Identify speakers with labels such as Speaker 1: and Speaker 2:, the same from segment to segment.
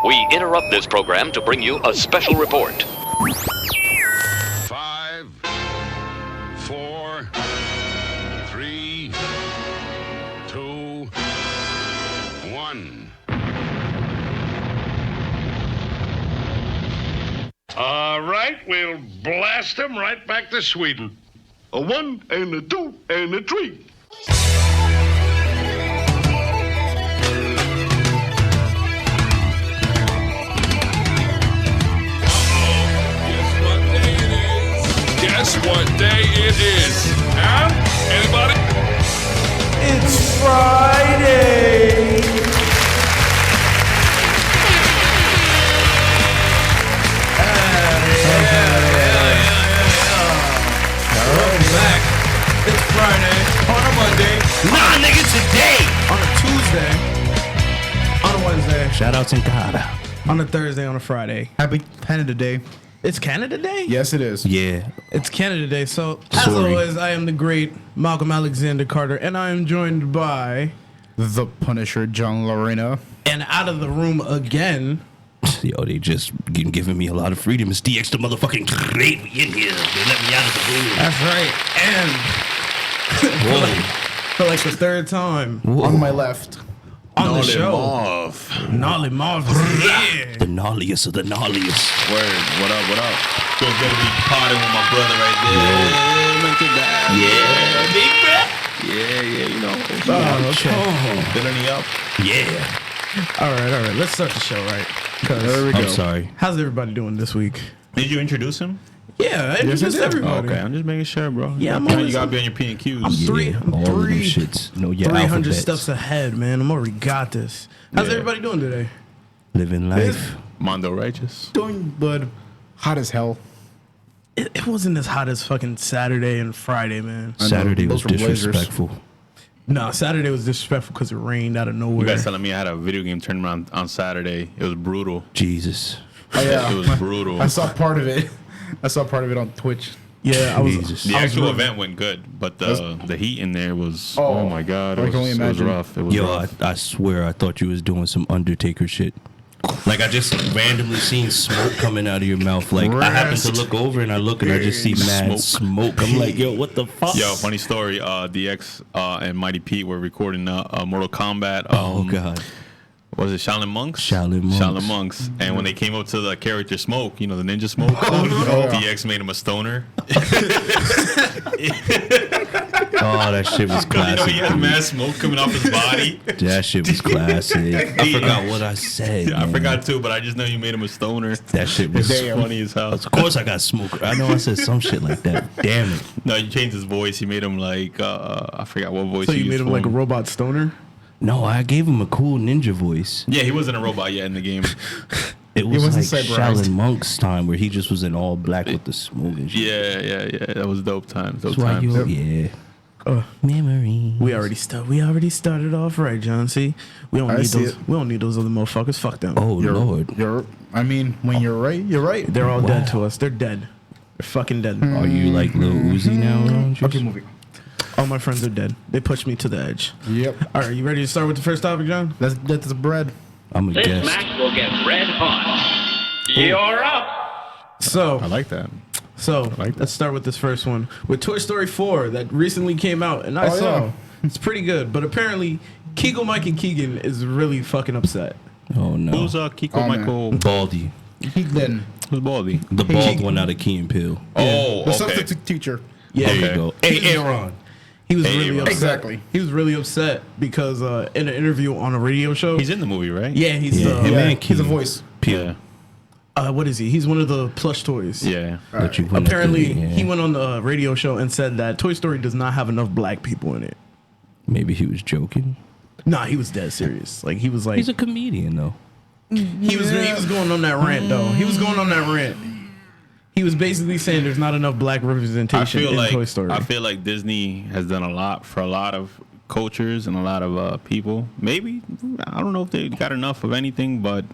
Speaker 1: We interrupt this program to bring you a special report.
Speaker 2: 5, 4, 3, 2, 1. All right, we'll blast them right back to Sweden. A 1 and a 2 and a 3.
Speaker 3: Guess what day it is? Huh? Anybody?
Speaker 4: It's Friday.
Speaker 5: Welcome back. It's Friday on a Monday.
Speaker 4: Nah, nigga, today.
Speaker 5: On a Tuesday. On a Wednesday.
Speaker 4: Shout out to Canada.
Speaker 5: On a Thursday. On a Friday.
Speaker 6: Happy Canada Day.
Speaker 5: It's Canada Day?
Speaker 6: Yes, it is.
Speaker 4: Yeah.
Speaker 5: It's Canada Day. So, as
Speaker 4: Sorry.
Speaker 5: always, I am the great Malcolm Alexander Carter, and I am joined by...
Speaker 6: The Punisher, John Lorena.
Speaker 5: And out of the room again...
Speaker 4: Yo, they just giving me a lot of freedom. It's DX the motherfucking great in here. They let me out of the room.
Speaker 5: That's right. And...
Speaker 4: Whoa.
Speaker 5: for like the third time
Speaker 6: On my left.
Speaker 5: on the show. Gnarly Marv is here.
Speaker 4: The gnarliest of the gnarliest.
Speaker 7: Word, what up, what up? Feel good to be potting with my brother right there.
Speaker 4: Yeah, big breath.
Speaker 7: Yeah, you know.
Speaker 5: Oh, okay.
Speaker 7: Filling me up.
Speaker 4: Yeah.
Speaker 5: All right. Let's start the show, right?
Speaker 6: There we go.
Speaker 4: I'm sorry.
Speaker 5: How's everybody doing this week?
Speaker 7: Did you introduce him?
Speaker 5: Yeah, I introduced
Speaker 6: did.
Speaker 5: everybody.
Speaker 7: Okay, I'm just making sure, bro.
Speaker 5: Yeah, I'm
Speaker 7: you
Speaker 5: always-
Speaker 7: gotta be on your P and Qs.
Speaker 5: I'm three-
Speaker 4: Yeah, all of them
Speaker 5: three-
Speaker 4: shits. No, your
Speaker 5: 300
Speaker 4: alphabets.
Speaker 5: steps ahead, man. I'm already got this. How's
Speaker 7: Yeah.
Speaker 5: everybody doing today?
Speaker 4: Living life.
Speaker 7: Mondo Righteous.
Speaker 6: Doing good. Hot as hell.
Speaker 5: It wasn't as hot as fucking Saturday and Friday, man.
Speaker 6: I know,
Speaker 4: Saturday was
Speaker 6: those were blazers.
Speaker 4: disrespectful.
Speaker 5: No, Saturday was disrespectful because it rained out of
Speaker 7: You
Speaker 5: nowhere.
Speaker 7: guys telling me I had a video game tournament on Saturday. It was brutal.
Speaker 4: Jesus.
Speaker 6: Oh, yeah.
Speaker 7: It was brutal.
Speaker 6: I saw part of it. I saw part of it on Twitch.
Speaker 5: Yeah, I was.
Speaker 4: Jesus.
Speaker 7: The
Speaker 5: I was
Speaker 7: actual
Speaker 5: really-
Speaker 7: event went good, but the heat in there was,
Speaker 6: Oh,
Speaker 7: oh my God,
Speaker 6: I
Speaker 7: it
Speaker 6: can only
Speaker 7: was
Speaker 6: imagine.
Speaker 7: rough. It was
Speaker 4: Yo,
Speaker 7: rough.
Speaker 4: I swear I thought you was doing some Undertaker shit. Like I just randomly seen smoke coming out of your mouth. Like I happened to look over and I look and I just see mad smoke. I'm like, yo, what the fuck?
Speaker 7: Yo, funny story. DX and Mighty Pete were recording Mortal Kombat.
Speaker 4: Oh god.
Speaker 7: Was it Shaolin Monks?
Speaker 4: Shaolin Monks.
Speaker 7: Shaolin Monks. And when they came up to the character Smoke, you know, the ninja Smoke, DX made him a stoner.
Speaker 4: Oh, that shit was
Speaker 7: You know,
Speaker 4: classic.
Speaker 7: he had
Speaker 4: dude.
Speaker 7: mad smoke coming off his body.
Speaker 4: That shit was classic. I forgot what I said.
Speaker 7: I
Speaker 4: man.
Speaker 7: forgot too, but I just know you made him a stoner.
Speaker 4: That shit was.
Speaker 7: Funny as hell.
Speaker 4: Of course, I got smoke. I know I said some shit like that. Damn it.
Speaker 7: No, you changed his voice. You made him like, I forgot what voice
Speaker 5: So you
Speaker 7: used
Speaker 5: made him
Speaker 7: for
Speaker 5: like a robot stoner?
Speaker 4: No, I gave him a cool ninja voice.
Speaker 7: Yeah, he wasn't a robot yet in the game.
Speaker 4: It was like
Speaker 6: wasn't cyberized.
Speaker 4: Shaolin Monk's time where he just was in all black with the smoke and shit.
Speaker 7: Yeah. That was dope times. Dope
Speaker 4: That's why
Speaker 7: times.
Speaker 4: you, memory.
Speaker 5: We already started off right, John. See, we don't
Speaker 6: I
Speaker 5: need
Speaker 6: see
Speaker 5: those.
Speaker 6: it.
Speaker 5: We don't need those other motherfuckers. Fuck them.
Speaker 4: Oh Lord,
Speaker 6: I mean, when you're right, you're right.
Speaker 5: They're all dead
Speaker 4: Wow.
Speaker 5: to us. They're dead. They're fucking dead.
Speaker 4: are you like Lil Uzi now?
Speaker 6: Okay, moving.
Speaker 5: All my friends are dead. They pushed me to the edge.
Speaker 6: Yep.
Speaker 5: All right, you ready to start with the first topic, John?
Speaker 6: Let's get this bread.
Speaker 4: I'm a
Speaker 1: This
Speaker 4: guest.
Speaker 1: match will get red hot. You're up.
Speaker 5: So,
Speaker 7: I like that.
Speaker 5: like let's start with this first one with Toy Story 4 that recently came out, and I
Speaker 6: Oh,
Speaker 5: saw
Speaker 6: yeah.
Speaker 5: it's pretty good. But apparently, Kegel, Mike, and Keegan is really fucking upset.
Speaker 4: Oh no,
Speaker 7: Who's Kiko
Speaker 6: Oh, man.
Speaker 7: Michael?
Speaker 4: Baldy,
Speaker 6: Then
Speaker 7: Who's Baldy?
Speaker 4: the bald one out of Key and Peele.
Speaker 7: Oh,
Speaker 6: the
Speaker 7: okay.
Speaker 6: substitute teacher.
Speaker 5: Yeah,
Speaker 4: There you
Speaker 7: Okay.
Speaker 4: go. Hey, Aaron.
Speaker 5: he was
Speaker 7: Hey,
Speaker 5: really
Speaker 7: Ron.
Speaker 5: upset.
Speaker 6: Exactly.
Speaker 5: He was really upset because in an interview on a radio show,
Speaker 7: He's in the movie, right?
Speaker 5: yeah, he's
Speaker 4: Yeah, him
Speaker 6: Yeah,
Speaker 4: and
Speaker 6: he's a
Speaker 4: Key.
Speaker 6: voice.
Speaker 7: Yeah.
Speaker 5: what is he? He's one of the plush toys.
Speaker 7: Yeah.
Speaker 4: That you put
Speaker 5: Apparently,
Speaker 4: up there, yeah.
Speaker 5: he went on the radio show and said that Toy Story does not have enough black people in it.
Speaker 4: Maybe he was joking.
Speaker 5: Nah, he was dead serious. Like he was like
Speaker 4: He's a comedian though.
Speaker 5: he was going on that rant though. He was going on that rant. He was basically saying there's not enough black representation in Toy Story.
Speaker 7: I feel like Disney has done a lot for a lot of cultures and a lot of people. Maybe I don't know if they got enough of anything, but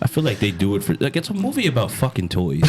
Speaker 4: I feel like they do it for like it's a movie about fucking toys.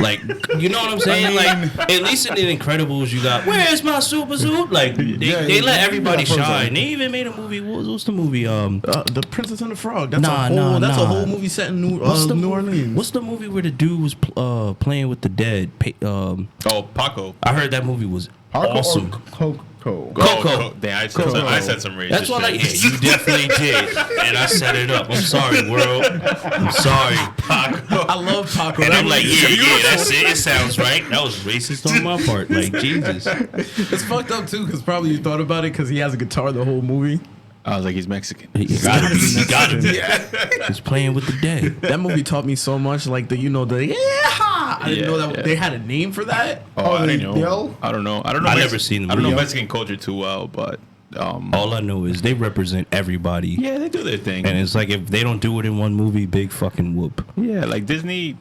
Speaker 4: Like you know what I'm saying? Like at least in The Incredibles, you got where's my super suit? Like they let everybody shine. They even made a movie. What's the movie?
Speaker 5: The Princess and the Frog. That's
Speaker 4: Nah,
Speaker 5: a whole movie set in New Orleans.
Speaker 4: What's the movie where the dude was playing with the dead?
Speaker 7: Paco.
Speaker 4: I heard that movie was awesome.
Speaker 6: Coco.
Speaker 4: Coco.
Speaker 7: Damn,
Speaker 4: Coco.
Speaker 7: I said some racist
Speaker 4: That's what I.
Speaker 7: shit.
Speaker 4: Yeah, you definitely did, and I set it up. I'm sorry, world. I'm sorry, Paco.
Speaker 5: I love Paco.
Speaker 4: And
Speaker 5: That
Speaker 4: I'm like,
Speaker 5: movie is
Speaker 4: yeah,
Speaker 5: beautiful.
Speaker 4: that's it. It sounds right. That was racist on my part. Like, Jesus.
Speaker 5: It's fucked up too, because probably you thought about it because he has a guitar the whole movie.
Speaker 7: I was like, he's Mexican.
Speaker 4: He gotta be. He's playing with the dead.
Speaker 5: That movie taught me so much. Like I didn't know that they had a name for that.
Speaker 7: Oh, I didn't know.
Speaker 6: Yell?
Speaker 7: I don't know. I
Speaker 4: never seen the
Speaker 7: I don't know
Speaker 4: movie.
Speaker 7: Mexican culture too well, but
Speaker 4: All I know is they represent everybody.
Speaker 7: yeah, they do their thing.
Speaker 4: And it's like if they don't do it in one movie, big fucking whoop.
Speaker 7: Yeah, like Disney.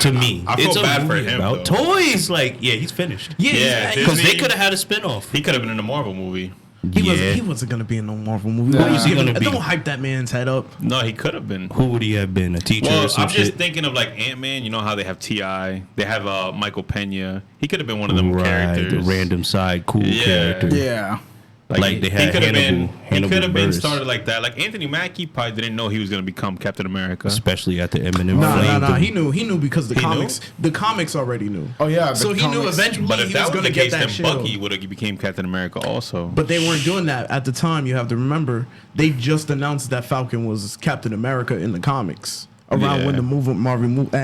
Speaker 4: To me,
Speaker 7: I feel
Speaker 4: it's a
Speaker 7: bad for
Speaker 4: movie
Speaker 7: him,
Speaker 4: about
Speaker 7: though.
Speaker 4: toys. Like, yeah, he's finished.
Speaker 7: Yeah,
Speaker 4: because they
Speaker 7: Disney-
Speaker 4: could have had a spinoff.
Speaker 7: He could have been in a Marvel movie.
Speaker 5: He wasn't gonna be in no Marvel movie.
Speaker 6: Nah.
Speaker 5: What
Speaker 6: Who's
Speaker 4: he gonna be?
Speaker 5: Don't hype that man's head up.
Speaker 7: No, he could have been.
Speaker 4: Who would he have been? A teacher
Speaker 7: Well,
Speaker 4: or some
Speaker 7: I'm just
Speaker 4: shit?
Speaker 7: thinking of like Ant-Man. You know how they have T.I. They have Michael Pena. He could have been one of them
Speaker 4: Right,
Speaker 7: characters.
Speaker 4: the random side cool
Speaker 7: Yeah.
Speaker 4: character.
Speaker 6: Yeah.
Speaker 4: Like they had
Speaker 7: he could have been. He
Speaker 4: Hannibal
Speaker 7: could have been
Speaker 4: Buress.
Speaker 7: started like that. Like Anthony Mackie probably didn't know he was going to become Captain America.
Speaker 4: Especially after Eminem
Speaker 5: Nah.
Speaker 4: flamed him.
Speaker 5: He knew because
Speaker 7: He knew?
Speaker 5: the comics already knew.
Speaker 6: Oh, yeah, the
Speaker 5: So he knew
Speaker 6: comics.
Speaker 5: eventually
Speaker 7: But if
Speaker 5: he
Speaker 7: that
Speaker 5: was
Speaker 7: was
Speaker 5: gonna
Speaker 7: the
Speaker 5: get
Speaker 7: case,
Speaker 5: that
Speaker 7: then
Speaker 5: shit.
Speaker 7: Bucky would have became Captain America also.
Speaker 5: But they weren't doing that at the time. You have to remember they just announced that Falcon was Captain America in the comics around
Speaker 7: Yeah.
Speaker 5: when the Marvel movie.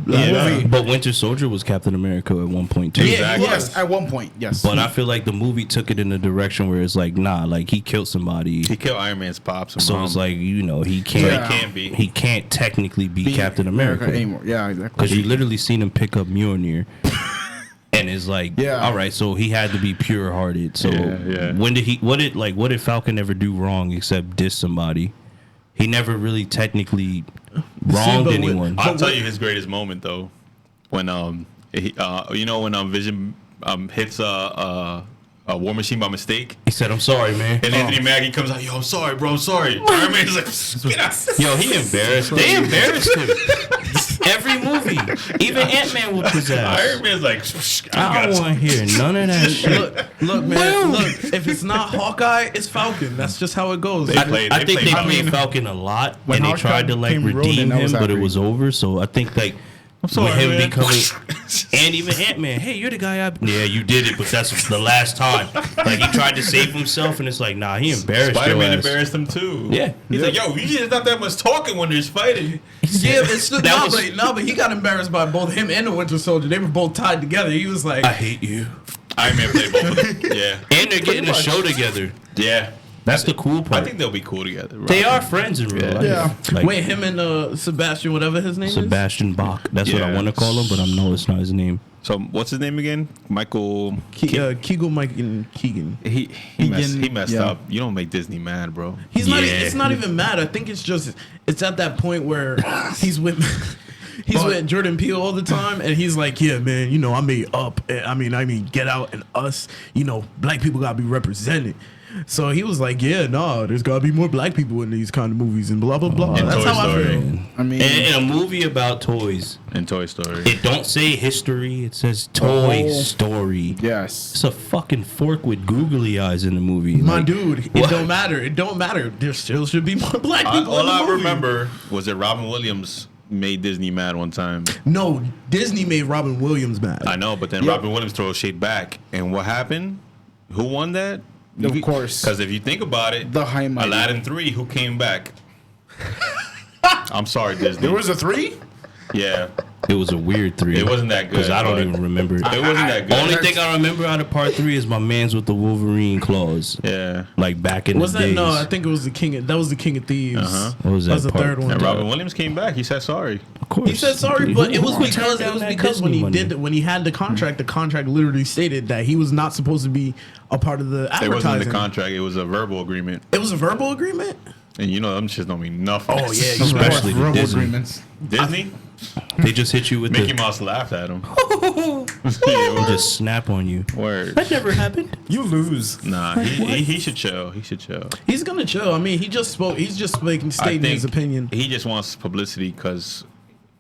Speaker 7: Yeah.
Speaker 4: But Winter Soldier was Captain America at one point too.
Speaker 5: Yeah,
Speaker 7: Exactly.
Speaker 5: he was.
Speaker 6: Yes, at one point, yes.
Speaker 4: But I feel like the movie took it in a direction where it's like, nah, like he killed somebody.
Speaker 7: He killed Iron Man's pops. And
Speaker 4: So
Speaker 7: mom.
Speaker 4: it's like, you know, he
Speaker 7: So
Speaker 4: can't
Speaker 7: he can't be.
Speaker 4: he can't technically be Captain America
Speaker 6: anymore. Yeah, exactly.
Speaker 4: because you literally seen him pick up Mjolnir. And it's like,
Speaker 6: Yeah.
Speaker 4: all right, so he had to be pure hearted. So
Speaker 7: Yeah.
Speaker 4: when did what did Falcon ever do wrong except diss somebody? He never really technically wronged
Speaker 5: but
Speaker 4: anyone.
Speaker 7: I'll tell you his greatest moment though, when when Vision hits a War Machine by mistake,
Speaker 4: He said, "I'm sorry, man."
Speaker 7: and Anthony Mackie comes out, "Yo, I'm sorry, bro, I'm sorry." Iron Man's like, "Get out."
Speaker 4: Yo, he embarrassed. They embarrassed him. Every movie, even Ant-Man whooped his ass.
Speaker 7: Iron Man's like,
Speaker 4: I don't want to hear none of that shit.
Speaker 5: Look, man. Look, if it's not Hawkeye, it's Falcon. That's just how it goes.
Speaker 7: They played-
Speaker 4: I think they
Speaker 7: Falcon.
Speaker 4: played Falcon a lot,
Speaker 6: When
Speaker 4: and they
Speaker 6: Hawkeye
Speaker 4: tried to like
Speaker 6: became
Speaker 4: redeem
Speaker 6: Ronin, I
Speaker 4: him,
Speaker 6: was
Speaker 4: but it
Speaker 6: happy.
Speaker 4: was over. So I think like
Speaker 7: sorry,
Speaker 4: with him
Speaker 7: man.
Speaker 4: becoming, and even Ant-Man, hey, you're the guy. Yeah, you did it, but that's the last time. Like he tried to save himself, and it's like, nah, he embarrassed your
Speaker 7: Spider-Man
Speaker 4: ass.
Speaker 7: embarrassed him too.
Speaker 4: Yeah.
Speaker 7: He's like, "Yo, there's not that much talking when there's fighting."
Speaker 5: Yeah, it's still,
Speaker 4: That
Speaker 5: but he got embarrassed by both him and the Winter Soldier. They were both tied together. He was like,
Speaker 4: I hate you.
Speaker 7: Iron Man played both of them. Yeah,
Speaker 4: And they're getting a show together.
Speaker 7: yeah.
Speaker 4: That's the cool part.
Speaker 7: I think they'll be cool together.
Speaker 4: They are friends in real life.
Speaker 6: Yeah.
Speaker 4: Like,
Speaker 5: wait, him and Sebastian, whatever his name is.
Speaker 4: Sebastian Bach. That's what I
Speaker 7: Yeah.
Speaker 4: want to call him, but I know it's not his name.
Speaker 7: So what's his name again? Michael.
Speaker 5: Keegan, Mike, and Keegan.
Speaker 7: He messed
Speaker 6: yeah.
Speaker 7: up. You don't make Disney mad, bro.
Speaker 5: He's not.
Speaker 4: Yeah.
Speaker 5: It's not even mad. I think it's just. It's at that point where he's with. He's with Jordan Peele all the time, and he's like, "Yeah, man, you know, I made Up. I mean, Get Out and Us. You know, black people gotta be represented." So he was like, "Yeah, no, there's gotta be more black people in these kind of movies and blah blah blah."
Speaker 7: And
Speaker 5: That's
Speaker 7: Toy
Speaker 5: how
Speaker 7: Story.
Speaker 5: I feel.
Speaker 6: I mean,
Speaker 4: In a movie about toys,
Speaker 7: And Toy Story.
Speaker 4: it don't say history. It says Toy
Speaker 6: Oh.
Speaker 4: Story.
Speaker 6: yes.
Speaker 4: It's a fucking fork with googly eyes in the movie.
Speaker 5: My
Speaker 4: Like,
Speaker 5: dude, it
Speaker 4: what?
Speaker 5: don't matter. It don't matter. There still should be more black people
Speaker 7: All
Speaker 5: in the
Speaker 7: I
Speaker 5: movie.
Speaker 7: remember was that Robin Williams made Disney mad one time.
Speaker 5: No, Disney made Robin Williams mad.
Speaker 7: I know, but then
Speaker 6: Yep.
Speaker 7: Robin Williams throws shade back. And what happened? Who won that?
Speaker 6: Of course.
Speaker 7: Because if you think about it,
Speaker 6: The high mighty.
Speaker 7: Aladdin 3, who came back? I'm sorry, Disney.
Speaker 6: There was a 3?
Speaker 7: Yeah.
Speaker 4: It was a weird 3.
Speaker 7: It wasn't that good,
Speaker 4: Because I don't
Speaker 7: but-
Speaker 4: even remember it.
Speaker 7: It wasn't that good.
Speaker 4: Only thing I remember out of part 3 is my man's with the Wolverine claws.
Speaker 7: Yeah.
Speaker 4: Like back in
Speaker 5: Was
Speaker 4: the
Speaker 5: that
Speaker 4: days.
Speaker 5: no? I think it was the King. That was the King of Thieves.
Speaker 7: Uh-huh.
Speaker 4: What was that
Speaker 5: That's the
Speaker 4: part?
Speaker 5: third one.
Speaker 7: And Robin Williams came back. He said sorry.
Speaker 4: Of course.
Speaker 5: He said sorry, but it was
Speaker 4: Who
Speaker 5: because
Speaker 4: turned down that
Speaker 5: when he
Speaker 4: Disney money?
Speaker 5: when he had the contract literally stated that he was not supposed to be a part of the
Speaker 7: It wasn't
Speaker 5: advertising.
Speaker 7: in the contract. It was a verbal agreement.
Speaker 5: It was a verbal agreement.
Speaker 7: And you know, them shits don't mean nothing.
Speaker 5: Oh yeah,
Speaker 4: Especially the
Speaker 6: Verbal
Speaker 4: Disney.
Speaker 6: agreements.
Speaker 7: Disney?
Speaker 4: They just hit you with
Speaker 7: Mickey
Speaker 4: the
Speaker 7: Mouse laughed at him.
Speaker 4: just snap on you.
Speaker 7: Word.
Speaker 4: That never happened.
Speaker 6: You lose.
Speaker 7: Nah, he should chill. He should chill.
Speaker 5: He's gonna chill. I mean, he just spoke. He's just making
Speaker 7: I
Speaker 5: stating
Speaker 7: think
Speaker 5: his opinion.
Speaker 7: He just wants publicity because,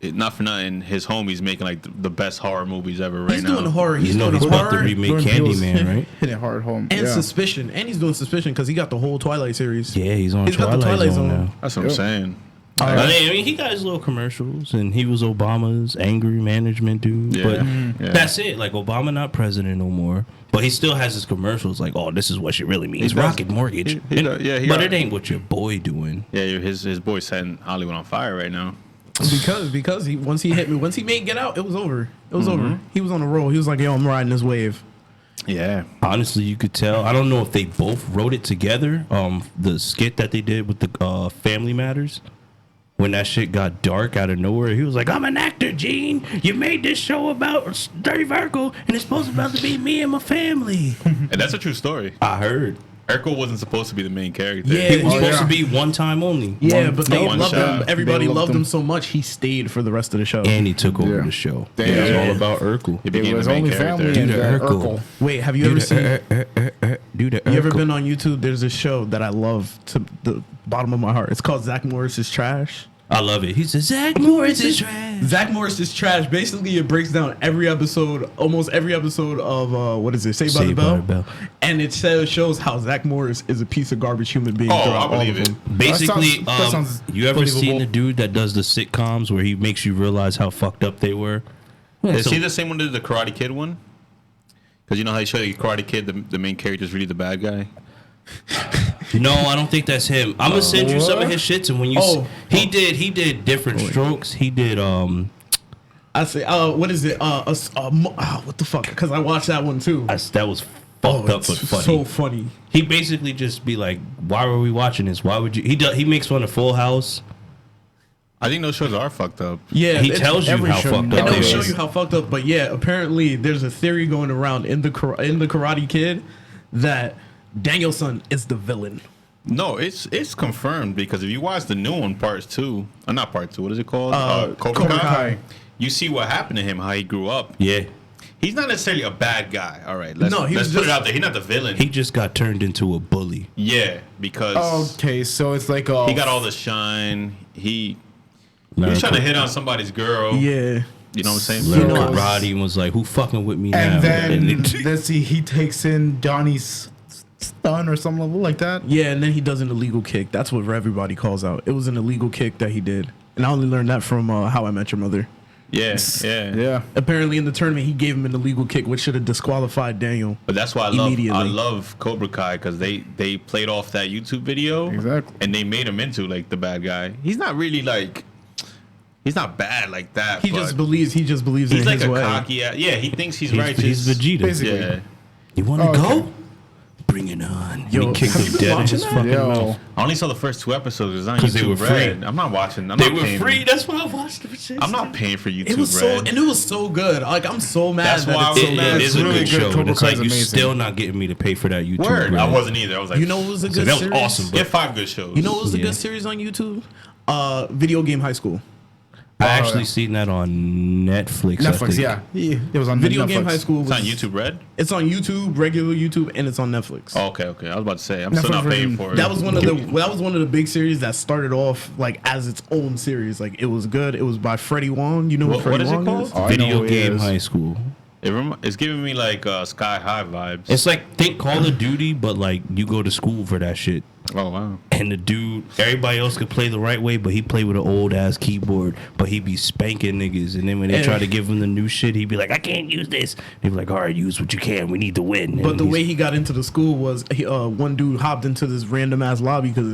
Speaker 7: not for nothing, his homie's making like the best horror movies ever right
Speaker 5: He's
Speaker 7: now.
Speaker 5: doing horror. He's
Speaker 4: You know
Speaker 5: doing
Speaker 4: he's about to
Speaker 5: horror
Speaker 4: remake
Speaker 6: Jordan Peele's
Speaker 4: Candyman, right?
Speaker 6: Hit it hard home.
Speaker 5: and
Speaker 6: Yeah.
Speaker 5: Suspicion, and he's doing Suspicion because he got the whole Twilight series.
Speaker 4: Yeah, he's on
Speaker 5: He's got the
Speaker 4: Twilight
Speaker 5: Twilight
Speaker 4: Zone
Speaker 5: Zone.
Speaker 4: now.
Speaker 7: That's what I'm saying.
Speaker 4: I mean, he got his little commercials, and he was Obama's angry management dude.
Speaker 7: Yeah.
Speaker 4: But
Speaker 7: Yeah.
Speaker 4: that's it. Like, Obama not president no more. But he still has his commercials. Like, oh, this is what shit really means.
Speaker 7: He does.
Speaker 4: Rocket Mortgage.
Speaker 7: He does, yeah, he
Speaker 4: but
Speaker 7: got-
Speaker 4: it ain't what your boy doing.
Speaker 7: Yeah, his boy's setting Hollywood on fire right now.
Speaker 5: Because he once he made Get Out, it was over. It was over. He was on a roll. He was like, yo, I'm riding this wave.
Speaker 7: Yeah.
Speaker 4: Honestly, you could tell. I don't know if they both wrote it together. The skit that they did with the Family Matters. When that shit got dark out of nowhere, he was like, I'm an actor, Gene. You made this show about Dirty Virgo, and it's supposed to be me and my family.
Speaker 7: And that's a true story.
Speaker 4: I heard.
Speaker 7: Urkel wasn't supposed to be the main character.
Speaker 5: Yeah.
Speaker 4: He was
Speaker 6: Oh,
Speaker 4: supposed
Speaker 6: yeah.
Speaker 4: to be one time only.
Speaker 5: Yeah, but they
Speaker 7: one
Speaker 5: loved
Speaker 7: shot.
Speaker 5: him. Everybody
Speaker 6: They
Speaker 5: loved
Speaker 6: loved
Speaker 5: him
Speaker 6: him.
Speaker 5: so much, he stayed for the rest of the show.
Speaker 4: And he took over
Speaker 6: Yeah.
Speaker 4: the show.
Speaker 6: Damn.
Speaker 4: It was
Speaker 6: Yeah.
Speaker 4: all about Urkel.
Speaker 7: He
Speaker 6: It
Speaker 7: became
Speaker 6: was
Speaker 7: the main
Speaker 6: only
Speaker 7: character.
Speaker 6: family
Speaker 4: Dude,
Speaker 6: and
Speaker 4: Urkel.
Speaker 6: Urkel.
Speaker 5: Wait, have you ever seen?
Speaker 4: Do the
Speaker 5: You ever
Speaker 4: Urkel.
Speaker 5: been on YouTube? There's a show that I love to the bottom of my heart. It's called Zach Morris's Trash.
Speaker 4: I love it. He says, Zach Morris is trash.
Speaker 5: Zach Morris is trash. Basically, it breaks down every episode, almost every episode of what is it? Saved by the Bell. And it shows how Zach Morris is a piece of garbage human being.
Speaker 7: Oh,
Speaker 5: throughout
Speaker 7: I believe
Speaker 5: all of
Speaker 7: it.
Speaker 5: them.
Speaker 4: Basically,
Speaker 6: That sounds
Speaker 4: you ever seen
Speaker 6: believable.
Speaker 4: the dude that does the sitcoms where he makes you realize how fucked up they were?
Speaker 7: Is
Speaker 4: So-
Speaker 7: he the same one that did the Karate Kid one? Because you know how they show you Karate Kid, the main character is really the bad guy.
Speaker 4: No, I don't think that's him. I'm gonna send you some of his shits, and when you he did different strokes. He did
Speaker 5: I say, what is it? What the fuck? Because I watched that one too.
Speaker 4: that was fucked up
Speaker 5: it's
Speaker 4: but funny.
Speaker 5: so funny.
Speaker 4: He basically just be like, "Why were we watching this? Why would you?" He makes fun of Full House.
Speaker 7: I think those shows are fucked up.
Speaker 5: Yeah,
Speaker 4: He tells you
Speaker 6: every
Speaker 4: how
Speaker 6: show
Speaker 4: fucked
Speaker 5: They
Speaker 4: up
Speaker 5: don't
Speaker 4: they
Speaker 5: show
Speaker 4: is.
Speaker 5: you how fucked up, but yeah, apparently there's a theory going around in the Karate Kid that Danielson is the villain.
Speaker 7: No, it's confirmed because if you watch the new one, part 2, not part 2, what is it called?
Speaker 5: Cobra Kai.
Speaker 7: You see what happened to him, how he grew up.
Speaker 4: Yeah,
Speaker 7: He's not necessarily a bad guy. All right, let's
Speaker 5: No, he
Speaker 7: let's
Speaker 5: was
Speaker 7: put it
Speaker 5: just-
Speaker 7: out there. He's not the villain.
Speaker 4: he just got turned into a bully.
Speaker 7: Yeah, because
Speaker 6: Okay, so it's like
Speaker 7: he got all the shine. He was
Speaker 4: Learned
Speaker 7: trying to hit on somebody's girl.
Speaker 5: Yeah.
Speaker 7: You know what I'm saying?
Speaker 4: Learned
Speaker 5: You know,
Speaker 4: karate and was like, "Who fucking with me now?"
Speaker 6: And then
Speaker 4: And
Speaker 6: let's see, he takes in Donnie's stun or something like that.
Speaker 5: Yeah, and then he does an illegal kick. That's what everybody calls out. It was an illegal kick that he did. And I only learned that from How I Met Your Mother.
Speaker 7: Yeah, yeah,
Speaker 6: Yeah.
Speaker 5: Apparently in the tournament, he gave him an illegal kick, which should have disqualified Daniel.
Speaker 7: But that's why I
Speaker 5: Immediately.
Speaker 7: love Cobra Kai because they played off that YouTube video
Speaker 6: Exactly.
Speaker 7: and they made him into like the bad guy. He's not really like he's not bad like that.
Speaker 5: He
Speaker 7: but
Speaker 5: just believes in
Speaker 7: he's like
Speaker 5: his
Speaker 7: a
Speaker 5: way.
Speaker 7: cocky. Yeah, he thinks he's
Speaker 4: he's,
Speaker 7: righteous.
Speaker 4: he's Vegeta.
Speaker 6: Basically.
Speaker 7: Yeah,
Speaker 4: You want to
Speaker 6: Oh,
Speaker 4: go?
Speaker 6: okay.
Speaker 4: Bring it on.
Speaker 5: Yo,
Speaker 4: Yo, he kicked
Speaker 5: have
Speaker 4: him
Speaker 5: you been
Speaker 4: dead in
Speaker 5: watching
Speaker 4: his
Speaker 5: that?
Speaker 4: fucking
Speaker 6: Yo.
Speaker 4: mouth.
Speaker 7: I only saw the first 2 episodes. It's on
Speaker 4: 'Cause
Speaker 7: YouTube
Speaker 4: they were
Speaker 7: Red.
Speaker 4: free.
Speaker 7: I'm not watching.
Speaker 4: They were free. That's why I watched the shit.
Speaker 7: I'm not paying for YouTube
Speaker 5: It was
Speaker 7: Red.
Speaker 5: and it was so good. Like I'm so mad
Speaker 7: That's
Speaker 5: that
Speaker 7: why
Speaker 5: it's
Speaker 7: I
Speaker 5: so
Speaker 7: was
Speaker 5: bad.
Speaker 4: It is a
Speaker 6: really
Speaker 4: good
Speaker 6: good.
Speaker 4: show,
Speaker 6: Cobra
Speaker 4: but it's like
Speaker 6: Kai's
Speaker 4: you're
Speaker 6: amazing.
Speaker 4: still not getting me to pay for that YouTube.
Speaker 7: Word.
Speaker 4: Red.
Speaker 7: I wasn't either. I was like,
Speaker 5: You know what was a
Speaker 4: So
Speaker 5: good
Speaker 4: that was
Speaker 5: series?
Speaker 4: awesome.
Speaker 7: get
Speaker 4: But
Speaker 7: 5 good shows.
Speaker 5: You know what was a
Speaker 4: Yeah.
Speaker 5: good series on YouTube? Video Game High School.
Speaker 4: I actually
Speaker 6: yeah.
Speaker 4: seen that on Netflix. I
Speaker 6: Netflix,
Speaker 4: think.
Speaker 6: yeah. It was on
Speaker 5: Video
Speaker 6: Netflix.
Speaker 5: Game High School
Speaker 7: It's
Speaker 5: was
Speaker 7: on YouTube Red.
Speaker 5: It's on YouTube, regular YouTube, and it's on Netflix.
Speaker 7: Oh, okay. I was about to say I'm
Speaker 6: Netflix
Speaker 7: still not paying
Speaker 6: version.
Speaker 7: for it.
Speaker 5: That was one of the big series that started off like as its own series. Like it was good. It was by Freddie Wong. You know
Speaker 7: What-
Speaker 5: Freddie
Speaker 7: what is it
Speaker 5: Wong
Speaker 7: called?
Speaker 6: Oh, I know
Speaker 4: Video
Speaker 6: who he
Speaker 4: Game
Speaker 6: is.
Speaker 4: High School.
Speaker 7: It's giving me like Sky High vibes.
Speaker 4: It's like think Call of Duty, but like you go to school for that shit.
Speaker 7: Oh wow.
Speaker 4: And the dude, everybody else could play the right way, but he played with an old ass keyboard. But he be spanking niggas, and then when they
Speaker 5: And-
Speaker 4: try to give him the new shit, he'd be like, "I can't use this." He'd be like, "All right, use what you can. We need to win."
Speaker 5: But
Speaker 4: And
Speaker 5: the
Speaker 4: he's-
Speaker 5: way he got into the school was one dude hopped into this random ass lobby because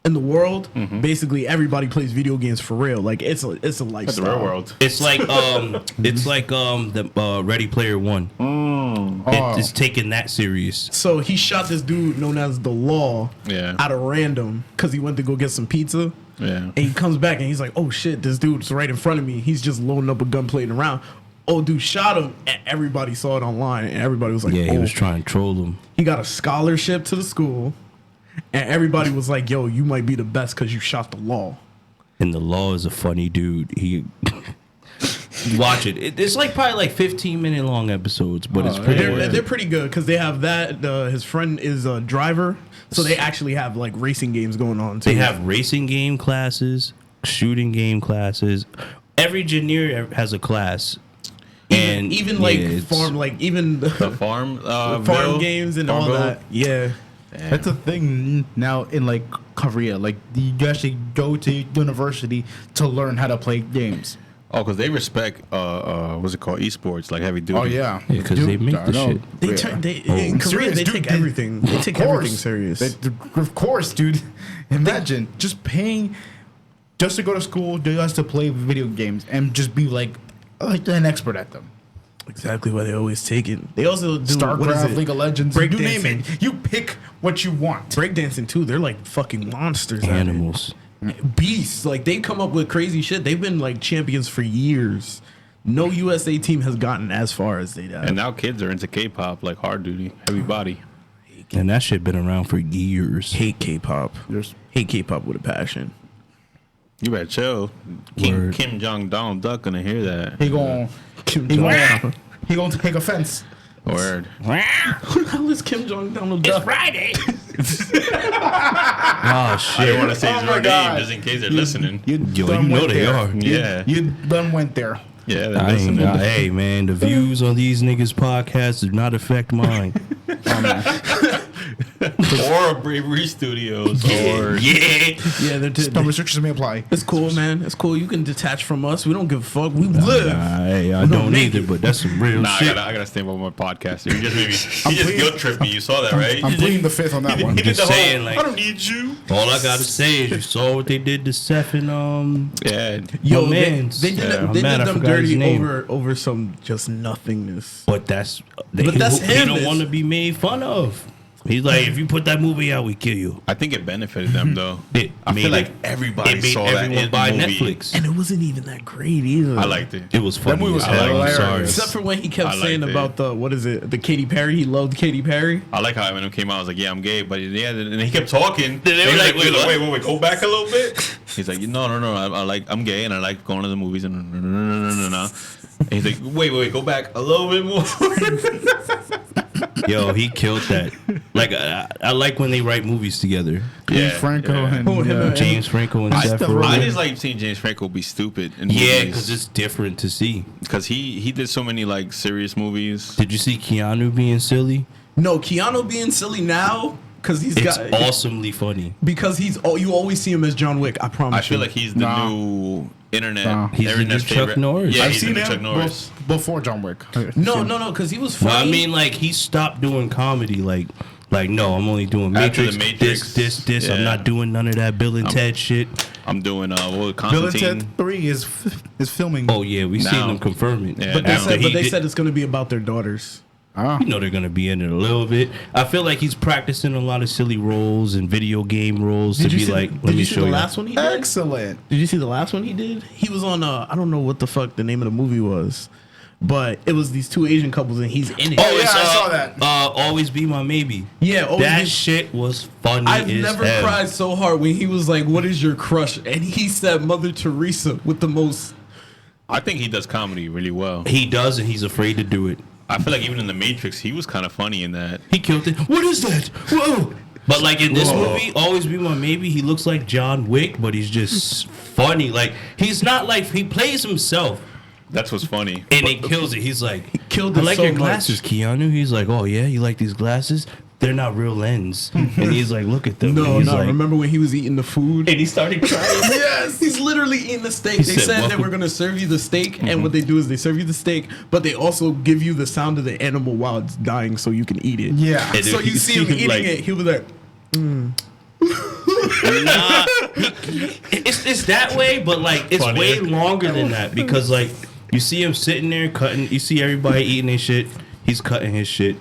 Speaker 5: in the world, basically everybody plays video games for real. Like it's a
Speaker 7: That's the
Speaker 5: lifestyle.
Speaker 7: real world.
Speaker 4: it's like the Ready Player One. It's taking that serious.
Speaker 5: So he shot this dude known as the Law
Speaker 7: Yeah.
Speaker 5: out of random because he went to go get some pizza.
Speaker 7: Yeah.
Speaker 5: And he comes back and he's like, "Oh shit, this dude's right in front of me. He's just loading up a gun, playing around." Oh, dude shot him, and everybody saw it online, and everybody was like,
Speaker 4: Yeah,
Speaker 5: "Oh,
Speaker 4: he was trying to troll him.
Speaker 5: he got a scholarship to the school," and everybody was like, "Yo, you might be the best because you shot the Law."
Speaker 4: and the Law is a funny dude. He watch it. It's like probably like 15-minute long episodes, but it's pretty.
Speaker 5: They're pretty good because they have that. His friend is a driver, so they actually have like racing games going on too.
Speaker 4: They have racing game classes, shooting game classes. Every engineer has a class. And
Speaker 5: even like
Speaker 4: it's-
Speaker 5: farm, like even
Speaker 7: The farm,
Speaker 5: farm
Speaker 7: bill,
Speaker 5: games and
Speaker 7: farm
Speaker 5: all
Speaker 7: bill.
Speaker 5: that. Yeah.
Speaker 6: That's a thing now in like Korea. Like you actually go to university to learn how to play games.
Speaker 7: Oh, because they respect what's it called, esports, like heavy duty.
Speaker 6: Oh yeah,
Speaker 4: Yeah, 'cause they make
Speaker 6: I
Speaker 4: the
Speaker 6: know.
Speaker 4: shit.
Speaker 5: They
Speaker 6: Yeah.
Speaker 5: turn in Korea.
Speaker 6: Serious,
Speaker 5: They
Speaker 6: dude,
Speaker 5: take
Speaker 6: they-
Speaker 5: everything. They take everything serious.
Speaker 6: Of course, dude. Imagine just paying just to go to school, just to play video games, and just be like an expert at them.
Speaker 5: Exactly why they always take it. They also do what is
Speaker 6: StarCraft,
Speaker 5: it?
Speaker 6: League of Legends,
Speaker 5: Break
Speaker 6: you name
Speaker 5: dancing.
Speaker 6: it. You pick what you want.
Speaker 5: Breakdancing too. They're like fucking monsters. at it.
Speaker 4: Animals.
Speaker 5: Beasts. Like they come up with crazy shit. They've been like champions for years. No USA team has gotten as far as they have.
Speaker 7: And now kids are into K-pop, like hard duty, heavy body.
Speaker 4: And that shit been around for years.
Speaker 5: hate K-pop. Hate K-pop with a passion.
Speaker 7: You better chill.
Speaker 4: Word.
Speaker 7: Kim Jong Donald Duck gonna hear that.
Speaker 6: He gon'
Speaker 5: Kim
Speaker 6: he
Speaker 5: Jong.
Speaker 6: gon' he gonna take offense.
Speaker 7: Word.
Speaker 5: Who the hell is Kim Jong Donald Duck?
Speaker 4: Friday.
Speaker 7: I didn't want to say his
Speaker 6: Oh my
Speaker 7: real
Speaker 6: God.
Speaker 7: name just in case they're listening.
Speaker 6: You
Speaker 4: Yo,
Speaker 6: done
Speaker 4: you know
Speaker 6: went
Speaker 4: they
Speaker 6: there.
Speaker 4: are.
Speaker 7: Yeah.
Speaker 6: You done went there.
Speaker 7: Yeah, they're
Speaker 4: I ain't,
Speaker 7: listening.
Speaker 4: hey man, the views on these niggas podcasts do not affect mine.
Speaker 7: Or Bravery Studios. Or
Speaker 4: Yeah.
Speaker 5: Yeah, they're
Speaker 6: No restrictions may apply.
Speaker 5: it's cool, man. It's cool. You can detach from us. We don't give a fuck. We live.
Speaker 4: Hey, I
Speaker 5: No,
Speaker 4: don't
Speaker 5: naked.
Speaker 4: either, but that's some real
Speaker 7: Nah,
Speaker 4: shit.
Speaker 7: I gotta stand by my podcast. You just made me. He just
Speaker 6: pleading-
Speaker 7: guilt tripped me. You saw that, right?
Speaker 6: I'm pleading the fifth on that one.
Speaker 7: He did
Speaker 4: Just
Speaker 7: the
Speaker 4: saying,
Speaker 7: whole,
Speaker 4: like-
Speaker 7: I don't need you.
Speaker 4: All I gotta say is you saw what they did to Seth and
Speaker 7: Yeah.
Speaker 5: Yo,
Speaker 4: my
Speaker 5: they,
Speaker 4: mans.
Speaker 5: they did,
Speaker 4: Yeah,
Speaker 5: they
Speaker 4: man,
Speaker 5: did
Speaker 4: I
Speaker 5: them
Speaker 4: forgot his
Speaker 5: dirty
Speaker 4: name.
Speaker 5: over some just nothingness.
Speaker 4: But that's
Speaker 5: But that's
Speaker 4: he
Speaker 5: him,
Speaker 4: don't
Speaker 5: is-
Speaker 4: want to be made fun of. He's like, if you put that movie out, we kill you.
Speaker 7: I think it benefited them though.
Speaker 4: It
Speaker 7: I
Speaker 4: made
Speaker 7: feel like
Speaker 4: it-
Speaker 7: everybody
Speaker 4: It made
Speaker 7: saw that
Speaker 4: everyone
Speaker 7: in
Speaker 4: buy
Speaker 7: the movie.
Speaker 4: Netflix.
Speaker 5: And it wasn't even that great either.
Speaker 7: I liked it.
Speaker 4: It was funny.
Speaker 6: movie was
Speaker 4: as hell. I'm
Speaker 6: hilarious.
Speaker 4: sorry.
Speaker 5: Except for when he kept
Speaker 7: I liked
Speaker 5: saying
Speaker 7: it.
Speaker 5: about the what is it? The Katy Perry. He loved Katy Perry.
Speaker 7: I like how Eminem came out. I was like, "Yeah, I'm gay," but yeah, and he kept talking.
Speaker 4: They were
Speaker 7: He was
Speaker 4: like,
Speaker 7: wait,
Speaker 4: "What?"
Speaker 7: wait, go back a little bit. He's like, "No, I'm gay and I like going to the movies and no." And he's like, "Wait, go back a little bit more."
Speaker 4: Yo, he killed that. Like, I like when they write movies together.
Speaker 7: Yeah,
Speaker 6: Franco
Speaker 7: yeah.
Speaker 6: and
Speaker 5: Who, him and-
Speaker 4: James Franco and Seth
Speaker 6: still
Speaker 4: Rogen.
Speaker 7: I just like seeing James Franco be stupid in
Speaker 4: Yeah,
Speaker 7: movies.
Speaker 4: because it's different to see.
Speaker 7: Because he did so many like serious movies.
Speaker 4: Did you see Keanu being silly?
Speaker 5: No, Keanu being silly now because he's
Speaker 4: It's
Speaker 5: got
Speaker 4: awesomely funny.
Speaker 5: because he's you always see him as John Wick. I promise.
Speaker 7: I feel
Speaker 5: you.
Speaker 7: like he's the
Speaker 6: Nah.
Speaker 7: new internet.
Speaker 6: Nah.
Speaker 4: He's the
Speaker 7: internet's
Speaker 4: new Chuck
Speaker 7: favorite.
Speaker 4: Norris.
Speaker 7: Yeah,
Speaker 6: I've
Speaker 7: he's the
Speaker 6: seen
Speaker 7: new
Speaker 6: him
Speaker 7: Chuck Norris.
Speaker 6: before John Wick.
Speaker 5: no, because he was funny.
Speaker 4: Well, I mean, like, he stopped doing comedy. Like, no, I'm only doing
Speaker 7: After
Speaker 4: Matrix,
Speaker 7: the Matrix,
Speaker 4: this. I'm
Speaker 7: yeah.
Speaker 4: not doing none of that Bill and Ted shit.
Speaker 7: I'm doing
Speaker 6: Bill and
Speaker 7: Constantine.
Speaker 6: Ted 3 is filming.
Speaker 4: Oh, yeah, we seen
Speaker 7: Now.
Speaker 4: them confirm it.
Speaker 7: Yeah,
Speaker 5: but they
Speaker 7: now.
Speaker 5: said,
Speaker 4: He
Speaker 5: but they
Speaker 4: did-
Speaker 5: said it's going to be about their daughters.
Speaker 4: You know they're gonna be in it a little bit. I feel like he's practicing a lot of silly roles and video game roles to be like. Let
Speaker 5: Did
Speaker 4: me
Speaker 5: you see
Speaker 4: show
Speaker 5: the
Speaker 4: you.
Speaker 5: last one he did?
Speaker 6: Excellent.
Speaker 5: Did you see the last one he did? He was on I don't know what the fuck the name of the movie was, but it was these two Asian couples and he's in it.
Speaker 4: Oh,
Speaker 6: yeah,
Speaker 4: it's,
Speaker 6: I saw that.
Speaker 4: Always Be My Maybe.
Speaker 5: Yeah, Always
Speaker 4: that
Speaker 5: Be-
Speaker 4: shit was funny.
Speaker 5: I've
Speaker 4: as
Speaker 5: never
Speaker 4: hell.
Speaker 5: cried so hard when he was like, "What is your crush?" and he said Mother Teresa with the most.
Speaker 7: I think he does comedy really well.
Speaker 4: He does, and he's afraid to do it.
Speaker 7: I feel like even in the Matrix, he was kind of funny in that.
Speaker 4: He killed it. What is that? Whoa! But like in this movie, Always Be My Maybe, he looks like John Wick, but he's just funny. Like he's not like he plays himself.
Speaker 7: That's what's funny.
Speaker 4: And he kills it. He's like,
Speaker 5: killed
Speaker 4: I
Speaker 5: it
Speaker 4: like
Speaker 5: so
Speaker 4: your
Speaker 5: much.
Speaker 4: glasses, Keanu. He's like, oh yeah, you like these glasses? They're not real lens. And he's like, look at them.
Speaker 5: No,
Speaker 4: and he's
Speaker 5: no.
Speaker 4: like,
Speaker 5: Remember when he was eating the food?
Speaker 4: and he started crying.
Speaker 5: Yes, he's literally eating the steak.
Speaker 4: He
Speaker 5: They
Speaker 4: said,
Speaker 5: said they
Speaker 4: "Welcome."
Speaker 5: were gonna serve you the steak, and what they do is they serve you the steak, but they also give you the sound of the animal while it's dying, so you can eat it.
Speaker 6: Yeah.
Speaker 4: And
Speaker 5: So
Speaker 4: then
Speaker 5: you see him eating
Speaker 4: like,
Speaker 5: it. He'll be like,
Speaker 4: Nah, it's that way, but like it's
Speaker 7: Funny.
Speaker 4: way longer than that because like you see him sitting there cutting. You see everybody eating his shit. He's cutting his shit.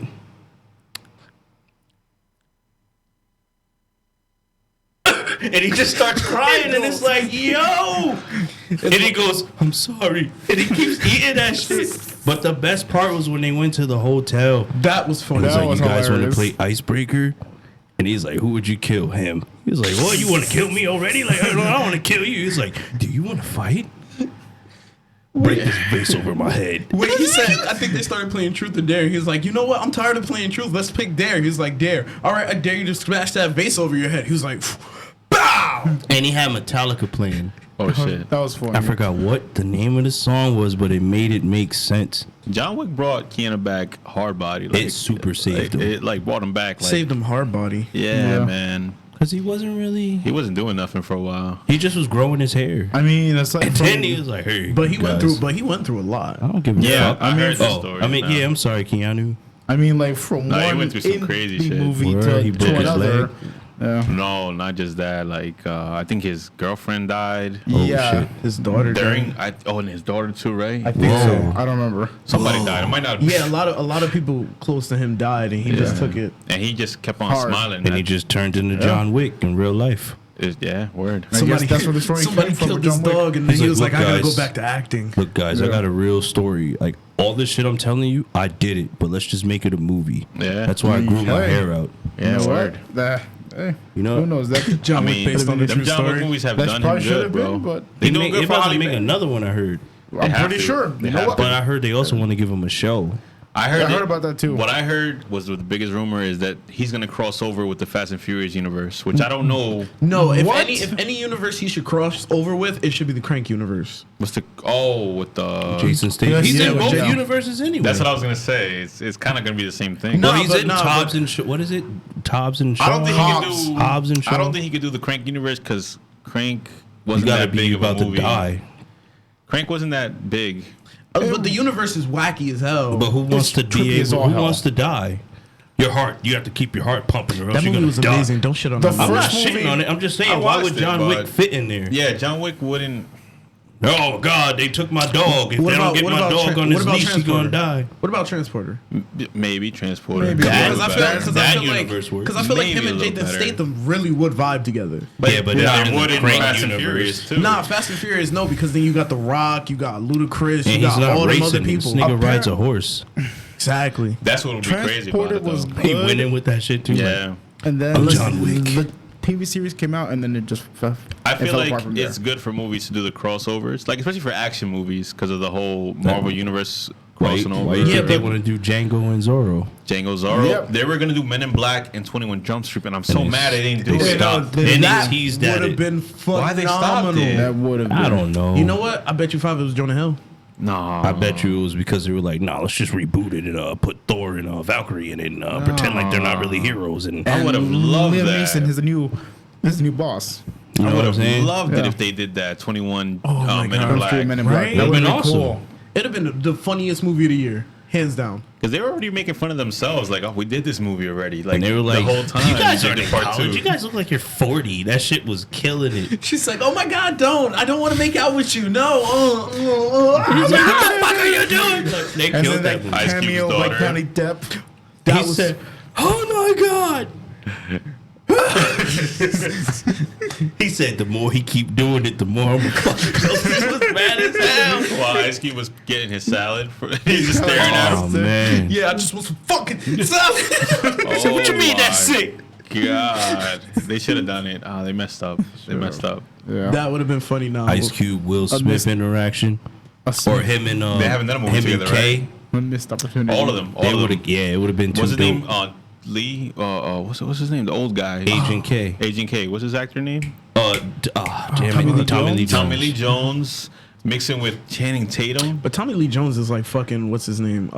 Speaker 4: And he just starts crying, and it's like, yo! And he goes, I'm sorry. And he keeps eating that shit. But the best part was when they went to the hotel.
Speaker 5: that was funny.
Speaker 4: He's
Speaker 6: That
Speaker 4: like,
Speaker 6: was
Speaker 4: you guys want to
Speaker 6: hilarious.
Speaker 4: play Icebreaker? And he's like, who would you kill? Him. He was like, what, you want to kill me already? Like, I don't want to kill you. He's like, do you want to fight? Break this vase over my head.
Speaker 5: Wait, he said, I think they started playing Truth or Dare. He was like, you know what? I'm tired of playing Truth. Let's pick Dare. He was like, Dare. All right, I dare you to smash that vase over your head. He was like, bow.
Speaker 4: And he had Metallica playing.
Speaker 7: Oh shit.
Speaker 6: That was funny.
Speaker 4: I forgot what the name of the song was, but it made it make sense.
Speaker 7: John Wick brought Keanu back hard body. Like,
Speaker 4: It super saved him.
Speaker 7: It like brought him back. Like,
Speaker 5: Saved him hard body.
Speaker 7: Yeah, man.
Speaker 4: Because he wasn't really.
Speaker 7: He wasn't doing nothing for a while.
Speaker 4: He just was growing his hair.
Speaker 6: I mean, it's like
Speaker 4: And then he was like, hey.
Speaker 5: But he went
Speaker 4: guys,
Speaker 5: through a lot.
Speaker 4: I don't give a
Speaker 7: Yeah,
Speaker 4: fuck.
Speaker 7: I heard the
Speaker 4: Oh,
Speaker 7: story.
Speaker 4: I mean, yeah, I'm sorry, Keanu.
Speaker 6: I mean, like from
Speaker 7: No, he
Speaker 6: one
Speaker 7: went through some
Speaker 6: indie
Speaker 7: crazy shit.
Speaker 6: movie
Speaker 4: Word, he
Speaker 6: to
Speaker 4: broke his
Speaker 6: another.
Speaker 4: leg.
Speaker 6: Yeah.
Speaker 7: No, not just that. Like, I think his girlfriend died
Speaker 6: Yeah.
Speaker 5: His daughter
Speaker 7: during.
Speaker 5: died.
Speaker 7: And his daughter too, right?
Speaker 6: I think so. I don't remember.
Speaker 7: Somebody died. It might not.
Speaker 5: Yeah, a lot of people close to him died, and he just took it.
Speaker 7: And he just kept on
Speaker 6: Hard.
Speaker 7: smiling.
Speaker 4: And he just turned into John Wick in real life.
Speaker 7: Yeah, word.
Speaker 6: I guess that's where the story
Speaker 5: somebody
Speaker 6: came from
Speaker 5: killed
Speaker 6: for
Speaker 5: his
Speaker 6: John Wick.
Speaker 5: dog, and then
Speaker 4: He's
Speaker 5: he
Speaker 4: like,
Speaker 5: was like,
Speaker 4: "Look,
Speaker 5: I gotta
Speaker 4: guys."
Speaker 5: go back to acting.
Speaker 4: Look, guys, I got a real story. Like, all this shit I'm telling you, I did it, but let's just make it a movie.
Speaker 7: Yeah.
Speaker 4: That's why I grew my
Speaker 6: Hey.
Speaker 4: hair out.
Speaker 7: Yeah,
Speaker 6: You know
Speaker 7: word.
Speaker 6: what? That, hey,
Speaker 4: You know?
Speaker 6: who knows? That
Speaker 5: John
Speaker 7: I
Speaker 5: Wick
Speaker 7: mean,
Speaker 5: based on the
Speaker 7: them
Speaker 5: true
Speaker 7: John Wick
Speaker 5: story.
Speaker 7: movies have
Speaker 6: that
Speaker 7: done him
Speaker 6: probably should
Speaker 7: good,
Speaker 6: have
Speaker 7: bro.
Speaker 6: been, but
Speaker 7: They
Speaker 4: They
Speaker 7: doing good for
Speaker 4: about to
Speaker 7: Hollywood.
Speaker 4: make another one, I heard.
Speaker 6: I'm
Speaker 7: have
Speaker 6: pretty
Speaker 7: to.
Speaker 6: sure.
Speaker 7: They
Speaker 6: You know
Speaker 7: have
Speaker 6: what?
Speaker 4: But I heard they also want to give him a show.
Speaker 7: I heard
Speaker 6: about that too.
Speaker 7: What I heard was the biggest rumor is that he's gonna cross over with the Fast and Furious universe, which I don't know.
Speaker 5: No, if
Speaker 6: What?
Speaker 5: any universe he should cross over with, it should be the Crank universe.
Speaker 7: What's the with the
Speaker 4: Jason Statham.
Speaker 6: Yes,
Speaker 4: He's
Speaker 6: yeah,
Speaker 4: in
Speaker 6: with
Speaker 4: both
Speaker 6: Jason.
Speaker 4: universes anyway.
Speaker 7: That's what I was gonna say. It's kind of gonna be the same thing.
Speaker 4: Well,
Speaker 5: No,
Speaker 4: he's
Speaker 5: but
Speaker 4: in
Speaker 5: no,
Speaker 4: Hobbs
Speaker 5: but-
Speaker 4: and Shaw. What is it? Hobbs and Shaw?
Speaker 7: I don't think he can do
Speaker 4: Hobbs and Shaw.
Speaker 7: I don't think he could do the Crank universe because Crank
Speaker 4: you
Speaker 7: wasn't
Speaker 4: gotta
Speaker 7: that
Speaker 4: be
Speaker 7: big of a
Speaker 4: about to
Speaker 7: movie.
Speaker 4: die.
Speaker 7: Crank wasn't that big.
Speaker 5: But the universe is wacky as hell.
Speaker 4: But who wants to
Speaker 6: trippy
Speaker 4: be
Speaker 6: as
Speaker 4: able?
Speaker 6: all
Speaker 4: Who
Speaker 6: hell.
Speaker 4: wants to die? Your heart. You have to keep your heart pumping, or else
Speaker 5: that
Speaker 4: you're
Speaker 5: movie
Speaker 4: gonna
Speaker 5: was
Speaker 4: die.
Speaker 5: amazing. Don't shit on
Speaker 6: The
Speaker 5: that.
Speaker 4: I'm
Speaker 5: movie.
Speaker 4: not
Speaker 6: First
Speaker 4: shitting
Speaker 6: movie-
Speaker 4: on it. I'm just
Speaker 7: I
Speaker 4: saying, why would
Speaker 7: watched it,
Speaker 4: John Wick
Speaker 7: but-
Speaker 4: fit in there?
Speaker 7: Yeah, John Wick wouldn't.
Speaker 4: Oh God, they took my dog. If
Speaker 5: What
Speaker 4: they
Speaker 5: about-
Speaker 4: don't get
Speaker 5: what
Speaker 4: my
Speaker 5: about
Speaker 4: dog
Speaker 5: Tran-
Speaker 4: on
Speaker 5: what
Speaker 4: his
Speaker 5: about
Speaker 4: leash, he's gonna
Speaker 5: Transporter?
Speaker 4: die.
Speaker 5: What about Transporter?
Speaker 7: Maybe Transporter.
Speaker 6: Maybe.
Speaker 4: That-
Speaker 5: Because I feel
Speaker 4: that
Speaker 5: like
Speaker 4: universe works.
Speaker 5: because I feel like
Speaker 7: Maybe
Speaker 5: him
Speaker 7: a
Speaker 5: and
Speaker 7: little
Speaker 5: Jason
Speaker 7: better.
Speaker 5: Statham really would vibe together.
Speaker 4: Yeah, but
Speaker 7: yeah,
Speaker 4: not
Speaker 7: it
Speaker 4: in the
Speaker 7: would in
Speaker 4: Crank
Speaker 7: Fast and
Speaker 4: universe.
Speaker 7: Furious too.
Speaker 5: Nah, Fast and Furious, no, because then you got The Rock, you got Ludacris,
Speaker 4: And
Speaker 5: you
Speaker 4: he's
Speaker 5: got
Speaker 4: not
Speaker 5: all them other
Speaker 4: racing. This
Speaker 5: people.
Speaker 4: nigga rides a horse.
Speaker 5: Exactly.
Speaker 7: That's what would be crazy about
Speaker 6: Transporter
Speaker 7: it,
Speaker 6: was
Speaker 7: though.
Speaker 4: He
Speaker 6: good.
Speaker 4: winning with that shit too.
Speaker 7: Yeah.
Speaker 6: And then
Speaker 4: I'm John Wick.
Speaker 6: the TV series came out, and then it just fell.
Speaker 7: I
Speaker 6: it
Speaker 7: feel
Speaker 6: fell
Speaker 7: like
Speaker 6: apart from there.
Speaker 7: it's good for movies to do the crossovers, like especially for action movies, because of the whole Marvel universe crossing over.
Speaker 4: Why you think they
Speaker 5: but-
Speaker 4: want to do Django and Zorro?
Speaker 7: Django Zorro.
Speaker 6: Yep.
Speaker 7: They were gonna do Men in Black and 21 Jump Street, and I'm so
Speaker 4: And
Speaker 7: mad they didn't do
Speaker 4: they
Speaker 7: it.
Speaker 4: stopped.
Speaker 5: Then
Speaker 4: Then
Speaker 5: that
Speaker 4: they teased at
Speaker 5: would have
Speaker 4: it.
Speaker 5: been
Speaker 7: Why they stopped
Speaker 5: phenomenal.
Speaker 7: it?
Speaker 6: That would have been.
Speaker 4: I don't know.
Speaker 5: You know what? I bet you $5 it was Jonah Hill.
Speaker 7: No,
Speaker 4: I bet you it was because they were like, nah, let's just reboot it and put Thor and Valkyrie in it and pretend like they're not really heroes. And
Speaker 7: I would have loved
Speaker 6: Liam
Speaker 7: that.
Speaker 6: Neeson, his new boss.
Speaker 4: you know
Speaker 7: I
Speaker 4: what
Speaker 7: would
Speaker 4: I'm
Speaker 7: have
Speaker 4: saying?
Speaker 7: loved it
Speaker 6: Yeah.
Speaker 7: if they did that. 21
Speaker 5: my
Speaker 7: Men
Speaker 5: God.
Speaker 7: in Black.
Speaker 6: Men in Black.
Speaker 5: Right?
Speaker 6: That
Speaker 4: Would've
Speaker 6: would
Speaker 4: been
Speaker 6: have been
Speaker 4: awesome.
Speaker 6: cool.
Speaker 5: It'd have been the funniest movie of the year, hands down.
Speaker 7: Because they were already making fun of themselves, like, oh, we did this movie already. Like
Speaker 4: And they were like,
Speaker 7: the whole time.
Speaker 4: you guys
Speaker 7: we
Speaker 4: are
Speaker 7: did
Speaker 4: in
Speaker 7: part
Speaker 4: college.
Speaker 7: two.
Speaker 4: You guys look like you're 40. That shit was killing it.
Speaker 5: She's like, "Oh my God, don't! I don't want to make out with you. No."
Speaker 4: He's like, what the fuck are you doing? Like, they
Speaker 6: And
Speaker 4: killed
Speaker 6: then
Speaker 4: that
Speaker 6: that
Speaker 4: movie.
Speaker 7: Ice Cube's
Speaker 6: cameo by
Speaker 7: daughter.
Speaker 6: Johnny Depp.
Speaker 5: That
Speaker 4: He
Speaker 5: was
Speaker 4: said, oh my God. He said, the more he keep doing it, the more I'm gonna fucking kill him. He was mad as hell.
Speaker 7: While Ice Cube was getting his salad, he's just staring at
Speaker 4: Oh,
Speaker 7: him.
Speaker 4: man.
Speaker 5: yeah. I just want some fucking salad.
Speaker 7: Oh,
Speaker 4: What you mean
Speaker 7: my
Speaker 4: that's sick?
Speaker 7: God, they should have done it. Oh, they messed up. They messed up.
Speaker 6: Yeah.
Speaker 5: That would have been funny. Now,
Speaker 4: Ice Cube, Will Smith interaction. Or him and
Speaker 7: They haven't done a movie
Speaker 4: him and
Speaker 7: together,
Speaker 4: Kay.
Speaker 6: One missed opportunity.
Speaker 7: All of them.
Speaker 4: They
Speaker 7: All of
Speaker 4: would
Speaker 7: them.
Speaker 4: have, yeah, it would have been too
Speaker 7: What's his
Speaker 4: dope.
Speaker 7: name? Lee. What's his name? The old guy.
Speaker 4: Agent K.
Speaker 7: Agent K. What's his actor name?
Speaker 4: Damn it, Tommy Lee Jones.
Speaker 7: Tommy Lee Jones mixing with Channing Tatum.
Speaker 5: but Tommy Lee Jones is like fucking what's his name?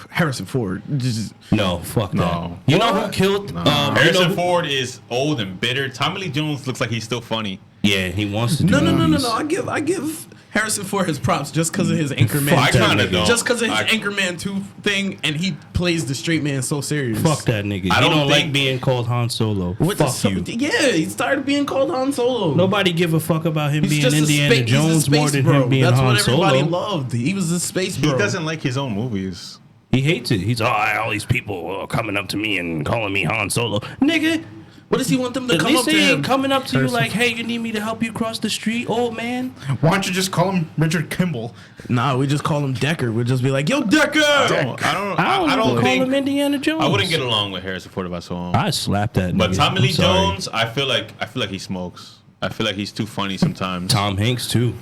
Speaker 5: Harrison Ford. Just,
Speaker 4: No, fuck that.
Speaker 7: No.
Speaker 4: You know who killed?
Speaker 7: Harrison Ford is old and bitter. Tommy Lee Jones looks like he's still funny.
Speaker 4: Yeah, he wants to do
Speaker 5: no.
Speaker 4: movies.
Speaker 5: I give Harrison Ford his props just because of his Anchorman.
Speaker 7: I kinda don't.
Speaker 5: Just because of his
Speaker 7: I-
Speaker 5: Anchorman 2 thing, and he plays the straight man so serious.
Speaker 4: Fuck that nigga.
Speaker 7: I
Speaker 4: He
Speaker 7: don't
Speaker 4: don't like
Speaker 7: think-
Speaker 4: being called Han Solo.
Speaker 5: What the
Speaker 4: Fuck you.
Speaker 5: Yeah, he's tired of being called Han Solo.
Speaker 4: Nobody give a fuck about him
Speaker 5: He's
Speaker 4: being
Speaker 5: just
Speaker 4: Indiana
Speaker 5: he's a
Speaker 4: Jones
Speaker 5: space
Speaker 4: more than
Speaker 5: bro.
Speaker 4: him being
Speaker 5: That's
Speaker 4: Han
Speaker 5: what everybody
Speaker 4: Solo.
Speaker 5: loved. He was a space
Speaker 7: He
Speaker 5: bro.
Speaker 7: doesn't like his own movies.
Speaker 4: He hates it. He's all these people coming up to me and calling me Han Solo. Nigga,
Speaker 5: What does he want them to
Speaker 4: At
Speaker 5: come
Speaker 4: least
Speaker 5: up to
Speaker 4: they
Speaker 5: him?
Speaker 4: ain't coming up to you like, hey, you need me to help you cross the street, old man?
Speaker 6: Why don't you just call him Richard Kimball?
Speaker 5: Nah, we just call him Decker. We'll just be like, yo, Decker!
Speaker 4: I don't call him Indiana Jones.
Speaker 7: I wouldn't get along with Harrison Ford if I saw him.
Speaker 4: I slapped that.
Speaker 7: But
Speaker 4: nigga.
Speaker 7: Tommy
Speaker 4: I'm
Speaker 7: Lee
Speaker 4: sorry.
Speaker 7: Jones, I feel like he smokes. I feel like he's too funny sometimes.
Speaker 4: Tom Hanks too.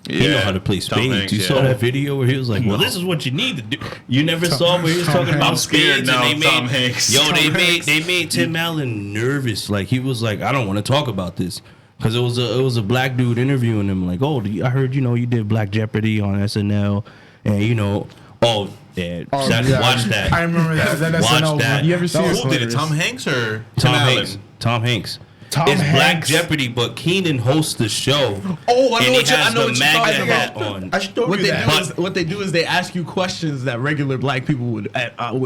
Speaker 4: He know how to play
Speaker 7: Tom
Speaker 4: spades.
Speaker 7: Hanks,
Speaker 4: You saw
Speaker 7: yeah.
Speaker 4: that video where he was like, "Well, this is what you need to do." You never saw where he was talking about
Speaker 7: I'm scared
Speaker 4: spades,
Speaker 7: now,
Speaker 4: and they
Speaker 7: Tom
Speaker 4: made
Speaker 7: Hanks.
Speaker 4: yo,
Speaker 7: Tom
Speaker 4: they made Tim Allen nervous. Like he was like, "I don't want to talk about this." Because it was a black dude interviewing him, like, "Oh, I heard you did Black Jeopardy on SNL, and watch that."
Speaker 6: I remember that.
Speaker 4: Watch
Speaker 6: SNL.
Speaker 4: that.
Speaker 5: You ever see
Speaker 6: was
Speaker 5: it?
Speaker 7: Who did it?
Speaker 6: hilarious.
Speaker 7: Tom Hanks or
Speaker 4: Tom
Speaker 7: Allen?
Speaker 4: Hanks. Tom Hanks.
Speaker 6: Tom
Speaker 4: It's Black
Speaker 6: Hanks.
Speaker 4: Jeopardy, but Keenan hosts the show.
Speaker 5: Oh, I know
Speaker 4: and
Speaker 5: what
Speaker 4: he has the
Speaker 5: you're
Speaker 4: MAGA
Speaker 5: talking
Speaker 4: hat
Speaker 5: about.
Speaker 4: on.
Speaker 6: I showed
Speaker 5: What
Speaker 6: you
Speaker 5: they,
Speaker 6: that.
Speaker 5: what they do is they ask you questions that regular black people would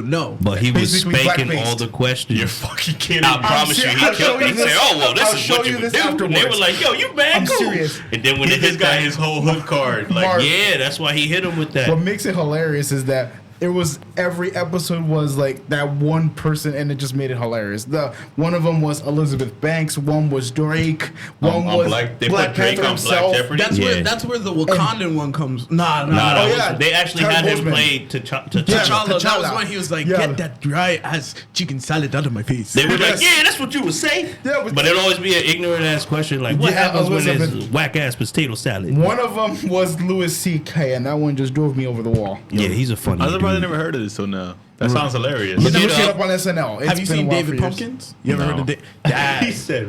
Speaker 5: know.
Speaker 4: But he was
Speaker 6: Basically
Speaker 4: spanking
Speaker 6: blackface.
Speaker 4: all the questions.
Speaker 7: You're fucking kidding.
Speaker 4: I promise you,
Speaker 6: serious.
Speaker 4: he
Speaker 6: I'll show
Speaker 4: killed
Speaker 6: you
Speaker 4: it. He said,
Speaker 6: this.
Speaker 4: "Oh well, this
Speaker 6: I'll
Speaker 4: is
Speaker 6: show
Speaker 4: what
Speaker 6: you
Speaker 4: you would
Speaker 6: this
Speaker 4: do." And they were
Speaker 6: afterwards.
Speaker 4: like, "Yo, you mad
Speaker 6: I'm
Speaker 4: cool."
Speaker 6: serious.
Speaker 4: And then when
Speaker 7: He
Speaker 4: they hit
Speaker 7: just got
Speaker 4: that,
Speaker 7: his whole hood card. Like,
Speaker 6: Mark.
Speaker 4: yeah, that's why he hit him with that.
Speaker 6: What makes it hilarious is that it was every episode was like that one person, and it just made it hilarious. One of them was Elizabeth Banks, one was Drake, one
Speaker 7: on
Speaker 6: was
Speaker 7: they
Speaker 6: Black
Speaker 7: put Drake
Speaker 6: Panther
Speaker 7: on Black
Speaker 6: himself.
Speaker 7: Jeopardy.
Speaker 4: Yeah.
Speaker 5: That's where the Wakandan one comes. Nah.
Speaker 4: Nah,
Speaker 6: Oh,
Speaker 4: that
Speaker 6: yeah.
Speaker 4: was, they actually
Speaker 6: Terry
Speaker 4: had him
Speaker 6: Boseman.
Speaker 4: play T'Challa.
Speaker 5: T'Challa. That
Speaker 6: T'Challa.
Speaker 5: was when he was like,
Speaker 6: Yeah.
Speaker 5: get that dry ass chicken salad out of my face.
Speaker 4: They were like,
Speaker 6: Yes.
Speaker 4: "Yeah, that's what you would say."
Speaker 6: Yeah,
Speaker 4: but it'd always be an ignorant ass question like, "What
Speaker 6: Yeah,
Speaker 4: happens when there's
Speaker 6: Elizabeth-
Speaker 4: whack ass potato salad?"
Speaker 6: One of them was Louis C.K., and that one just drove me over the wall.
Speaker 4: Yeah, he's a funny
Speaker 7: I was probably
Speaker 4: dude.
Speaker 7: never heard of this till now. That sounds hilarious.
Speaker 6: You
Speaker 4: Look
Speaker 6: never
Speaker 4: it
Speaker 6: seen it
Speaker 4: up.
Speaker 6: up on SNL. It's
Speaker 5: Have you
Speaker 6: been a
Speaker 5: seen
Speaker 6: while
Speaker 5: David
Speaker 6: for years.
Speaker 5: Pumpkins? You ever
Speaker 7: No.
Speaker 5: heard of
Speaker 4: He said,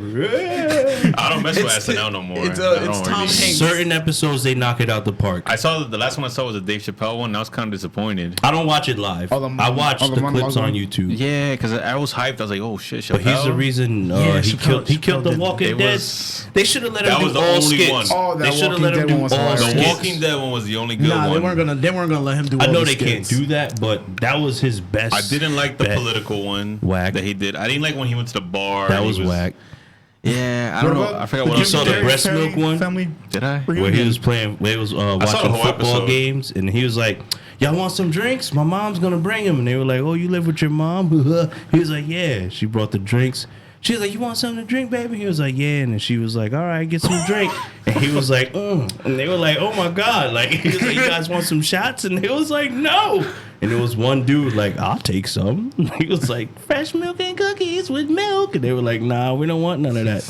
Speaker 7: I don't mess with
Speaker 5: It's-
Speaker 7: SNL no more.
Speaker 5: it's,
Speaker 7: I don't
Speaker 5: it's Tom
Speaker 7: really-
Speaker 5: Hanks.
Speaker 4: certain episodes they knock it out the park.
Speaker 7: I saw the last one I saw was a Dave Chappelle one. And I was kind of disappointed.
Speaker 4: I don't watch it live.
Speaker 6: Oh, the-
Speaker 4: I watch
Speaker 6: oh, the
Speaker 4: the
Speaker 6: monologue
Speaker 4: clips on
Speaker 6: one?
Speaker 4: YouTube.
Speaker 7: Yeah, because I was hyped. I was like, oh shit, Chappelle.
Speaker 4: But he's the reason
Speaker 5: Yeah,
Speaker 4: he
Speaker 5: Chappelle
Speaker 4: killed The
Speaker 5: did-
Speaker 4: Walking
Speaker 7: it
Speaker 4: Dead.
Speaker 7: was-
Speaker 4: They should have let
Speaker 7: that
Speaker 4: him
Speaker 7: was
Speaker 4: do
Speaker 7: the
Speaker 4: all
Speaker 7: only
Speaker 4: skits.
Speaker 7: one.
Speaker 6: Oh, that
Speaker 4: They should have
Speaker 6: Walking
Speaker 4: let him
Speaker 6: Dead
Speaker 4: do
Speaker 6: one was
Speaker 4: all
Speaker 6: hilarious.
Speaker 7: The
Speaker 4: skits.
Speaker 7: Walking Dead one was the only good
Speaker 5: Nah,
Speaker 7: one.
Speaker 5: they weren't gonna let him do.
Speaker 4: I
Speaker 5: all
Speaker 4: know
Speaker 5: the
Speaker 4: they can't
Speaker 5: skits.
Speaker 4: do that, but that was his best.
Speaker 7: I didn't like the
Speaker 4: bet.
Speaker 7: political one
Speaker 4: Whack.
Speaker 7: that he did. I didn't like when he went to the bar.
Speaker 4: That
Speaker 7: and
Speaker 4: was
Speaker 7: he
Speaker 4: whack.
Speaker 7: Yeah, I don't know. I forgot what
Speaker 4: You
Speaker 7: else
Speaker 4: saw
Speaker 7: he
Speaker 4: the
Speaker 7: did.
Speaker 4: breast milk one?
Speaker 6: Family.
Speaker 7: Did I?
Speaker 4: Where he was playing, where he was
Speaker 7: saw the
Speaker 4: watching
Speaker 7: whole
Speaker 4: football
Speaker 7: episode.
Speaker 4: games, and he was like, "Y'all want some drinks? My mom's gonna bring them." And they were like, "Oh, you live with your mom?" He was like, "Yeah." She brought the drinks. She was like, "You want something to drink, baby?" He was like, "Yeah." And then she was like, "All right, get some drink." And he was like, And they were like, "Oh my god!" Like he was like, "You guys want some shots?" And he was like, "No." And there was one dude like, "I'll take some." He was like, "Fresh milk and cookies with milk." And they were like, "Nah, we don't want none of that.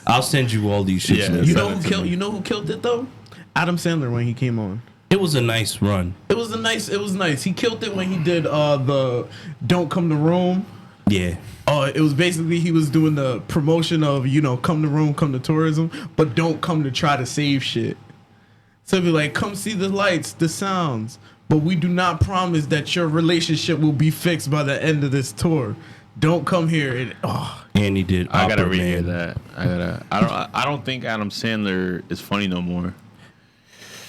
Speaker 4: I'll send you all these shits."
Speaker 7: Yeah.
Speaker 4: later."
Speaker 5: You know who killed? You know who killed it though? Adam Sandler when he came on.
Speaker 4: It was a nice run.
Speaker 5: It was nice. He killed it when he did the "Don't Come to Rome."
Speaker 4: Yeah.
Speaker 5: It was basically he was doing the promotion of come to Rome, come to tourism, but don't come to try to save shit. So it'd be like, come see the lights, the sounds, but we do not promise that your relationship will be fixed by the end of this tour. Don't come here and
Speaker 4: And he did.
Speaker 7: I gotta
Speaker 4: Opera
Speaker 7: rehear
Speaker 4: Man.
Speaker 7: that. I don't think Adam Sandler is funny no more.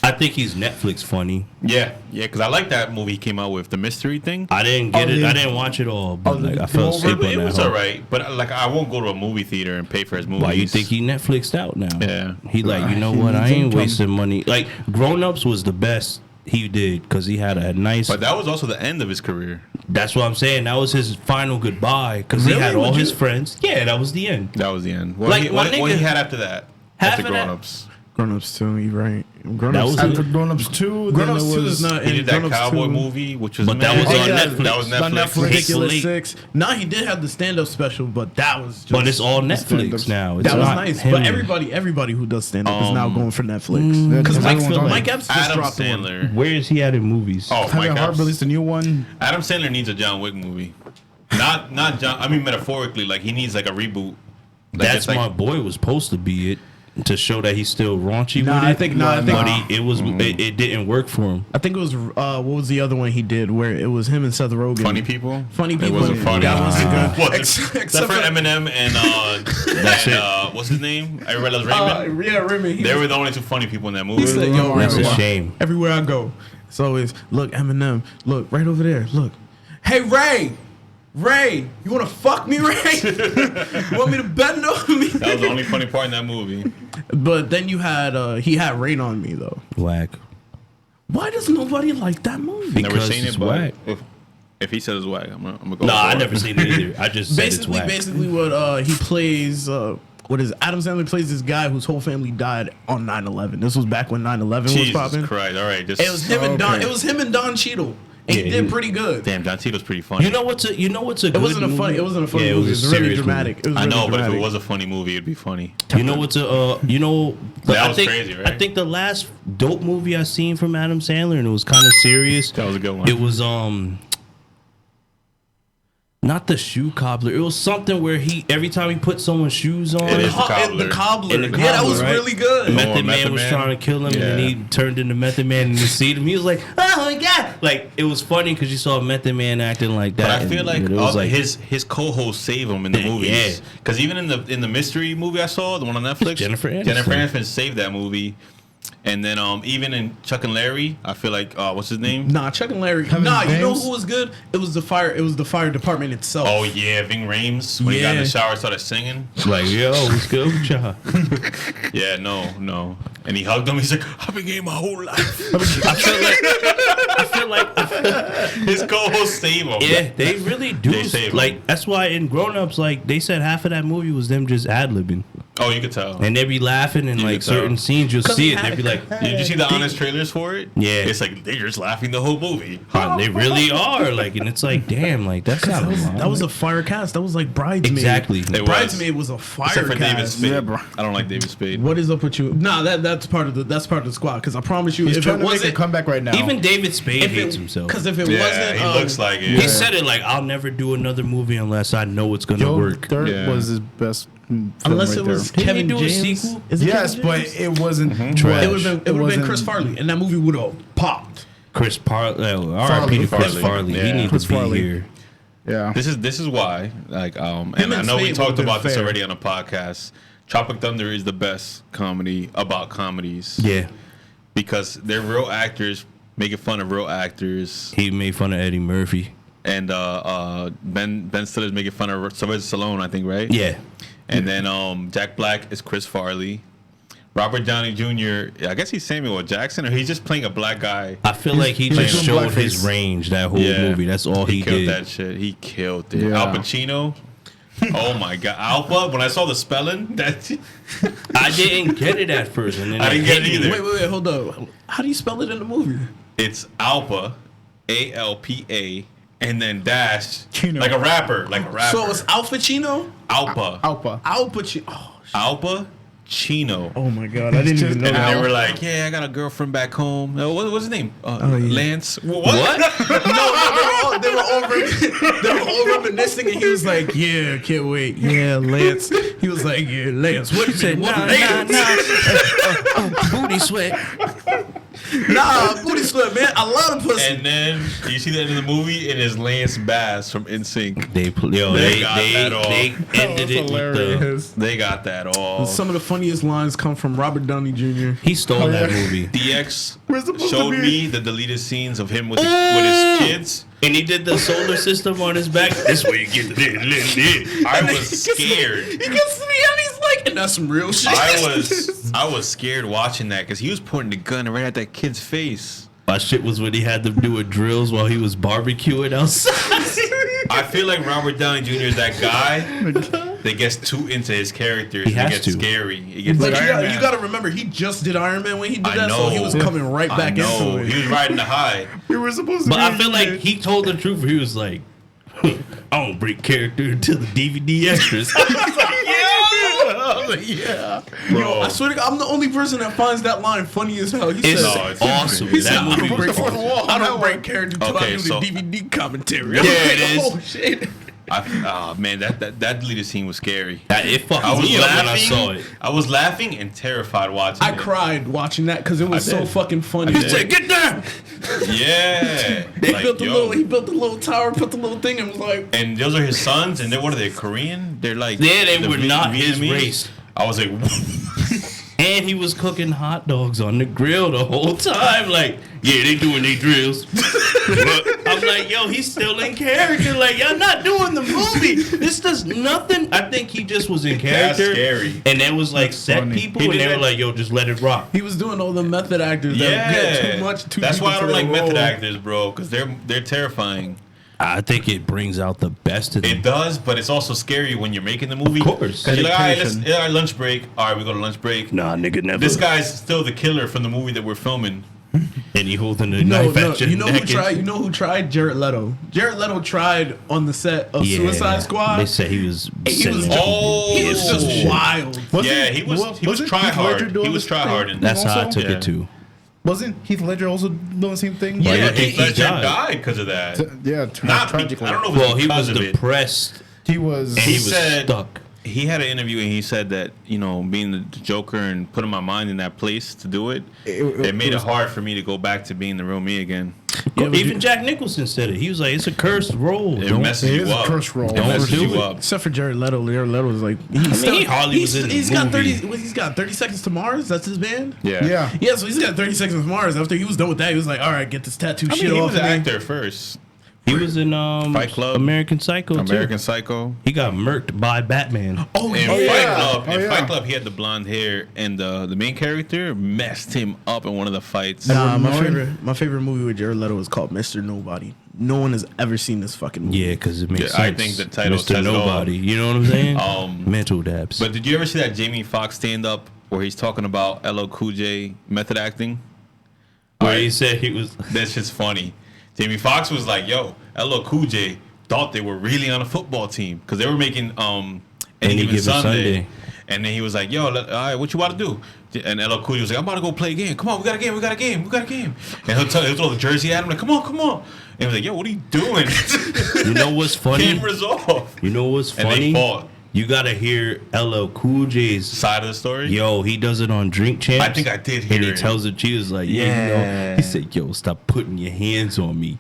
Speaker 4: I think he's Netflix funny.
Speaker 7: Yeah, because I like that movie he came out with, the mystery thing.
Speaker 4: I didn't get
Speaker 6: Oh,
Speaker 4: it.
Speaker 6: the-
Speaker 4: I didn't watch it all, but
Speaker 6: oh, the
Speaker 4: like I fell asleep
Speaker 7: It
Speaker 4: on that.
Speaker 7: was
Speaker 4: whole-
Speaker 7: alright, but like I won't go to a movie theater and pay for his movies.
Speaker 4: Why you think he Netflixed out now?
Speaker 7: Yeah.
Speaker 4: He like, you know
Speaker 6: He
Speaker 4: what? I
Speaker 6: needs
Speaker 4: ain't
Speaker 6: income.
Speaker 4: wasting money. Like Grown Ups was the best he did because he had a nice.
Speaker 7: But that was also the end of his career.
Speaker 4: That's what I'm saying. That was his final goodbye because he
Speaker 5: Really?
Speaker 4: had all
Speaker 5: Would
Speaker 4: his
Speaker 5: you-
Speaker 4: friends. Yeah, that was the end.
Speaker 7: That was the end. What,
Speaker 4: Like,
Speaker 7: he,
Speaker 4: my
Speaker 7: what he
Speaker 4: nigga-
Speaker 7: had after that?
Speaker 4: Half
Speaker 7: After
Speaker 4: of that-
Speaker 7: Grown Ups.
Speaker 5: Grown Ups 2, you're right. Grown
Speaker 4: That
Speaker 5: Ups
Speaker 4: was
Speaker 6: After
Speaker 4: it.
Speaker 6: Grown Ups 2,
Speaker 5: Grown
Speaker 6: then
Speaker 5: Ups
Speaker 6: it
Speaker 5: 2
Speaker 6: was
Speaker 5: is not.
Speaker 7: He
Speaker 5: and
Speaker 7: did that
Speaker 5: Grown Ups
Speaker 7: cowboy
Speaker 5: 2
Speaker 7: movie, which was
Speaker 4: But that was
Speaker 7: mad.
Speaker 4: on Netflix.
Speaker 7: That was
Speaker 6: On
Speaker 7: Netflix.
Speaker 6: Netflix.
Speaker 5: Ridiculous
Speaker 4: Hateful
Speaker 5: 6. Nah, he did have the stand-up special, but that was just...
Speaker 4: But it's all Netflix
Speaker 6: stand-ups.
Speaker 4: now. It's
Speaker 5: That was
Speaker 4: not
Speaker 5: nice,
Speaker 4: him.
Speaker 5: but everybody who does stand-up is now going for Netflix. Because
Speaker 6: Because
Speaker 5: Mike,
Speaker 6: everyone's on
Speaker 5: Mike
Speaker 6: it.
Speaker 5: Epps just
Speaker 7: Adam
Speaker 5: dropped one.
Speaker 7: Sandler.
Speaker 4: Where is he at in movies?
Speaker 7: Oh,
Speaker 6: Kevin
Speaker 7: Mike
Speaker 6: Hart
Speaker 7: Epps.
Speaker 6: released a new one.
Speaker 7: Adam Sandler needs a John Wick movie. Not John. I mean metaphorically, like he needs like a reboot. Like,
Speaker 4: That's
Speaker 7: it's like,
Speaker 4: my boy was supposed to be it to show that he's still raunchy
Speaker 5: Nah,
Speaker 4: with it.
Speaker 5: I think-
Speaker 4: but it didn't work for him.
Speaker 5: I think it was what was the other one he did where it was him and Seth Rogen.
Speaker 7: Funny people.
Speaker 5: Funny
Speaker 7: It
Speaker 5: people.
Speaker 7: wasn't funny.
Speaker 5: That wasn't good.
Speaker 7: What?
Speaker 5: Except
Speaker 7: Except for
Speaker 5: for-
Speaker 7: Eminem and what's his name? Everybody loves Raymond.
Speaker 5: Yeah, Remy.
Speaker 7: They were the only two funny people in that movie.
Speaker 5: He said, "Yo,
Speaker 4: That's a
Speaker 5: everywhere-
Speaker 4: shame.
Speaker 5: Everywhere I go, it's always look Eminem. Look right over there. Look, hey Ray, you want to fuck me, Ray? You want me to bend over me?
Speaker 7: That was the only funny part in that movie.
Speaker 5: But then you had he had Rain on Me though.
Speaker 4: Whack.
Speaker 5: Why does nobody like that movie?
Speaker 7: Never
Speaker 4: Because
Speaker 7: seen
Speaker 4: it's
Speaker 7: it, but
Speaker 4: whack.
Speaker 7: If he says it's whack, I'm gonna go.
Speaker 4: No, I
Speaker 7: for it.
Speaker 4: never seen it either. I just said it's whack.
Speaker 5: Basically, what he plays. What is it? Adam Sandler plays this guy whose whole family died on 9/11. This was back when 9/11 was
Speaker 7: Jesus
Speaker 5: popping.
Speaker 7: Christ! All right, just
Speaker 5: It was him and Don. It was him and Don Cheadle, and he
Speaker 4: Yeah,
Speaker 5: did pretty good.
Speaker 7: damn. Don Tito's pretty funny.
Speaker 4: You know what's a
Speaker 5: It
Speaker 4: good
Speaker 5: wasn't a
Speaker 4: movie?
Speaker 5: funny. It wasn't a funny
Speaker 4: Yeah,
Speaker 5: movie. It
Speaker 4: was a
Speaker 5: was really
Speaker 4: serious
Speaker 5: dramatic. It was
Speaker 7: I
Speaker 5: really
Speaker 7: know, but if
Speaker 5: dramatic.
Speaker 7: it was a funny movie, it'd be funny.
Speaker 4: You know what's a
Speaker 7: That
Speaker 4: I
Speaker 7: was
Speaker 4: think,
Speaker 7: crazy, right?
Speaker 4: I think the last dope movie I seen from Adam Sandler, and it was kind of serious.
Speaker 7: That was a good one.
Speaker 4: It was not the shoe cobbler. It was something where he every time he put someone's shoes on.
Speaker 7: It is the
Speaker 5: The cobbler.
Speaker 4: In the
Speaker 5: Yeah, that
Speaker 4: Cobbler,
Speaker 5: was
Speaker 4: right?
Speaker 5: really good.
Speaker 4: Method Man
Speaker 7: Method
Speaker 4: was
Speaker 7: Man.
Speaker 4: trying to kill him, and then
Speaker 7: Yeah.
Speaker 4: he turned into Method Man, and you see him. He was like, "Oh my god!" Like it was funny because you saw Method Man acting like that.
Speaker 7: But I feel
Speaker 4: and
Speaker 7: like,
Speaker 4: it was
Speaker 7: his co-hosts save him in the
Speaker 4: Yeah.
Speaker 7: movies. Because even in the mystery movie I saw, the one on Netflix,
Speaker 4: Jennifer Aniston.
Speaker 7: Jennifer Aniston saved that movie. And then even in Chuck and Larry, I feel like what's his name?
Speaker 5: Nah, Chuck and Larry.
Speaker 6: Kevin
Speaker 5: Nah, you know
Speaker 6: James?
Speaker 5: who was good? It was the fire. It was the fire department itself.
Speaker 7: Oh yeah, Ving Rhames when he got in
Speaker 5: Yeah.
Speaker 7: the shower and started singing.
Speaker 4: like, yo, what's good with y'all?
Speaker 7: Yeah, no. And he hugged him. He's like, I've been gay my whole life.
Speaker 4: I feel like
Speaker 7: His co-host saved him.
Speaker 4: yeah, they really do.
Speaker 7: They save him.
Speaker 4: Like that's why in Grown Ups, like they said half of that movie was them just ad libbing,
Speaker 7: Oh, you could tell.
Speaker 4: and they'd be laughing, and
Speaker 7: You
Speaker 4: like
Speaker 7: could tell.
Speaker 4: certain scenes you'll
Speaker 5: 'Cause
Speaker 4: see
Speaker 5: he
Speaker 4: it.
Speaker 5: had-
Speaker 4: They'd be like,
Speaker 7: Did you see the honest trailers for it?
Speaker 4: Yeah.
Speaker 7: It's like they're just laughing the whole movie.
Speaker 4: they really are like, and it's like, damn, like that's not
Speaker 5: That was a fire cast. That was like Bridesmaid.
Speaker 4: exactly.
Speaker 7: It was.
Speaker 5: Bridesmaid was a fire
Speaker 7: Except for David
Speaker 5: cast.
Speaker 7: Spade.
Speaker 6: Yeah, bro.
Speaker 7: I don't like David Spade.
Speaker 5: What is up with you? Nah, that's part of the squad. Because I promise you,
Speaker 6: He's
Speaker 5: if
Speaker 6: trying
Speaker 5: it
Speaker 6: to make a
Speaker 5: wasn't,
Speaker 6: comeback right now.
Speaker 4: Even David Spade
Speaker 5: if
Speaker 4: hates
Speaker 5: it,
Speaker 4: himself.
Speaker 5: because if it
Speaker 7: Yeah,
Speaker 5: wasn't,
Speaker 7: he looks like it.
Speaker 4: He said it like, I'll never do another movie unless I know it's gonna
Speaker 6: Joe
Speaker 4: work.
Speaker 6: Dirt
Speaker 7: Yeah.
Speaker 6: was his best film
Speaker 5: unless
Speaker 6: right
Speaker 5: it was
Speaker 6: there.
Speaker 5: Kevin
Speaker 4: Didn't he do a
Speaker 5: James.
Speaker 4: sequel?
Speaker 5: Is it
Speaker 6: Yes,
Speaker 5: Kevin
Speaker 6: but
Speaker 5: James?
Speaker 6: it wasn't
Speaker 4: Trash.
Speaker 5: It would have been
Speaker 6: wasn't-
Speaker 5: Chris Farley, and that movie would have popped.
Speaker 4: Chris Farley, R.I.P. to Chris
Speaker 7: Farley.
Speaker 4: Farley. He
Speaker 7: Yeah.
Speaker 4: needs
Speaker 6: Chris
Speaker 4: to be
Speaker 6: Farley.
Speaker 4: here.
Speaker 6: Yeah.
Speaker 7: This is why, like, and
Speaker 5: Him
Speaker 7: I
Speaker 5: and
Speaker 7: know we
Speaker 5: Spade
Speaker 7: talked
Speaker 5: would've been
Speaker 7: about this
Speaker 5: fair.
Speaker 7: already on a podcast. Tropic Thunder is the best comedy about comedies.
Speaker 4: Yeah,
Speaker 7: Because they're real actors making fun of real actors,
Speaker 4: he made fun of Eddie Murphy.
Speaker 7: and Ben Stiller's making fun of Sylvester Stallone, I think, right?
Speaker 4: Yeah,
Speaker 7: And then Jack Black is Chris Farley. Robert Downey Jr. I guess he's Samuel L. Jackson, or he's just playing a black guy.
Speaker 4: I feel like he
Speaker 6: he's
Speaker 4: just
Speaker 6: doing
Speaker 4: showed his
Speaker 6: blackface.
Speaker 4: range that whole movie. That's all he
Speaker 7: killed
Speaker 4: did.
Speaker 7: that shit. He killed it.
Speaker 6: Yeah.
Speaker 7: Al Pacino. Oh my god, Alpha! When I saw the spelling, that
Speaker 4: I didn't get it at first, and then
Speaker 7: I didn't get it
Speaker 4: hit me.
Speaker 7: either.
Speaker 5: Wait, hold up. How do you spell it in the movie?
Speaker 7: it's Alpa, ALPA, and then dash
Speaker 6: Chino.
Speaker 7: like a rapper.
Speaker 5: So it's Al Pacino?
Speaker 7: Alpa,
Speaker 6: Alpa.
Speaker 5: Al Pacino. Oh,
Speaker 7: Alpa, Chino.
Speaker 5: oh my god, I didn't even know
Speaker 7: And
Speaker 5: that.
Speaker 7: they were like, "Yeah, I got a girlfriend back home. What's his name?
Speaker 5: yeah.
Speaker 7: Lance. What?
Speaker 5: They were all reminiscing, and he was like, "Yeah, can't wait. Yeah, Lance." He was like, "Yeah, Lance." What
Speaker 4: He said, nah, booty sweat.
Speaker 5: Nah, booty sweat, man. A lot of pussy.
Speaker 7: And then you see the end of the movie, and it's Lance Bass from NSYNC.
Speaker 4: They
Speaker 7: They got that all.
Speaker 4: they ended it with the.
Speaker 7: They got that all.
Speaker 5: Some of the funniest lines come from Robert Downey Jr.
Speaker 4: He stole that movie,
Speaker 7: DX
Speaker 5: We're supposed
Speaker 7: showed
Speaker 5: to be-
Speaker 7: me the deleted scenes of him with his kids.
Speaker 4: and he did the solar system on his back. This way you get the.
Speaker 7: I was scared.
Speaker 5: He gets to me and he's like, and that's some real shit.
Speaker 7: I was scared watching that because he was pointing the gun right at that kid's face.
Speaker 4: My shit was when he had them doing drills while he was barbecuing outside.
Speaker 7: I feel like Robert Downey Jr. is that guy that gets too into his characters.
Speaker 4: He has
Speaker 7: It gets
Speaker 4: to.
Speaker 7: scary. It gets
Speaker 5: But
Speaker 7: scary.
Speaker 5: you gotta remember, he just did Iron Man when he did
Speaker 7: I
Speaker 5: that, so he
Speaker 7: know.
Speaker 5: was coming right
Speaker 7: I
Speaker 5: back
Speaker 7: know.
Speaker 5: into it.
Speaker 7: He was riding the high.
Speaker 5: We were supposed to
Speaker 4: But I feel like he told the truth. He was like, I don't break character until the DVD extras.
Speaker 5: yeah.
Speaker 7: Bro.
Speaker 5: Yo, I swear to God, I'm the only person that finds that line funny as hell. He
Speaker 4: It's
Speaker 5: said,
Speaker 4: awesome.
Speaker 5: he said,
Speaker 4: That
Speaker 5: I
Speaker 4: movie
Speaker 5: don't break,
Speaker 4: was awesome.
Speaker 5: I don't break character until I
Speaker 7: Okay,
Speaker 5: do
Speaker 7: so-
Speaker 5: the DVD commentary.
Speaker 4: Yeah, it is.
Speaker 5: Oh, shit.
Speaker 7: Man, that deleted scene was scary.
Speaker 4: It fucked
Speaker 7: I was
Speaker 4: me up when I
Speaker 7: laughing.
Speaker 4: saw it.
Speaker 7: I was laughing and terrified watching
Speaker 5: I
Speaker 7: it.
Speaker 5: cried watching that because it was
Speaker 7: I
Speaker 5: so
Speaker 7: did.
Speaker 5: fucking funny.
Speaker 7: I
Speaker 4: He said, get down.
Speaker 7: Yeah.
Speaker 5: They
Speaker 7: Like,
Speaker 5: built the
Speaker 7: yo.
Speaker 5: he built the little tower, put the little thing, and was like,
Speaker 7: And those are his sons, and what are they, Korean? They're like
Speaker 4: Yeah, they
Speaker 7: the
Speaker 4: were not his
Speaker 7: Vietnamese.
Speaker 4: race.
Speaker 7: I was like,
Speaker 4: And he was cooking hot dogs on the grill the whole time. Like, yeah, they doing their drills. But I'm like, yo, he's still in character. Like, y'all not doing the movie. This does nothing. I think he just was in
Speaker 7: That's
Speaker 4: character.
Speaker 7: scary.
Speaker 4: And then was like set
Speaker 6: funny.
Speaker 4: people,
Speaker 7: He
Speaker 4: and
Speaker 7: did
Speaker 4: they were
Speaker 7: that-
Speaker 4: like, yo, just let it rock.
Speaker 5: he was doing all the method actors that get too much, too
Speaker 7: That's
Speaker 5: deep
Speaker 7: why I
Speaker 5: into
Speaker 7: don't like
Speaker 5: their
Speaker 7: method
Speaker 5: role.
Speaker 7: actors, bro, because they're terrifying.
Speaker 4: I think it brings out the best of them.
Speaker 7: It does, but it's also scary when you're making the movie.
Speaker 4: Of course.
Speaker 7: Because you're like, all right, lunch break. All right, we go to lunch break.
Speaker 4: Nah, nigga, never.
Speaker 7: This guy's still the killer from the movie that we're filming.
Speaker 4: And he holding the knife at your
Speaker 5: you know
Speaker 4: neck.
Speaker 5: who tried? You know who tried? Jared Leto. Jared Leto tried on the set of Suicide Squad.
Speaker 4: They said he was.
Speaker 5: He was just wild.
Speaker 7: He was try hard. He was try hard.
Speaker 4: That's how I took it too.
Speaker 6: Wasn't Heath Ledger also doing the same thing?
Speaker 7: Yeah,
Speaker 4: he
Speaker 7: Heath Ledger
Speaker 4: died.
Speaker 7: died because of that.
Speaker 6: Not
Speaker 7: tragically. I don't know if
Speaker 4: Well, he was
Speaker 7: because of it.
Speaker 4: depressed.
Speaker 6: He was.
Speaker 4: And he was stuck.
Speaker 7: He had an interview and he said that, you know, being the Joker and putting my mind in that place to do it, it made it hard for me to go back to being the real me again.
Speaker 4: Yeah, even Jack Nicholson said it. He was like, "It's a cursed role.
Speaker 7: It messes you up.
Speaker 6: a cursed role.
Speaker 7: It messes
Speaker 4: do
Speaker 7: you
Speaker 4: it.
Speaker 7: up.
Speaker 5: Except for Jared Leto. Jared Leto was like,
Speaker 4: he hardly was in the
Speaker 5: He's got
Speaker 4: movie.
Speaker 5: 30. He's got 30 Seconds to Mars. That's his band.
Speaker 7: Yeah.
Speaker 5: Yeah, so he's got 30 Seconds to Mars. After he was done with that, he was like, all right, get this tattoo
Speaker 7: I
Speaker 5: shit
Speaker 7: mean, he
Speaker 5: off
Speaker 7: was an
Speaker 5: me.
Speaker 7: actor first.
Speaker 4: He was in
Speaker 7: Fight Club.
Speaker 4: American Psycho.
Speaker 7: American
Speaker 4: too.
Speaker 7: Psycho.
Speaker 4: He got murked by Batman.
Speaker 5: Oh,
Speaker 7: In
Speaker 5: yeah.
Speaker 7: Fight Club, he had the blonde hair, and the main character messed him up in one of the fights.
Speaker 5: Nah,
Speaker 6: Norton?
Speaker 5: my favorite movie with Jared Leto is called Mr. Nobody. No one has ever seen this fucking movie.
Speaker 4: Yeah, because it makes sense.
Speaker 7: I think the title
Speaker 4: Mr.
Speaker 7: says it all.
Speaker 4: Nobody. You know what I'm saying? Mental dabs.
Speaker 7: But did you ever see that Jamie Foxx stand up where he's talking about LL Cool J method acting?
Speaker 4: where he said he was.
Speaker 7: That's just funny. Jamie Foxx was like, "Yo, LL Cool J thought they were really on a football team because they were making Any Given Sunday." And then he was like, "Yo, all right, what you about to do?" And LL Cool J was like, "I'm about to go play a game. Come on, we got a game. And he'll throw the jersey at him like, "Come on." And he was like, "Yo, what are you doing?"
Speaker 4: You know what's funny?
Speaker 7: Cameras off.
Speaker 4: You know what's
Speaker 7: And they
Speaker 4: funny?
Speaker 7: fought.
Speaker 4: You gotta hear LL Cool J's.
Speaker 7: Side of the story.
Speaker 4: Yo, he does it on Drink Champs.
Speaker 7: I think I did hear
Speaker 4: And he
Speaker 7: it.
Speaker 4: tells her, she was like, yeah, you know. He said, yo, stop putting your hands on me.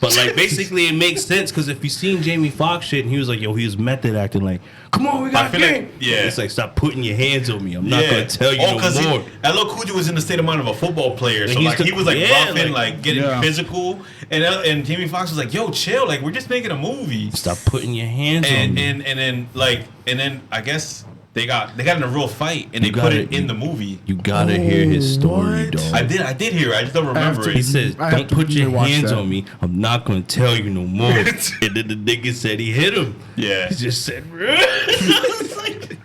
Speaker 4: But like basically it makes sense because if you seen Jamie Foxx shit and he was like, yo, he was method acting like, come on, we got a game.
Speaker 7: It's
Speaker 4: like, stop putting your hands on me. I'm not gonna tell you no more.
Speaker 7: LL Cool J was in the state of mind of a football player, so
Speaker 4: he's
Speaker 7: like he was like roughing, like getting physical, and Jamie Foxx was like, yo, chill, like we're just making a movie.
Speaker 4: Stop putting your hands on me.
Speaker 7: And then I guess they got in a real fight and they put it in the movie.
Speaker 4: You gotta hear his story, dog.
Speaker 7: I did hear it. I just don't remember it.
Speaker 4: He said,
Speaker 6: I have
Speaker 4: don't
Speaker 6: to
Speaker 4: put your
Speaker 6: rewatch
Speaker 4: hands
Speaker 6: that.
Speaker 4: on me. I'm not going to tell you no more. And then the nigga said he hit him.
Speaker 7: Yeah.
Speaker 4: He just said,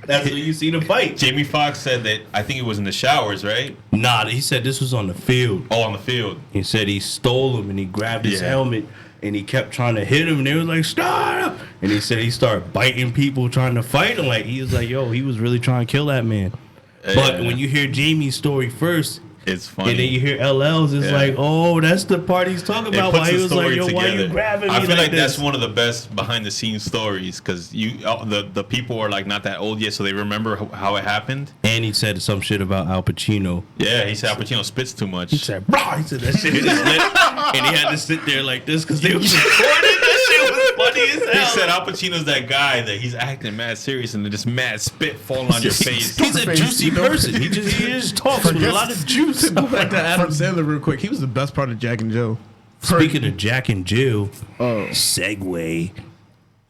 Speaker 4: that's when you see the fight.
Speaker 7: Jamie Foxx said that I think it was in the showers, right?
Speaker 4: Nah, he said this was on the field.
Speaker 7: Oh, on the field.
Speaker 4: He said he stole him and he grabbed his helmet and he kept trying to hit him and they was like, stop! And he said he started biting people trying to fight him. Like, he was like, yo, he was really trying to kill that man. But when you hear Jamie's story first,
Speaker 7: it's funny.
Speaker 4: and then you hear LL's, it's like, oh, that's the part he's talking about. Why he was like, yo, why you grabbing me?
Speaker 7: I feel like
Speaker 4: this?
Speaker 7: that's one of the best behind the scenes stories because the people are like not that old yet, so they remember how it happened.
Speaker 4: And he said some shit about Al Pacino.
Speaker 7: Yeah, he said Al Pacino spits too much.
Speaker 4: He said, bro, he said that shit in his lip. And he had to sit there like this because they was recording. That shit was funny as hell.
Speaker 7: He said Al Pacino's that guy that he's acting mad serious and then just mad spit falling on your face.
Speaker 4: He's a juicy person. He just talks with a lot of juice.
Speaker 5: Go back to Adam Sandler real quick. He was the best part of Jack and Jill.
Speaker 4: Speaking of Jack and Jill, Segway.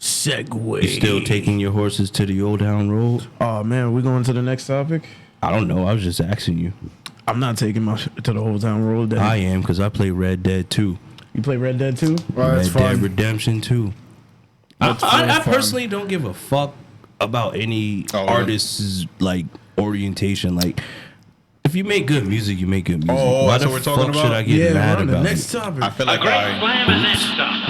Speaker 4: You still taking your horses to the old town road?
Speaker 5: Oh man, we going to the next topic?
Speaker 4: I don't know. I was just asking you.
Speaker 5: I'm not taking my to the whole town road.
Speaker 4: I am because I play Red Dead 2.
Speaker 5: You play Red Dead 2?
Speaker 6: Well, that's
Speaker 4: Red Dead
Speaker 6: fun.
Speaker 4: Redemption 2. I personally don't give a fuck about any artist's like orientation. Like, if you make good music, you make good music.
Speaker 7: Oh,
Speaker 4: Why
Speaker 7: that's
Speaker 4: the
Speaker 7: what we're
Speaker 4: fuck
Speaker 7: talking
Speaker 4: should
Speaker 7: about?
Speaker 4: I get mad
Speaker 5: we're on the
Speaker 4: about
Speaker 5: next
Speaker 4: it?
Speaker 5: topic.
Speaker 7: I feel
Speaker 1: A
Speaker 7: like
Speaker 1: great slam and then stop.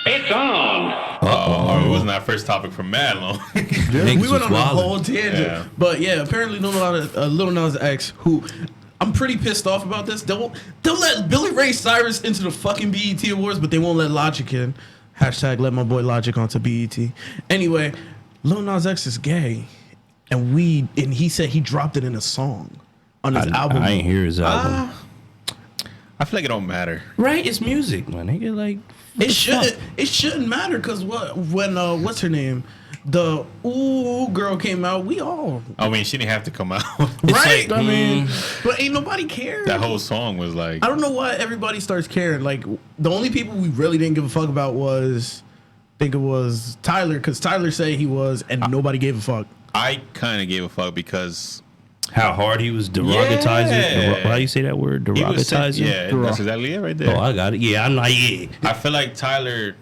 Speaker 1: It's on.
Speaker 7: it wasn't that first topic from mad long.
Speaker 4: Niggas
Speaker 5: We went on
Speaker 4: was
Speaker 5: a
Speaker 4: wildin'.
Speaker 5: whole tangent.
Speaker 7: Yeah.
Speaker 5: But yeah, apparently Lil Nas X, who I'm pretty pissed off about this. They'll let Billy Ray Cyrus into the fucking BET Awards, but they won't let Logic in. Hashtag let my boy Logic onto BET. Anyway, Lil Nas X is gay. And he said he dropped it in a song on his album.
Speaker 4: I ain't hear his album.
Speaker 7: I feel like it don't matter.
Speaker 4: Right? It's music, man. Nigga, like,
Speaker 5: It shouldn't matter because when what's her name? The Ooh girl came out, we all
Speaker 7: I mean, she didn't have to come out.
Speaker 5: right.
Speaker 4: like,
Speaker 5: I mean, but ain't nobody cared.
Speaker 7: That whole song was like,
Speaker 5: I don't know why everybody starts caring. Like the only people we really didn't give a fuck about was, I think it was Tyler, because Tyler said he was, and nobody gave a fuck.
Speaker 7: I kind of gave a fuck because
Speaker 4: How hard he was derogatizing.
Speaker 7: Yeah.
Speaker 4: How you say that word?
Speaker 7: He was saying-
Speaker 4: Derogatizing?
Speaker 7: yeah, that's exactly it right there.
Speaker 4: Oh, I got it. Yeah, I'm not. Yeah.
Speaker 7: I feel like Tyler.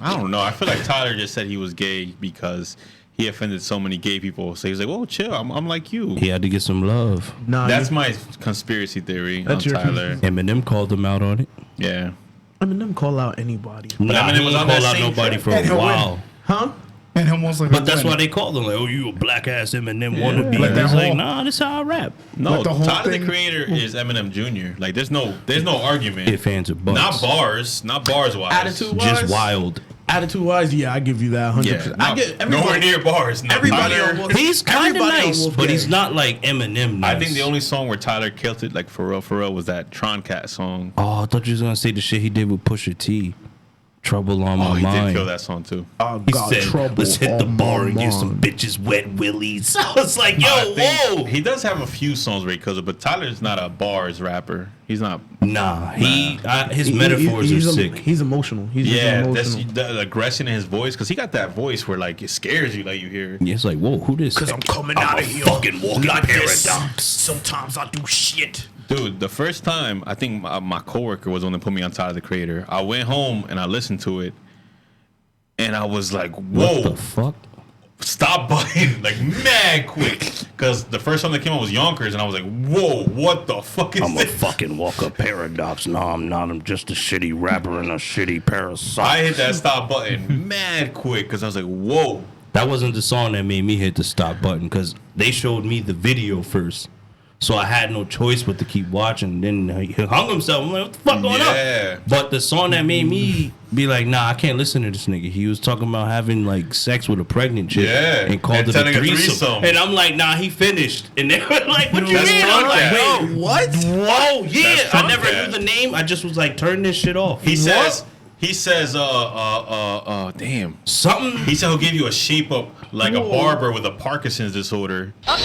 Speaker 7: I don't know. I feel like Tyler just said he was gay because he offended so many gay people. So he was like, "Whoa, chill. I'm like you."
Speaker 4: He had to get some love.
Speaker 5: Nah,
Speaker 7: That's my conspiracy theory
Speaker 5: That's
Speaker 7: on
Speaker 5: your
Speaker 7: Tyler.
Speaker 4: Eminem called him out on it.
Speaker 7: Yeah.
Speaker 5: Eminem call out anybody.
Speaker 4: Nah,
Speaker 7: Eminem
Speaker 4: he
Speaker 7: was
Speaker 4: didn't
Speaker 7: on
Speaker 4: call
Speaker 7: that
Speaker 4: out
Speaker 7: same
Speaker 4: nobody
Speaker 7: track.
Speaker 4: for
Speaker 6: And
Speaker 4: a
Speaker 6: he'll
Speaker 4: while.
Speaker 5: Huh?
Speaker 6: And almost like
Speaker 4: But that's why they called him like, "Oh, you a black ass Eminem wannabe."
Speaker 6: Like that
Speaker 4: He's like,
Speaker 6: whole-
Speaker 4: "Nah, this how I rap."
Speaker 7: No,
Speaker 6: Like the whole
Speaker 7: Tyler
Speaker 6: thing-
Speaker 7: the Creator is Eminem Jr. Like there's no argument.
Speaker 4: If fans are bucks.
Speaker 7: Not bars wise.
Speaker 5: Attitude
Speaker 4: Just
Speaker 5: wise,
Speaker 4: wild.
Speaker 5: attitude wise, yeah, I give you that 100%.
Speaker 7: Yeah,
Speaker 5: I get
Speaker 7: nowhere near bars. No,
Speaker 5: everybody
Speaker 7: Tyler-
Speaker 5: on Wolf-
Speaker 4: He's kind of
Speaker 5: everybody on
Speaker 4: nice,
Speaker 5: Wolf
Speaker 4: but
Speaker 5: Gang.
Speaker 4: he's not like Eminem nice.
Speaker 7: I think the only song where Tyler killed it, like for real, was that Tron Cat song.
Speaker 4: Oh, I thought you was gonna say the shit he did with Pusha T. Trouble on
Speaker 7: Oh,
Speaker 4: my
Speaker 7: he
Speaker 4: mind.
Speaker 7: did kill that song too.
Speaker 5: Oh,
Speaker 4: He
Speaker 5: God,
Speaker 4: said,
Speaker 5: trouble
Speaker 4: "Let's hit the
Speaker 5: on
Speaker 4: bar
Speaker 5: my
Speaker 4: and give some
Speaker 5: mind.
Speaker 4: bitches wet willies." I was like, "Yo,
Speaker 7: I think
Speaker 4: whoa!"
Speaker 7: He does have a few songs where he kills it, but Tyler's not a bars rapper. He's not.
Speaker 4: Nah, his
Speaker 5: He-
Speaker 4: metaphors
Speaker 5: he's
Speaker 4: are
Speaker 5: a-
Speaker 4: sick.
Speaker 5: He's emotional. He's
Speaker 7: Yeah,
Speaker 5: just
Speaker 7: that's
Speaker 5: emotional.
Speaker 7: the aggression in his voice because he got that voice where like it scares you, like you hear.
Speaker 4: Yeah, it's like, whoa, who this?
Speaker 5: Because I'm coming
Speaker 4: I'm
Speaker 5: out
Speaker 4: a
Speaker 5: of here
Speaker 4: fucking walking
Speaker 5: like this.
Speaker 4: paradox.
Speaker 5: Sometimes I do shit.
Speaker 7: Dude, the first time I think my coworker was the one that put me on Tyler the Creator. I went home and I listened to it, and I was like, "Whoa,
Speaker 4: What the fuck?
Speaker 7: stop button!" Like mad quick, because the first song that came out was Yonkers, and I was like, "Whoa, what the fuck is
Speaker 4: I'm a
Speaker 7: this?"
Speaker 4: fucking walker paradox. No, I'm not. I'm just a shitty rapper and a shitty parasite.
Speaker 7: I hit that stop button mad quick because I was like, "Whoa."
Speaker 4: That wasn't the song that made me hit the stop button because they showed me the video first. So I had no choice but to keep watching. Then he hung himself. I'm like, what the fuck going
Speaker 7: Yeah.
Speaker 4: on? But the song that made me be like, nah, I can't listen to this nigga. He was talking about having like sex with a pregnant chick.
Speaker 7: Yeah.
Speaker 4: And called
Speaker 7: And
Speaker 4: it a
Speaker 7: telling a
Speaker 4: threesome.
Speaker 7: threesome.
Speaker 4: And I'm like, nah, he finished. And they were like, what you
Speaker 7: That's
Speaker 4: mean? I'm like,
Speaker 7: Trump.
Speaker 4: yo,
Speaker 5: What?
Speaker 4: whoa, yeah.
Speaker 7: That's
Speaker 4: I
Speaker 7: Trump,
Speaker 4: never
Speaker 7: yeah.
Speaker 4: knew the name. I just was like, turn this shit off.
Speaker 7: He says, damn.
Speaker 4: Something.
Speaker 7: He said he'll give you a shape up like a barber with a Parkinson's disorder.
Speaker 5: No,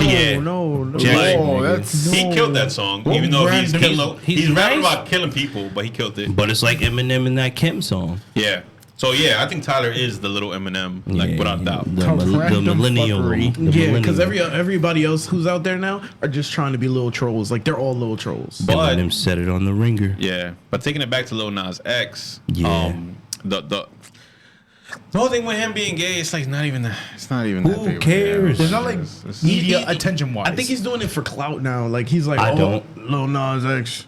Speaker 7: Yeah.
Speaker 5: no.
Speaker 7: Like,
Speaker 6: Oh, that's
Speaker 7: he killed that song, even though he's
Speaker 4: random-
Speaker 7: killing.
Speaker 4: he's
Speaker 7: He's rapping
Speaker 4: nice.
Speaker 7: about killing people, but he killed it.
Speaker 4: But it's like Eminem in that Kim song.
Speaker 7: Yeah. So yeah, I think Tyler is the little Eminem, like without doubt.
Speaker 4: The
Speaker 6: Random
Speaker 4: millennial.
Speaker 6: fuckery.
Speaker 4: the
Speaker 5: Yeah, because
Speaker 4: millennial.
Speaker 5: everybody else who's out there now are just trying to be little trolls. Like they're all little trolls.
Speaker 7: But
Speaker 4: Eminem said it on the ringer.
Speaker 7: yeah, but taking it back to Lil Nas X,
Speaker 4: Yeah.
Speaker 7: the whole thing with him being gay, it's like not even that. It's not even that
Speaker 4: Who
Speaker 7: big of a
Speaker 4: cares?
Speaker 7: deal.
Speaker 6: There's not like
Speaker 7: It's-
Speaker 6: media attention wise.
Speaker 5: I think he's doing it for clout now. Like he's like,
Speaker 4: I
Speaker 5: oh,
Speaker 4: don't.
Speaker 5: Lil Nas X.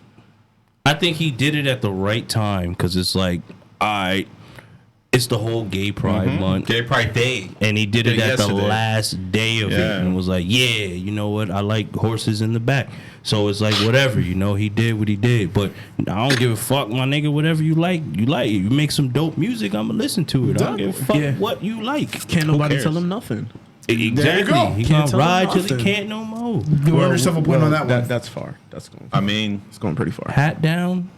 Speaker 4: I think he did it at the right time because it's like, it's the whole gay pride month.
Speaker 7: Gay Pride Day.
Speaker 4: And he did it
Speaker 7: Yeah,
Speaker 4: at the
Speaker 7: yesterday.
Speaker 4: last day of it
Speaker 7: Yeah.
Speaker 4: and was like, yeah, you know what? I like horses in the back. So it's like, whatever, you know, he did what he did. But I don't give a fuck, my nigga, whatever you like. You like it. You make some dope music, I'm going to listen to it. I don't give a fuck
Speaker 5: Yeah.
Speaker 4: what you like.
Speaker 5: Can't nobody
Speaker 7: cares?
Speaker 5: tell him nothing.
Speaker 4: Exactly.
Speaker 6: go.
Speaker 4: He
Speaker 5: Can't
Speaker 4: going to
Speaker 5: tell him
Speaker 4: ride till he
Speaker 5: nothing.
Speaker 4: can't no more.
Speaker 6: you earned yourself a point on that one.
Speaker 5: That's far. That's going.
Speaker 7: I mean,
Speaker 5: It's going pretty far.
Speaker 4: Hat down,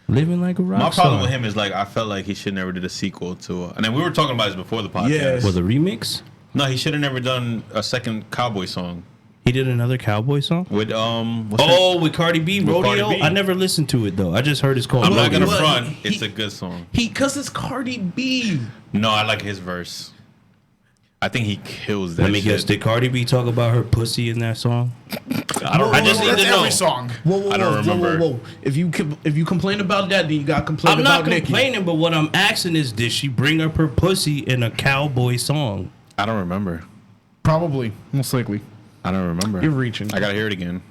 Speaker 4: living like a rock
Speaker 7: my problem
Speaker 4: star.
Speaker 7: with him is like I felt like he should never did a sequel to. And then we were talking about this before the podcast.
Speaker 5: Yes.
Speaker 4: For the remix,
Speaker 7: No, he should have never done a second cowboy song
Speaker 4: he did another cowboy song.
Speaker 7: with what's her-
Speaker 4: Oh, with Cardi B,
Speaker 7: With
Speaker 4: Rodeo?
Speaker 7: Cardi B.
Speaker 4: I never listened to it, though. I just heard it's called
Speaker 7: I'm not
Speaker 4: Rodeo.
Speaker 7: gonna
Speaker 5: Well,
Speaker 7: front.
Speaker 5: he-
Speaker 7: It's a good song.
Speaker 5: Cause it's Cardi B.
Speaker 7: No, I like his verse. I think he kills that.
Speaker 4: Let me
Speaker 7: shit.
Speaker 4: guess. Did Cardi B talk about her pussy in that song?
Speaker 7: I don't.
Speaker 4: I just need
Speaker 6: That's
Speaker 4: to know.
Speaker 6: every song.
Speaker 5: Whoa,
Speaker 7: I don't remember.
Speaker 5: Whoa. If you complain about that, then you got to complain
Speaker 4: I'm
Speaker 5: about
Speaker 4: not
Speaker 5: Nicki.
Speaker 4: complaining, but what I'm asking is, did she bring up her pussy in a cowboy song?
Speaker 7: I don't remember.
Speaker 6: Probably, most likely.
Speaker 7: I don't remember.
Speaker 5: You're reaching.
Speaker 7: I gotta hear it again.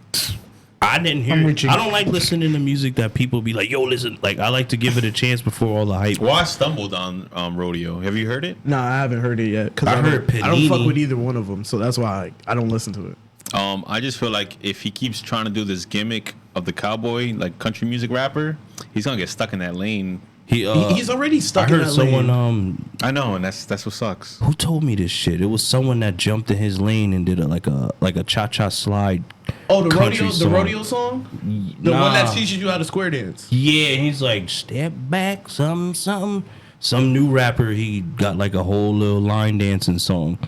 Speaker 4: I didn't hear
Speaker 6: I'm
Speaker 4: it.
Speaker 6: reaching.
Speaker 4: I don't like listening to music that people be like, yo, listen. Like, I like to give it a chance before all the hype.
Speaker 7: Well, I stumbled on Rodeo. Have you heard it?
Speaker 5: Nah, I haven't heard it yet. Cause
Speaker 4: I
Speaker 5: I don't-
Speaker 4: heard
Speaker 5: I don't fuck
Speaker 4: Panini.
Speaker 5: with either one of them, so that's why I don't listen to it.
Speaker 7: I just feel like if he keeps trying to do this gimmick of the cowboy, like country music rapper, he's gonna get stuck in that lane.
Speaker 5: He's already
Speaker 4: I
Speaker 5: stuck in
Speaker 4: heard
Speaker 5: that
Speaker 4: someone,
Speaker 5: lane.
Speaker 7: I know, and that's what sucks.
Speaker 4: who told me this shit? It was someone that jumped in his lane and did like a cha-cha slide.
Speaker 5: Oh, the
Speaker 4: country
Speaker 5: rodeo,
Speaker 4: song.
Speaker 5: the rodeo song, the one that teaches you how to square dance.
Speaker 4: Yeah, he's like, step back, something. Some new rapper, he got like a whole little line dancing song.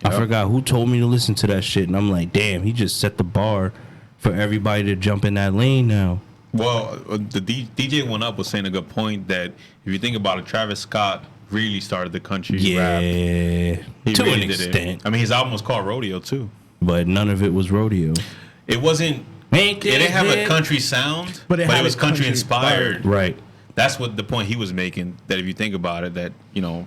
Speaker 4: I forgot who told me to listen to that shit, and I'm like, damn, he just set the bar for everybody to jump in that lane now.
Speaker 7: Well, the DJ One Up was saying a good point that if you think about it, Travis Scott really started the country rap.
Speaker 4: Yeah,
Speaker 7: He
Speaker 4: to
Speaker 7: really
Speaker 4: an
Speaker 7: did it.
Speaker 4: extent.
Speaker 7: I mean, his album was called Rodeo too.
Speaker 4: but none of it was rodeo.
Speaker 7: It wasn't. It didn't have a country sound, but it was country inspired.
Speaker 4: Right.
Speaker 7: That's what the point he was making. That if you think about it, that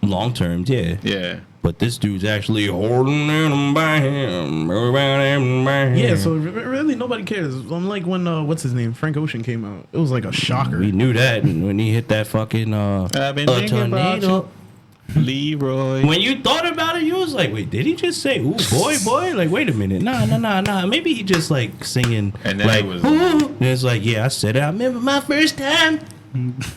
Speaker 4: long term, yeah.
Speaker 7: Yeah.
Speaker 4: But this dude's actually holding them by him.
Speaker 5: Yeah, so really nobody cares. Unlike when what's his name, Frank Ocean came out, it was like a shocker.
Speaker 4: We knew that when he hit that fucking
Speaker 7: I've been thinking about you, Leroy.
Speaker 4: When you thought about it, you was like, wait, did he just say, "Ooh, boy"? Like, wait a minute, nah. Maybe he just like singing,
Speaker 7: and then
Speaker 4: like,
Speaker 7: it was.
Speaker 4: Ooh. And it's like, yeah, I said it. I remember my first time.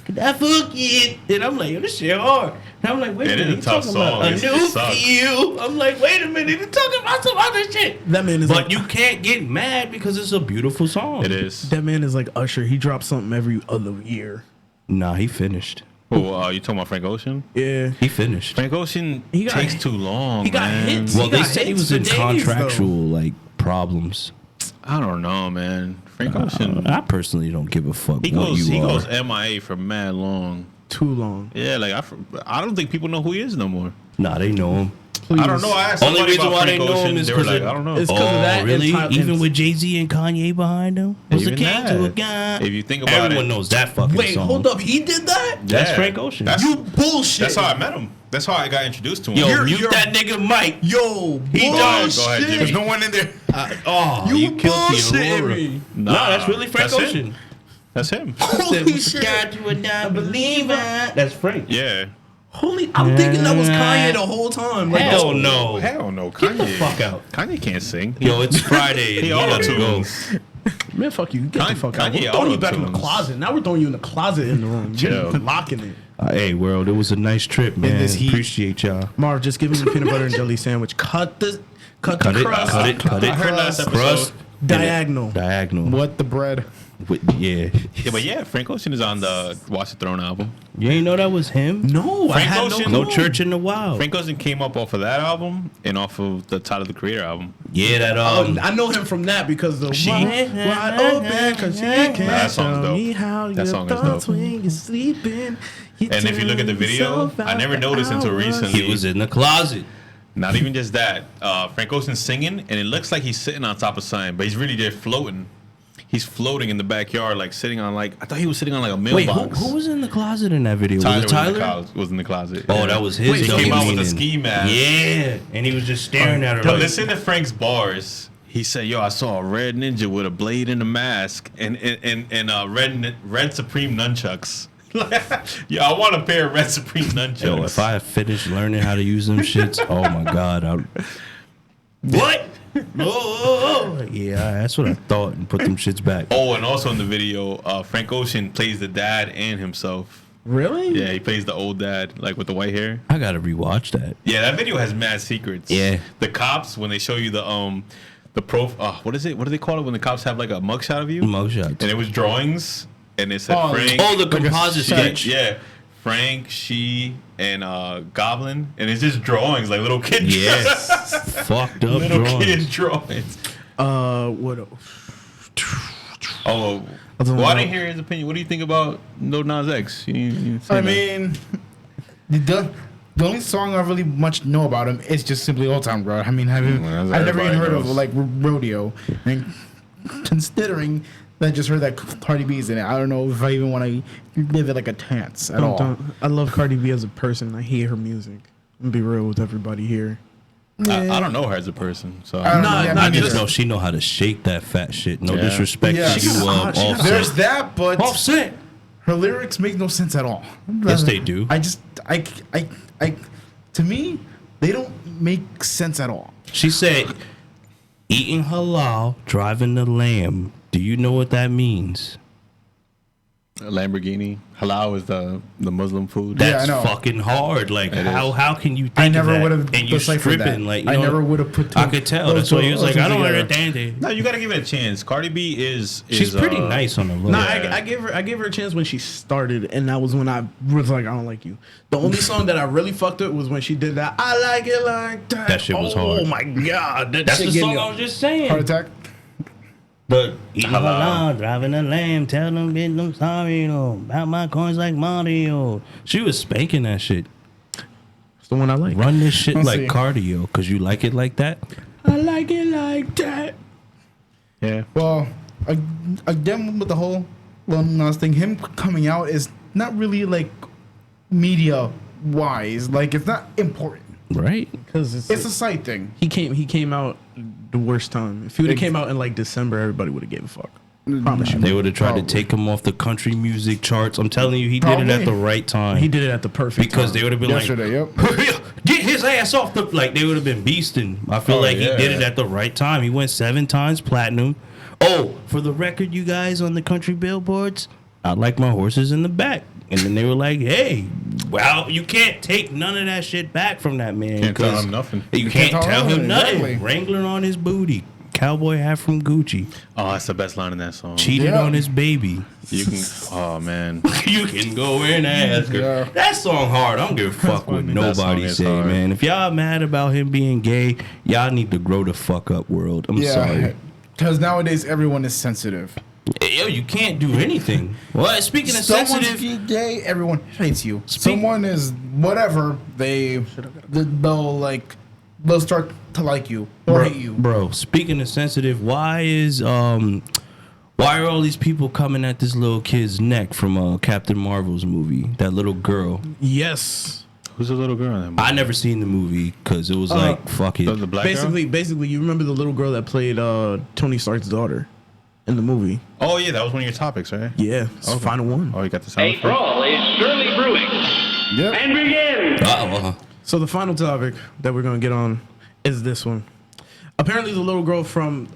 Speaker 4: Could I forget? And I'm like, yo, this shit hard. And I'm like, wait a minute, he's talking about a new feel. I'm like, wait a minute, he's talking about some other shit.
Speaker 5: That man is
Speaker 4: but you can't get mad because it's a beautiful song.
Speaker 7: It is.
Speaker 5: That man is like Usher. He drops something every other year.
Speaker 4: Nah, he finished.
Speaker 7: Oh, you talking about Frank Ocean?
Speaker 5: Yeah,
Speaker 4: he finished.
Speaker 7: Frank Ocean takes too long.
Speaker 5: He got hits.
Speaker 4: Well, they said he was in contractual like problems.
Speaker 7: I don't know, man. Frank Ocean.
Speaker 4: I personally don't give a fuck.
Speaker 7: He goes MIA for mad long.
Speaker 5: Too long.
Speaker 7: Yeah, like I don't think people know who he is no more.
Speaker 4: Nah, they know him.
Speaker 5: Please.
Speaker 7: I don't know. I asked
Speaker 4: Only reason why they
Speaker 7: Frank
Speaker 4: know
Speaker 7: Ocean,
Speaker 4: him is
Speaker 7: they were
Speaker 4: because
Speaker 7: like, I don't know.
Speaker 5: It's because of that.
Speaker 4: Really? Even with Jay-Z and Kanye behind him? Was a
Speaker 7: Even
Speaker 4: king
Speaker 7: that.
Speaker 4: to a guy.
Speaker 7: If you think about
Speaker 4: Everyone knows that fucking
Speaker 5: Wait,
Speaker 4: song.
Speaker 5: hold up. He did that?
Speaker 4: That's
Speaker 7: Yeah.
Speaker 4: Frank Ocean.
Speaker 7: You
Speaker 5: bullshit.
Speaker 7: That's how I met him. That's how I got introduced to him.
Speaker 4: Yo, mute that nigga Mike.
Speaker 5: Yo,
Speaker 4: He
Speaker 5: bullshit.
Speaker 7: Go ahead, Jimmy.
Speaker 6: There's no one in there.
Speaker 5: You
Speaker 4: killed the
Speaker 5: bullshitting
Speaker 4: Aurora.
Speaker 5: me.
Speaker 4: No, that's really Frank
Speaker 7: that's
Speaker 4: Ocean.
Speaker 7: Him. That's him.
Speaker 5: Holy shit.
Speaker 4: That's Frank.
Speaker 7: Yeah.
Speaker 5: I'm thinking that was Kanye the whole time. Like,
Speaker 4: Hell no.
Speaker 7: Hell no. Kanye.
Speaker 4: Get the fuck out.
Speaker 7: Kanye can't sing.
Speaker 4: Yo, it's Friday.
Speaker 7: He
Speaker 4: You gotta go.
Speaker 7: auto-tunes.
Speaker 5: Man, fuck you. Get the fuck out.
Speaker 7: Kanye
Speaker 5: We're throwing you back in the
Speaker 7: auto-tunes.
Speaker 5: closet. Now we're throwing you in the closet in the room.
Speaker 7: Chill.
Speaker 5: You're locking it.
Speaker 4: Hey, world, it was a nice trip, man.
Speaker 6: this heat.
Speaker 4: Appreciate y'all.
Speaker 5: Marv, just give me the peanut butter and jelly sandwich. Cut the
Speaker 4: Cut
Speaker 5: crust.
Speaker 4: it.
Speaker 7: I heard last episode.
Speaker 4: Crust.
Speaker 5: Diagonal.
Speaker 6: What the bread?
Speaker 4: Yeah.
Speaker 7: Yeah, but yeah, Frank Ocean is on the Watch the Throne album.
Speaker 4: You ain't know that was him?
Speaker 5: No, I
Speaker 7: Frank
Speaker 5: had
Speaker 7: Ocean?
Speaker 4: No
Speaker 5: clue.
Speaker 4: Church in the Wild.
Speaker 7: Frank Ocean came up off of that album and off of the Tyler the Creator album.
Speaker 4: Yeah, that
Speaker 5: I know him from that because the
Speaker 7: She-
Speaker 5: wide open because she can't
Speaker 7: That song's
Speaker 5: tell
Speaker 7: dope.
Speaker 5: me how
Speaker 7: That
Speaker 5: your
Speaker 7: song is
Speaker 5: thoughts
Speaker 7: dope.
Speaker 5: when you're sleeping.
Speaker 7: And if you look at the video, I never noticed until recently.
Speaker 4: He was in the closet.
Speaker 7: Not even just that. Frank Ocean's singing, and it looks like he's sitting on top of something, but he's really just floating. He's floating in the backyard, like sitting on I thought he was sitting on like a
Speaker 4: Wait,
Speaker 7: mailbox.
Speaker 4: who was in the closet in that video?
Speaker 7: Tyler
Speaker 4: was it Tyler?
Speaker 7: was in the closet.
Speaker 4: Oh,
Speaker 7: Yeah.
Speaker 4: that was his.
Speaker 7: He
Speaker 4: double
Speaker 7: came out with a
Speaker 4: meaning.
Speaker 7: ski mask.
Speaker 4: Yeah, and he was just staring at her.
Speaker 7: But
Speaker 4: Like,
Speaker 7: listen to Frank's bars. He said, "Yo, I saw a red ninja with a blade and a mask, and red Supreme nunchucks." Yo, I want a pair of red Supreme nunchucks.
Speaker 4: yo, if I had finished learning how to use them shits, oh my god, what? Oh, yeah, that's what I thought, and put them shits back.
Speaker 7: Oh, and also in the video, Frank Ocean plays the dad and himself.
Speaker 5: Really?
Speaker 7: Yeah, he plays the old dad, like with the white hair.
Speaker 4: I gotta rewatch that.
Speaker 7: Yeah, that video has mad secrets.
Speaker 4: Yeah.
Speaker 7: The cops, when they show you the what is it? What do they call it when the cops have like a mugshot of you?
Speaker 4: Mugshots.
Speaker 7: And it was drawings, and it said Frank.
Speaker 4: Oh, the composite sketch.
Speaker 7: Yeah. Frank, she, and Goblin, and it's just drawings, like little kid.
Speaker 4: Yes. Fucked up
Speaker 7: little
Speaker 4: drawings.
Speaker 7: kid drawings.
Speaker 5: What else?
Speaker 7: Oh, well, I didn't hear his opinion. What do you think about Lil Nas X? You say
Speaker 6: I
Speaker 7: that.
Speaker 6: mean, the only song I really much know about him is just simply Old Town Road. I mean, I've never even
Speaker 7: everybody
Speaker 6: heard of
Speaker 7: knows.
Speaker 6: like Rodeo. And considering that I just heard that Cardi B's in it, I don't know if I even want to give it like a chance at all.
Speaker 5: I love Cardi B as a person. I hate her music. I'm gonna be real with everybody here.
Speaker 7: I don't know her as a person, so
Speaker 6: I don't know,
Speaker 5: Nah,
Speaker 6: yeah,
Speaker 5: nah,
Speaker 4: I
Speaker 6: me
Speaker 4: just
Speaker 6: neither.
Speaker 4: know she know how to shake that fat shit. No
Speaker 7: Yeah.
Speaker 4: disrespect
Speaker 6: Yeah.
Speaker 4: to
Speaker 6: She
Speaker 4: you,
Speaker 5: got- she got-
Speaker 4: Offset.
Speaker 6: There's that, but
Speaker 4: Offset.
Speaker 6: her lyrics make no sense at all.
Speaker 4: Yes, they do.
Speaker 6: To me, they don't make sense at all.
Speaker 4: She said, "Eating halal, driving the lamb. Do you know what that means?"
Speaker 7: Lamborghini. Halal is the Muslim food.
Speaker 4: That's
Speaker 6: I know.
Speaker 4: fucking hard. Like, how can you think
Speaker 6: I
Speaker 4: of
Speaker 6: never
Speaker 4: that?
Speaker 6: would have
Speaker 4: And you
Speaker 6: deciphered that.
Speaker 4: stripping, like, you
Speaker 6: I
Speaker 4: know,
Speaker 6: never would have put.
Speaker 4: I could tell. That's why he was like, I don't understand it.
Speaker 7: No, you gotta give it a chance. Cardi B is
Speaker 4: She's pretty nice on the look.
Speaker 5: Nah,
Speaker 7: Yeah.
Speaker 5: I gave her a chance when she started, and that was when I was like, I don't like you. The only song that I really fucked with was when she did that. I like it like that.
Speaker 4: That shit was hard.
Speaker 5: Oh my god,
Speaker 4: That's
Speaker 5: shit
Speaker 4: the
Speaker 5: gave
Speaker 4: song
Speaker 5: me
Speaker 4: I was just saying.
Speaker 6: Heart attack.
Speaker 4: The eating
Speaker 7: Halal.
Speaker 4: halal, driving a lamb, tell them bitch I'm sorry though. About my coins like Mario. She was spanking that shit.
Speaker 5: It's the one I like.
Speaker 4: Run this shit
Speaker 6: Let's
Speaker 4: like
Speaker 6: see.
Speaker 4: cardio, cause you like it like that.
Speaker 5: I like it like that.
Speaker 7: Yeah.
Speaker 6: Well, again with the whole Lil Nas thing, him coming out is not really like media wise. Like it's not important.
Speaker 4: Right?
Speaker 5: Because
Speaker 6: It's a side thing.
Speaker 5: he came out the worst time. If he would have came out in like December, everybody would have gave a fuck. Promise you.
Speaker 4: They would have tried
Speaker 6: Probably.
Speaker 4: to take him off the country music charts. I'm telling you, he did it at
Speaker 6: Probably.
Speaker 4: the right time.
Speaker 5: He did it at the perfect
Speaker 4: because
Speaker 5: time.
Speaker 4: they would have been
Speaker 6: Yesterday,
Speaker 4: like,
Speaker 6: yep.
Speaker 4: "Hurry up, get his ass off the," like they would have been beasting. I feel like
Speaker 7: yeah.
Speaker 4: he did it at the right time. He went 7 times platinum. Oh, for the record, you guys on the country billboards, I like my horses in the back. And then they were like, "Hey, well, you can't take none of that shit back from that man.
Speaker 7: Can't tell
Speaker 4: 'cause
Speaker 7: him nothing.
Speaker 4: You can't tell him nothing.
Speaker 6: exactly.
Speaker 4: Wrangler on his booty, cowboy hat from Gucci,
Speaker 7: Oh, that's the best line in that song.
Speaker 4: cheated
Speaker 6: Yeah.
Speaker 4: on his baby."
Speaker 7: You can. Oh man.
Speaker 4: You can go and ask her.
Speaker 6: Yeah.
Speaker 4: That song hard. I don't give a fuck what
Speaker 7: That song
Speaker 4: nobody
Speaker 7: is
Speaker 4: say,
Speaker 7: hard.
Speaker 4: man. If y'all mad about him being gay, y'all need to grow the fuck up, world. I'm sorry.
Speaker 6: Because nowadays everyone is sensitive.
Speaker 4: Yo, you can't do anything. Well, speaking of
Speaker 6: Someone's
Speaker 4: sensitive,
Speaker 6: gay, everyone hates you. Someone is whatever, they'll start to like you or hate you.
Speaker 4: bro. Speaking of sensitive, why are all these people coming at this little kid's neck from Captain Marvel's movie? That little girl.
Speaker 5: Yes.
Speaker 7: Who's the little girl in that movie?
Speaker 4: I never seen the movie because it was like fuck it.
Speaker 7: The black girl?
Speaker 5: Basically, you remember the little girl that played Tony Stark's daughter in the movie?
Speaker 7: Oh yeah, that was one of your topics, right?
Speaker 5: Yeah, it's the final one.
Speaker 7: Oh, you got the sound
Speaker 1: A
Speaker 7: effect?
Speaker 1: brawl is surely brewing.
Speaker 6: Yep.
Speaker 1: And begin.
Speaker 5: So the final topic that we're gonna get on is this one. Apparently, the little girl from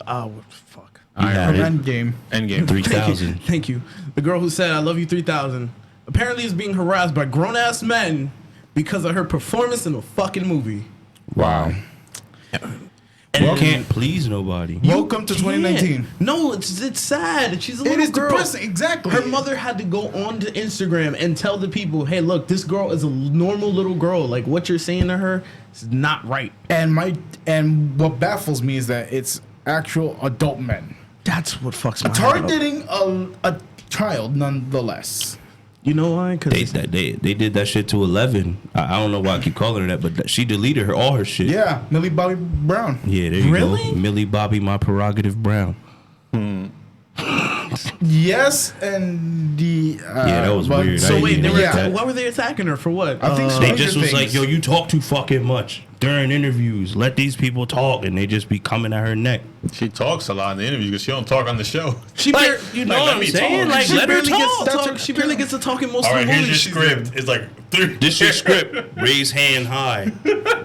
Speaker 5: fuck.
Speaker 4: You had it.
Speaker 6: Endgame.
Speaker 7: Endgame.
Speaker 4: 3000.
Speaker 5: Thank you. The girl who said "I love you 3000" apparently is being harassed by grown ass men because of her performance in a fucking movie.
Speaker 4: Wow. And you can't please nobody.
Speaker 6: Welcome to 2019.
Speaker 5: No, it's sad. She's a
Speaker 6: It
Speaker 5: little
Speaker 6: is
Speaker 5: girl.
Speaker 6: depressing. Exactly.
Speaker 5: Her mother had to go on to Instagram and tell the people, "Hey, look, this girl is a normal little girl. Like what you're saying to her is not right."
Speaker 6: And what baffles me is that it's actual adult men
Speaker 5: That's what fucks my head up.
Speaker 6: targeting a child, nonetheless.
Speaker 5: You know why? Because
Speaker 4: They did that shit to 11. I don't know why I keep calling her that, but she deleted all her shit.
Speaker 6: Yeah, Millie Bobby Brown.
Speaker 4: Yeah, there you
Speaker 5: Really?
Speaker 4: go. Millie Bobby, my prerogative Brown.
Speaker 6: Yes, and the
Speaker 4: Yeah, that was
Speaker 6: but-
Speaker 4: weird.
Speaker 5: so
Speaker 4: I
Speaker 5: wait,
Speaker 4: didn't
Speaker 5: they
Speaker 4: even
Speaker 5: were
Speaker 4: get that.
Speaker 5: why were they attacking her for what?
Speaker 6: I think so.
Speaker 4: They
Speaker 6: Stranger
Speaker 4: just was like,
Speaker 6: Things.
Speaker 4: "Yo, you talk too fucking much during interviews. Let these people talk," and they just be coming at her neck.
Speaker 7: She talks a lot in the interviews because she don't talk on the show.
Speaker 5: She
Speaker 4: Like,
Speaker 5: bar-
Speaker 4: you know
Speaker 7: Like,
Speaker 4: what
Speaker 7: let
Speaker 4: I'm
Speaker 7: me
Speaker 4: saying?
Speaker 7: talk.
Speaker 4: Like,
Speaker 5: she
Speaker 4: let her
Speaker 5: barely gets to
Speaker 4: talk.
Speaker 5: talk. She barely gets to talk in most
Speaker 7: All
Speaker 5: of
Speaker 7: right,
Speaker 5: the
Speaker 7: here's
Speaker 5: movies.
Speaker 7: your script. It's like 3.
Speaker 4: This your script. Raise hand high.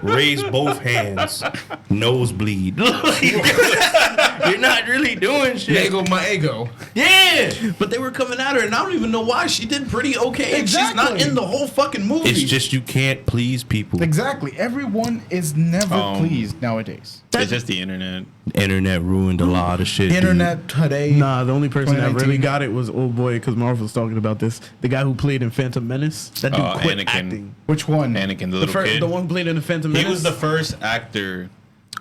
Speaker 4: Raise both hands. Nosebleed. You're not really doing shit.
Speaker 6: Ego, my ego.
Speaker 4: Yeah.
Speaker 5: But they were coming at her, and I don't even know why. She did pretty okay. And she's not
Speaker 6: Exactly.
Speaker 5: in the whole fucking movie.
Speaker 4: It's just you can't please people.
Speaker 6: Exactly. Everyone is never pleased nowadays.
Speaker 7: It's just the internet.
Speaker 4: Internet ruined a lot of shit.
Speaker 6: The
Speaker 4: dude.
Speaker 6: internet today.
Speaker 5: Nah, the only person that really
Speaker 6: 2019.
Speaker 5: got it was old boy, because Marvel was talking about this. The guy who played in Phantom Menace. That dude quit
Speaker 7: Anakin.
Speaker 5: acting.
Speaker 6: Which one?
Speaker 7: Anakin, the
Speaker 5: The,
Speaker 7: little kid.
Speaker 5: the one who played in the Phantom Menace.
Speaker 7: He was the first actor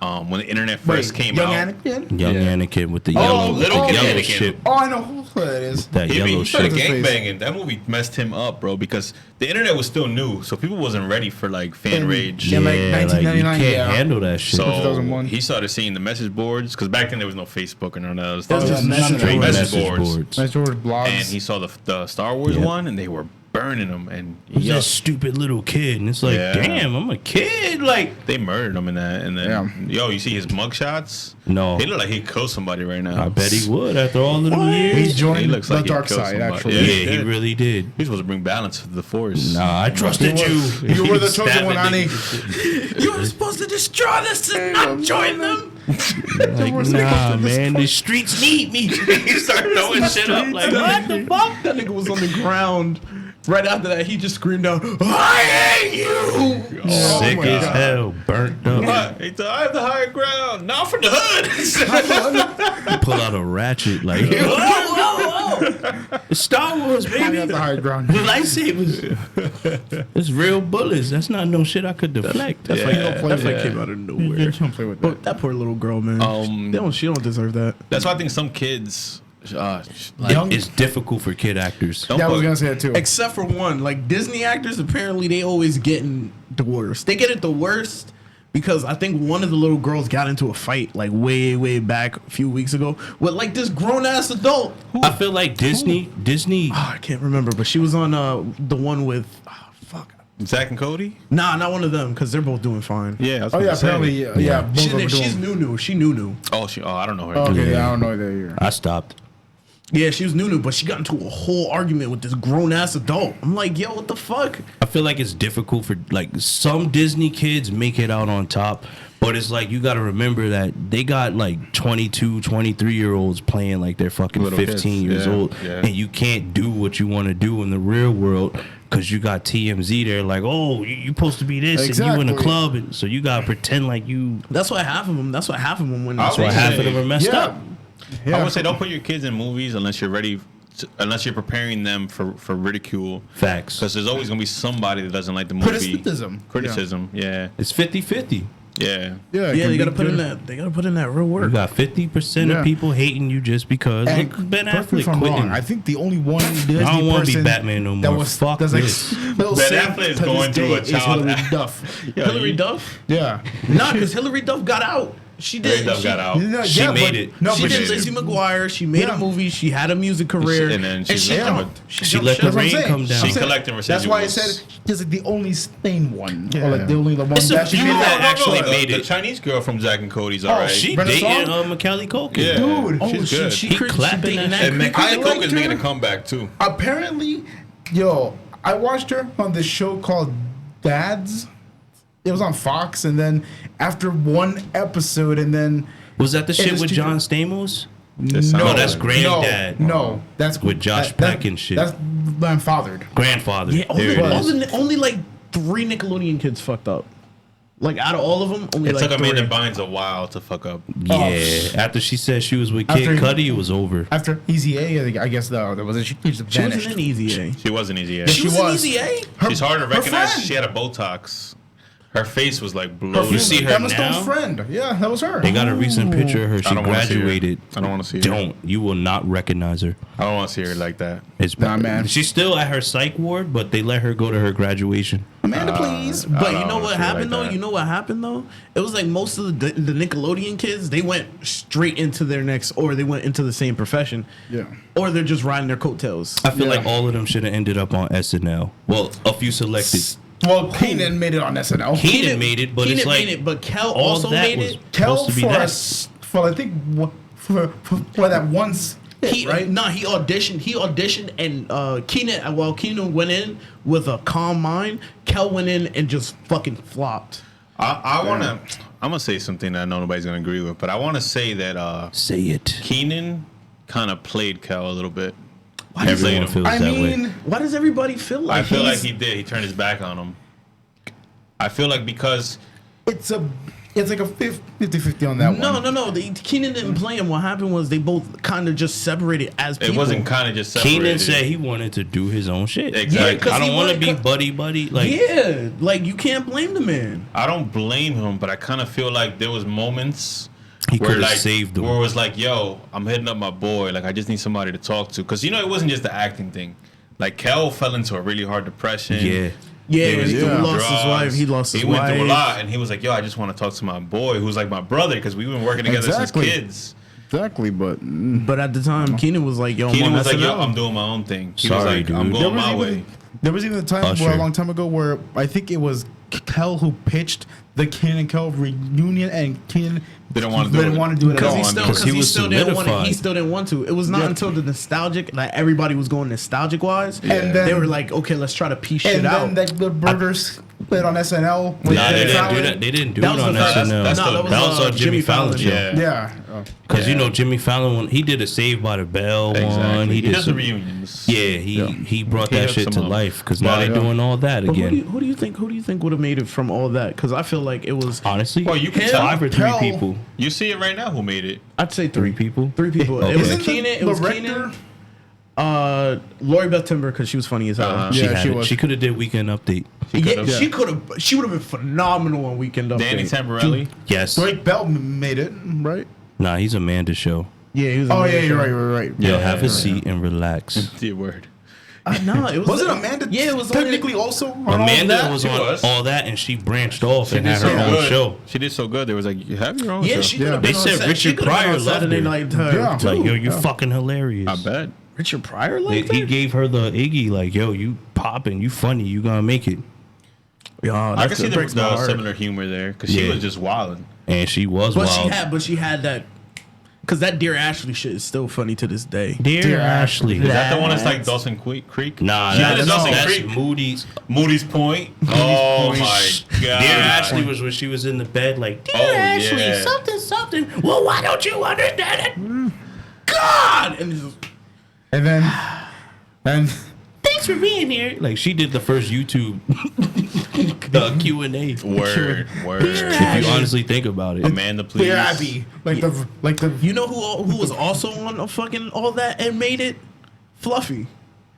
Speaker 7: when the internet first came
Speaker 6: Young
Speaker 7: out.
Speaker 6: Anakin?
Speaker 4: Young
Speaker 7: Yeah.
Speaker 4: Anakin with the yellow,
Speaker 7: little
Speaker 4: yellow
Speaker 7: Anakin.
Speaker 4: ship.
Speaker 6: Oh, I know who that is.
Speaker 4: That
Speaker 7: He
Speaker 4: yellow
Speaker 7: started
Speaker 4: ship.
Speaker 6: His face.
Speaker 7: gangbanging. That movie messed him up, bro, because the internet was still new, so people wasn't ready for like fan rage.
Speaker 6: Yeah, like
Speaker 4: like you
Speaker 6: 1999,
Speaker 4: can't
Speaker 6: yeah.
Speaker 4: handle that shit.
Speaker 7: So
Speaker 6: 2001.
Speaker 7: he started seeing the message boards because back then there was no Facebook and none of that other
Speaker 5: There was
Speaker 7: stuff.
Speaker 5: just message
Speaker 7: Straight
Speaker 5: boards.
Speaker 7: message boards.
Speaker 6: Nice George blogs.
Speaker 7: And he saw the Star Wars
Speaker 4: Yeah.
Speaker 7: one, and they were burning him. And
Speaker 4: He's
Speaker 7: yo,
Speaker 4: that stupid little kid, and it's like,
Speaker 7: Yeah.
Speaker 4: damn, I'm a kid. Like,
Speaker 7: they murdered him in that. And then,
Speaker 6: Yeah.
Speaker 7: yo, you see his mugshots?
Speaker 4: no,
Speaker 7: He looked like he'd kill somebody right now.
Speaker 4: I bet he would after all of them
Speaker 6: He
Speaker 4: years.
Speaker 6: joined
Speaker 7: He looks
Speaker 6: the
Speaker 7: like he'd
Speaker 6: dark
Speaker 7: kill
Speaker 6: side,
Speaker 7: somebody.
Speaker 6: actually.
Speaker 7: Yeah.
Speaker 4: Yeah, he really did.
Speaker 7: He's supposed to bring balance to the force.
Speaker 4: Nah, I trusted you.
Speaker 6: You were the chosen
Speaker 7: Stabbing
Speaker 6: one, honey.
Speaker 7: niggas.
Speaker 5: You were supposed to destroy this and not join them.
Speaker 4: Like, nah, man, the streets need me. He started throwing shit up like, what the fuck?
Speaker 5: That nigga was on the ground. Right after that, he just screamed out, "I hate you!"
Speaker 4: Sick
Speaker 6: my
Speaker 4: as
Speaker 6: God.
Speaker 4: hell, burnt up.
Speaker 7: What? He said, I have the higher ground. Not from the hood.
Speaker 4: Pull out a ratchet, like, whoa, whoa, whoa. It's Star Wars,
Speaker 6: I
Speaker 4: baby.
Speaker 6: got the high ground.
Speaker 4: The lightsabers. It's real bullets. That's not no shit I could deflect.
Speaker 5: That
Speaker 7: Yeah.
Speaker 5: fight came out of nowhere.
Speaker 6: Don't play with
Speaker 5: But that poor little girl, man. She don't deserve that.
Speaker 7: That's why I think some kids, like,
Speaker 4: It's difficult for kid actors.
Speaker 7: don't
Speaker 6: Yeah, I was
Speaker 7: put-
Speaker 6: gonna say that too.
Speaker 5: Except for one, like Disney actors, apparently they always getting the worst. They get it the worst because I think one of the little girls got into a fight like way back a few weeks ago with like this grown ass adult.
Speaker 4: I feel like Disney.
Speaker 5: I can't remember, but she was on the one with fuck.
Speaker 7: Zach and Cody?
Speaker 5: Nah, not one of them because they're both doing fine.
Speaker 7: Yeah.
Speaker 6: Apparently, both of them
Speaker 5: She's Nunu. She Nunu.
Speaker 7: Oh, I don't know her.
Speaker 6: Okay, I don't know that either.
Speaker 4: I stopped.
Speaker 5: Yeah, she was Nunu, but she got into a whole argument with this grown ass adult. I'm like, yo, what the fuck?
Speaker 4: I feel like it's difficult for like some Disney kids make it out on top, but it's like you got to remember that they got like 22, 23-year-olds playing like they're fucking
Speaker 7: Little
Speaker 4: 15
Speaker 7: kids.
Speaker 4: years
Speaker 7: Yeah,
Speaker 4: old,
Speaker 7: yeah.
Speaker 4: and you can't do what you want to do in the real world because you got TMZ there like, oh, you're supposed to be this and you in the
Speaker 6: Exactly.
Speaker 4: club, and so you got to pretend like you.
Speaker 5: That's why half of them went.
Speaker 7: That's
Speaker 4: That's why half of them are messed up.
Speaker 7: I would say don't put your kids in movies unless you're ready, unless you're preparing them for ridicule.
Speaker 4: Facts.
Speaker 7: Because there's always going to be somebody that doesn't like the movie. Criticism, yeah.
Speaker 4: It's 50-50.
Speaker 7: Yeah.
Speaker 5: Yeah, they gotta put in that. They gotta put in that real
Speaker 4: You
Speaker 5: work.
Speaker 4: got 50% of people hating you just because.
Speaker 6: And
Speaker 4: Look, Ben
Speaker 6: correct me
Speaker 4: Affleck
Speaker 6: if I'm
Speaker 4: quitting.
Speaker 6: wrong. I think the only one Disney
Speaker 4: I don't want to be
Speaker 6: person
Speaker 4: Batman no
Speaker 6: that
Speaker 4: more.
Speaker 6: was
Speaker 4: Fuck
Speaker 6: that's like
Speaker 4: this.
Speaker 6: still
Speaker 7: Ben
Speaker 6: safe
Speaker 7: Affleck is
Speaker 6: to
Speaker 7: going
Speaker 6: this
Speaker 7: through
Speaker 6: day
Speaker 7: a
Speaker 6: is
Speaker 7: child-
Speaker 6: Hillary Duff.
Speaker 5: Hillary Duff?
Speaker 6: Yeah,
Speaker 5: Nah, because Hillary Duff got out. She did.
Speaker 7: Hillary Duff got out.
Speaker 6: No,
Speaker 4: She
Speaker 6: yeah,
Speaker 4: made
Speaker 6: but-
Speaker 4: it.
Speaker 6: No,
Speaker 5: She
Speaker 6: but
Speaker 5: did
Speaker 6: she-
Speaker 5: Lizzie McGuire. She made
Speaker 6: Yeah.
Speaker 5: a movie. She had a music career,
Speaker 7: And then she
Speaker 5: she
Speaker 7: jumped.
Speaker 5: jumped.
Speaker 4: She let the
Speaker 6: That's what I'm
Speaker 4: rain
Speaker 6: saying.
Speaker 4: come down.
Speaker 7: She collecting residuals.
Speaker 6: That's why I said she's like the only sane one,
Speaker 5: Yeah.
Speaker 6: or like the only one
Speaker 4: It's a
Speaker 6: that she
Speaker 4: few
Speaker 6: made
Speaker 4: that
Speaker 6: that
Speaker 4: actually
Speaker 7: the,
Speaker 4: made
Speaker 7: the
Speaker 4: it.
Speaker 7: Chinese girl from Zack and Cody's
Speaker 6: Oh,
Speaker 7: alright.
Speaker 4: She
Speaker 6: Brenda
Speaker 4: dating
Speaker 6: Song?
Speaker 4: Macaulay Culkin.
Speaker 7: Yeah.
Speaker 6: Dude,
Speaker 5: Oh,
Speaker 7: She's good.
Speaker 5: she
Speaker 4: He
Speaker 5: dating
Speaker 4: clapping
Speaker 5: that
Speaker 4: that
Speaker 7: And
Speaker 5: creep
Speaker 7: Macaulay
Speaker 5: that liked
Speaker 7: Culkin's making a
Speaker 5: her?
Speaker 7: comeback too.
Speaker 6: Apparently, I watched her on this show called Dads. It was on Fox, and then after one episode, and then
Speaker 4: Was that the shit
Speaker 6: was
Speaker 4: with
Speaker 6: too-
Speaker 4: John Stamos?
Speaker 7: That
Speaker 6: no,
Speaker 7: sounds
Speaker 4: that's
Speaker 7: like-
Speaker 4: Granddad.
Speaker 6: No, that's
Speaker 4: With Josh
Speaker 6: that-
Speaker 4: Peck and shit.
Speaker 6: That's grandfathered.
Speaker 4: Grandfather.
Speaker 5: Yeah,
Speaker 4: There it is.
Speaker 5: only like 3 Nickelodeon kids fucked up. Like out of all of them, only
Speaker 7: It
Speaker 5: like
Speaker 7: took Amanda
Speaker 5: 3.
Speaker 7: Bynes a while to fuck up.
Speaker 4: Yeah. After she said she was with Kid
Speaker 6: After-
Speaker 4: Cudi, it was over.
Speaker 6: After Easy A, I guess that wasn't. She just
Speaker 5: She
Speaker 6: vanished.
Speaker 5: wasn't in Easy A.
Speaker 7: She wasn't easy.
Speaker 5: She was in
Speaker 6: was.
Speaker 5: Easy A.
Speaker 7: She's hard to recognize.
Speaker 6: friend.
Speaker 7: She had a Botox. Her face was like bloated.
Speaker 4: You see her
Speaker 6: Emma
Speaker 4: now?
Speaker 6: Stone's friend. Yeah, that was her.
Speaker 4: They got a recent picture of her. She
Speaker 7: I don't wanna see her.
Speaker 4: graduated.
Speaker 7: I don't want to see her.
Speaker 4: Don't. You will not recognize her.
Speaker 7: I don't want to see her like that.
Speaker 4: It's
Speaker 6: Nah, man.
Speaker 4: She's still at her psych ward, but they let her go to her graduation.
Speaker 6: Amanda, please.
Speaker 5: But
Speaker 7: I
Speaker 5: you
Speaker 7: don't
Speaker 5: know
Speaker 7: wanna
Speaker 5: what
Speaker 7: see her
Speaker 5: happened
Speaker 7: like
Speaker 5: though?
Speaker 7: that.
Speaker 5: You know what happened though? It was like most of the Nickelodeon kids, they went straight into their next, or they went into the same profession.
Speaker 6: Yeah.
Speaker 5: Or they're just riding their coattails.
Speaker 4: I feel
Speaker 6: Yeah.
Speaker 4: like all of them should have ended up on SNL. Well, a few selected.
Speaker 6: Well, Keenan made it on SNL.
Speaker 4: Keenan made it, but it's
Speaker 5: Keenan
Speaker 4: like
Speaker 5: made it, but Kel
Speaker 4: all
Speaker 5: also
Speaker 4: that
Speaker 5: made
Speaker 4: was
Speaker 5: it.
Speaker 6: Kel
Speaker 4: supposed to be
Speaker 6: for
Speaker 4: that.
Speaker 6: us for I think for that once.
Speaker 5: He
Speaker 6: right?
Speaker 5: he auditioned and Keenan went in with a calm mind. Kel went in and just fucking flopped.
Speaker 7: I want to. I'm gonna say something that I know nobody's gonna agree with, but I want to say that
Speaker 4: Say it.
Speaker 7: Keenan kind of played Kel a little bit.
Speaker 4: Everyone feels
Speaker 6: I
Speaker 4: that
Speaker 6: mean,
Speaker 4: way.
Speaker 5: Why does everybody feel like
Speaker 7: I feel like
Speaker 5: he's-
Speaker 7: he did. He turned his back on him. I feel like because
Speaker 6: it's like a 50-50 on that one.
Speaker 5: No. Keenan didn't play him. What happened was they both kind of just separated as people.
Speaker 7: it wasn't kind of just separated.
Speaker 4: Keenan said he wanted to do his own shit.
Speaker 7: Exactly.
Speaker 4: Like, I
Speaker 5: 'cause he
Speaker 4: don't want to
Speaker 5: wanted-
Speaker 4: be buddy. Like,
Speaker 5: Yeah, like you can't blame the man.
Speaker 7: I don't blame him, but I kind of feel like there was moments
Speaker 4: he
Speaker 7: where
Speaker 4: could have
Speaker 7: like
Speaker 4: saved him.
Speaker 7: where it was like, yo, I'm hitting up my boy. Like I just need somebody to talk to, because it wasn't just the acting thing. Like Kel fell into a really hard depression.
Speaker 4: Yeah.
Speaker 5: Yeah,
Speaker 7: He was
Speaker 5: he
Speaker 7: doing
Speaker 5: lost his
Speaker 7: drugs.
Speaker 5: wife. He lost his
Speaker 7: He
Speaker 5: wife.
Speaker 7: went through a lot, and he was like, yo, I just want to talk to my boy, who's like my brother, because we've been working together
Speaker 6: Exactly.
Speaker 7: since kids.
Speaker 6: Exactly, but
Speaker 5: But at the time, Keenan was like, "Yo, I'm
Speaker 7: Keenan
Speaker 5: on
Speaker 7: was like, yo,
Speaker 5: SNL.
Speaker 7: I'm doing my own thing. He
Speaker 4: Sorry,
Speaker 7: was like,
Speaker 4: dude.
Speaker 7: I'm
Speaker 6: there
Speaker 7: going
Speaker 6: was
Speaker 7: my
Speaker 6: even
Speaker 7: way.
Speaker 6: there was even a time
Speaker 4: Usher.
Speaker 6: where a long time ago where I think it was Kel who pitched the Keenan and Kel reunion, and Keenan
Speaker 7: Didn't wanna do it.
Speaker 6: didn't want to do it at
Speaker 5: Because
Speaker 6: all.
Speaker 5: he still,
Speaker 4: 'Cause
Speaker 5: because
Speaker 4: he
Speaker 5: he,
Speaker 4: was
Speaker 5: still didn't want to. He
Speaker 4: solidified.
Speaker 5: still didn't want to. It was not
Speaker 6: Yeah.
Speaker 5: until the nostalgic, like everybody was going nostalgic wise,
Speaker 6: And then-
Speaker 5: they were like, "Okay, let's try to piece shit
Speaker 6: and
Speaker 5: out."
Speaker 6: then the Burgers split on SNL. with
Speaker 4: Nah, they
Speaker 6: Jimmy
Speaker 4: didn't do
Speaker 6: Fallon.
Speaker 4: that. They didn't do
Speaker 5: That
Speaker 4: it
Speaker 5: was
Speaker 4: on
Speaker 5: the first-
Speaker 4: SNL.
Speaker 7: that's
Speaker 5: No,
Speaker 7: the-
Speaker 5: that was
Speaker 4: on Jimmy Fallon's show.
Speaker 7: Yeah.
Speaker 6: Yeah. Oh.
Speaker 4: Because Jimmy Fallon, when he did a Saved by the Bell one,
Speaker 7: Exactly.
Speaker 4: he
Speaker 7: He
Speaker 4: did
Speaker 7: does the
Speaker 4: some,
Speaker 7: reunions.
Speaker 4: yeah, he brought
Speaker 7: He
Speaker 4: that
Speaker 7: has
Speaker 4: shit
Speaker 7: some
Speaker 4: to
Speaker 7: of them.
Speaker 4: life. Because now
Speaker 7: But,
Speaker 4: they're doing all that
Speaker 5: But
Speaker 4: again.
Speaker 5: who do you think would have made it from all that? Because I feel like it was.
Speaker 4: Honestly,
Speaker 7: Well, you can
Speaker 5: Him,
Speaker 7: tell.
Speaker 4: 5 or 3
Speaker 6: Kel-
Speaker 4: people.
Speaker 7: You see it right now. Who made it?
Speaker 5: I'd say
Speaker 4: 3 people.
Speaker 5: 3 people.
Speaker 4: Okay.
Speaker 5: It was
Speaker 6: Isn't
Speaker 5: Keenan. It was
Speaker 6: director-
Speaker 5: Keenan. Lori Beth Timber, because she was funny as hell.
Speaker 7: Uh-huh.
Speaker 4: She
Speaker 6: Yeah,
Speaker 4: had
Speaker 6: she
Speaker 4: it.
Speaker 6: was.
Speaker 4: She could have did Weekend Update.
Speaker 5: Yeah,
Speaker 6: Yeah.
Speaker 5: she could have. She would have been phenomenal on Weekend Update.
Speaker 7: Danny Tamborelli.
Speaker 4: Yes.
Speaker 6: Drake Bell made it, right?
Speaker 4: Nah, he's Amanda's show.
Speaker 5: Yeah, he was.
Speaker 6: Oh
Speaker 5: on
Speaker 6: yeah,
Speaker 5: that
Speaker 6: you're
Speaker 5: show.
Speaker 6: right. You're right.
Speaker 4: Yo,
Speaker 7: Yeah.
Speaker 4: have a seat and relax.
Speaker 7: The word.
Speaker 5: No, it was.
Speaker 6: Was it Amanda?
Speaker 5: Yeah, it was
Speaker 6: technically also on all
Speaker 4: Amanda
Speaker 6: that?
Speaker 4: was
Speaker 7: She
Speaker 4: on
Speaker 7: was.
Speaker 4: all that, and she branched off and
Speaker 7: did
Speaker 4: had
Speaker 7: so
Speaker 4: her own
Speaker 7: good.
Speaker 4: show.
Speaker 7: She did so good. There was like, you have your own
Speaker 5: Yeah,
Speaker 7: show.
Speaker 5: she could have
Speaker 4: They
Speaker 5: been on
Speaker 4: said
Speaker 5: Sat-
Speaker 4: Richard
Speaker 5: she could've been
Speaker 4: Pryor
Speaker 5: on
Speaker 4: loved
Speaker 5: Saturday
Speaker 4: her.
Speaker 5: Night Live.
Speaker 6: Yeah.
Speaker 5: too.
Speaker 4: Like, yo, you fucking hilarious.
Speaker 7: I bet.
Speaker 5: Richard Pryor like
Speaker 4: He gave her the Iggy, like, yo, you popping, you funny, you gonna make it.
Speaker 7: I can see the similar humor there because she
Speaker 4: Yeah.
Speaker 7: was just wilding.
Speaker 4: And she was
Speaker 5: But
Speaker 4: wild.
Speaker 5: she had that. Because that Dear Ashley shit is still funny to this day.
Speaker 4: Dear Ashley.
Speaker 7: Is that the one that's like Dawson Creek?
Speaker 4: Nah,
Speaker 7: She did
Speaker 4: that's,
Speaker 7: Dawson
Speaker 4: that's
Speaker 7: Creek.
Speaker 4: Moody's
Speaker 7: Point. Oh my god.
Speaker 4: Dear Ashley was when she was in the bed, like, Dear
Speaker 7: Oh,
Speaker 4: Ashley,
Speaker 7: yeah.
Speaker 4: something. Well, why don't you understand it?
Speaker 5: God! And it's just,
Speaker 6: And
Speaker 4: Thanks for being here. Like, she did the first YouTube Q&A.
Speaker 7: Word.
Speaker 4: If you honestly think about it.
Speaker 7: Amanda, please.
Speaker 6: Dear Abby, like the
Speaker 5: you know who was also on a fucking all that and made it? Fluffy.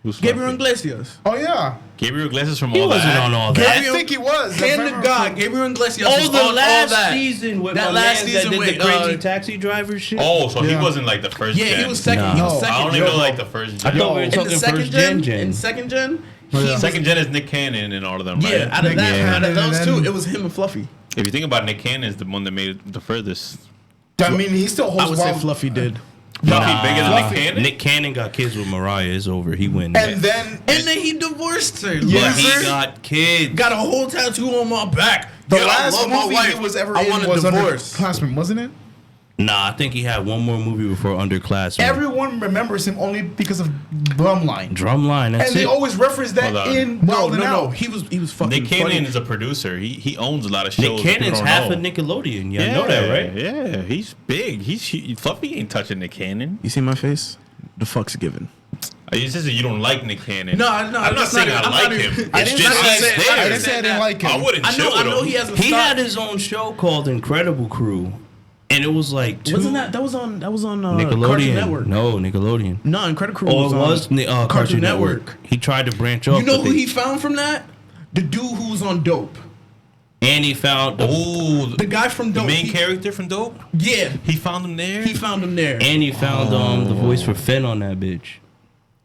Speaker 7: Who's
Speaker 5: Gabriel
Speaker 7: Fluffy?
Speaker 5: Iglesias.
Speaker 6: oh yeah,
Speaker 7: Gabriel Iglesias from
Speaker 4: He
Speaker 7: all
Speaker 4: wasn't
Speaker 7: that.
Speaker 4: on all that.
Speaker 6: I think he was.
Speaker 5: Hand to God, Gabriel Iglesias
Speaker 4: Oh,
Speaker 5: was
Speaker 4: the
Speaker 5: on all
Speaker 4: last
Speaker 5: that.
Speaker 4: season with
Speaker 5: That
Speaker 4: my
Speaker 5: last
Speaker 4: man
Speaker 5: season
Speaker 4: that did
Speaker 5: with,
Speaker 4: the crazy taxi driver shit.
Speaker 7: Oh, so he
Speaker 6: Yeah.
Speaker 7: wasn't like the first
Speaker 5: Yeah,
Speaker 7: gen.
Speaker 5: he was second.
Speaker 4: Nah.
Speaker 5: He was
Speaker 6: No.
Speaker 5: second.
Speaker 7: I only
Speaker 5: gen.
Speaker 7: know like the first
Speaker 4: I
Speaker 7: gen.
Speaker 4: thought we were
Speaker 5: In the
Speaker 4: talking
Speaker 5: second
Speaker 4: first
Speaker 5: gen,
Speaker 4: gen.
Speaker 5: in second gen, he
Speaker 7: Second gen is Nick Cannon and all of them, right?
Speaker 5: yeah, out of that,
Speaker 6: Yeah.
Speaker 5: out of those
Speaker 6: And
Speaker 5: two,
Speaker 6: then-
Speaker 5: it was him and Fluffy.
Speaker 7: If you think about it, Nick Cannon is the one that made it the furthest.
Speaker 6: I mean, he still holds
Speaker 5: I would say
Speaker 6: wild.
Speaker 5: Fluffy did.
Speaker 7: Fluffy bigger than Nick Cannon?
Speaker 4: Nick Cannon got kids with Mariah. It's over. He wins.
Speaker 6: And then
Speaker 5: And then he divorced her.
Speaker 4: But
Speaker 6: Yes,
Speaker 4: he
Speaker 6: sir.
Speaker 4: got kids.
Speaker 5: Got a whole tattoo on my back.
Speaker 6: the
Speaker 5: Yeah, I
Speaker 6: last
Speaker 5: love my
Speaker 6: movie
Speaker 5: wife.
Speaker 6: he was ever
Speaker 5: I
Speaker 6: in
Speaker 5: want a
Speaker 6: was
Speaker 5: divorce.
Speaker 6: Underclassmen, wasn't it?
Speaker 4: Nah, I think he had one more movie before Underclassmen.
Speaker 6: Everyone remembers him only because of Drumline,
Speaker 4: Drumline. That's
Speaker 6: and they
Speaker 4: it.
Speaker 6: always reference that
Speaker 7: Hold on.
Speaker 6: in
Speaker 5: No,
Speaker 6: Wild 'N
Speaker 5: no,
Speaker 6: Out.
Speaker 5: he was fucking
Speaker 7: Nick Cannon
Speaker 5: funny.
Speaker 7: is a producer. He owns a lot of shows.
Speaker 4: Nick
Speaker 7: that people
Speaker 4: Cannon's
Speaker 7: don't
Speaker 4: half
Speaker 7: know.
Speaker 4: of Nickelodeon. Y'all know that, right?
Speaker 7: Yeah, he's big. Fluffy ain't touching Nick Cannon.
Speaker 5: You see my face? The fuck's given.
Speaker 7: It's just that you don't like Nick Cannon.
Speaker 5: No,
Speaker 7: I'm not
Speaker 5: that's
Speaker 7: saying
Speaker 5: not
Speaker 7: I
Speaker 5: even-
Speaker 7: like
Speaker 5: I'm not
Speaker 7: him.
Speaker 5: even-
Speaker 6: I
Speaker 7: It's
Speaker 6: didn't
Speaker 7: just
Speaker 6: say-
Speaker 7: he's
Speaker 6: I
Speaker 7: there.
Speaker 6: didn't say I didn't like him.
Speaker 7: I wouldn't
Speaker 5: I
Speaker 7: chill with
Speaker 5: know
Speaker 7: him.
Speaker 5: he hasn't.
Speaker 4: He
Speaker 5: stopped.
Speaker 4: had his own show called Incredible Crew, and it was like
Speaker 5: Wasn't that was on Cartoon
Speaker 4: Nickelodeon?
Speaker 5: Network?
Speaker 4: No, Nickelodeon.
Speaker 5: No, Incredible Crew
Speaker 4: Oh,
Speaker 5: was
Speaker 4: it
Speaker 5: on
Speaker 4: was Cartoon Network. He tried to branch off.
Speaker 5: You know
Speaker 4: but
Speaker 5: who
Speaker 4: they-
Speaker 5: he found from that? The dude who was on Dope.
Speaker 4: And he found
Speaker 7: Oh,
Speaker 5: The guy from
Speaker 7: the
Speaker 5: Dope.
Speaker 7: main
Speaker 5: he-
Speaker 7: character from Dope.
Speaker 5: Yeah,
Speaker 7: He found him there.
Speaker 5: he found him there.
Speaker 4: and he found the voice for Finn on that bitch.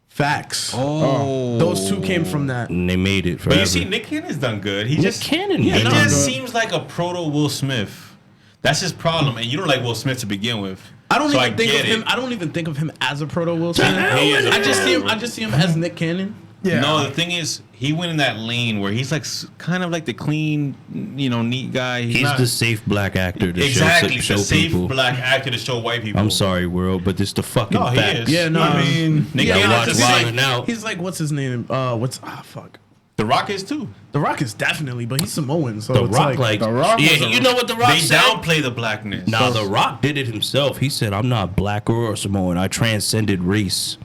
Speaker 5: Facts.
Speaker 7: Oh,
Speaker 5: Those two came from that.
Speaker 4: And they made it
Speaker 7: But
Speaker 4: forever.
Speaker 7: you see, Nick Cannon's done good. He
Speaker 4: Nick
Speaker 7: just
Speaker 4: Cannon,
Speaker 7: He
Speaker 4: yeah, no,
Speaker 7: just
Speaker 5: no.
Speaker 7: seems like a proto Will Smith. That's his problem, and you don't like Will Smith to begin with.
Speaker 5: I don't
Speaker 7: So
Speaker 5: even think of
Speaker 7: get
Speaker 5: him.
Speaker 7: it.
Speaker 5: I don't even think of him as a proto Will Smith.
Speaker 7: He is a
Speaker 5: I just see him.
Speaker 7: proto.
Speaker 5: I just see him as Nick Cannon.
Speaker 6: Yeah.
Speaker 7: No, the thing is, he went in that lane where he's like kind of like the clean, neat guy.
Speaker 4: He's
Speaker 7: not-
Speaker 4: the safe black actor to
Speaker 7: exactly
Speaker 4: show
Speaker 7: the safe
Speaker 4: people.
Speaker 7: black actor to show white people.
Speaker 4: I'm sorry, world, but it's the fucking
Speaker 7: No, he
Speaker 4: fact.
Speaker 7: is.
Speaker 5: Yeah, no.
Speaker 6: I mean,
Speaker 7: Nick
Speaker 4: Yeah,
Speaker 7: Cannon
Speaker 4: watch
Speaker 7: is
Speaker 4: Wild
Speaker 7: like,
Speaker 4: 'N Out.
Speaker 5: He's like, what's his name? Fuck.
Speaker 7: The Rock is too.
Speaker 5: The Rock is definitely, but he's Samoan, so
Speaker 4: The
Speaker 5: it's
Speaker 4: Rock, like,
Speaker 6: The Rock
Speaker 4: yeah,
Speaker 6: was a-
Speaker 4: you know what The Rock
Speaker 7: They
Speaker 4: said?
Speaker 7: downplay the blackness.
Speaker 4: Nah, The Rock did it himself. He said, "I'm not black or Samoan. I transcended race."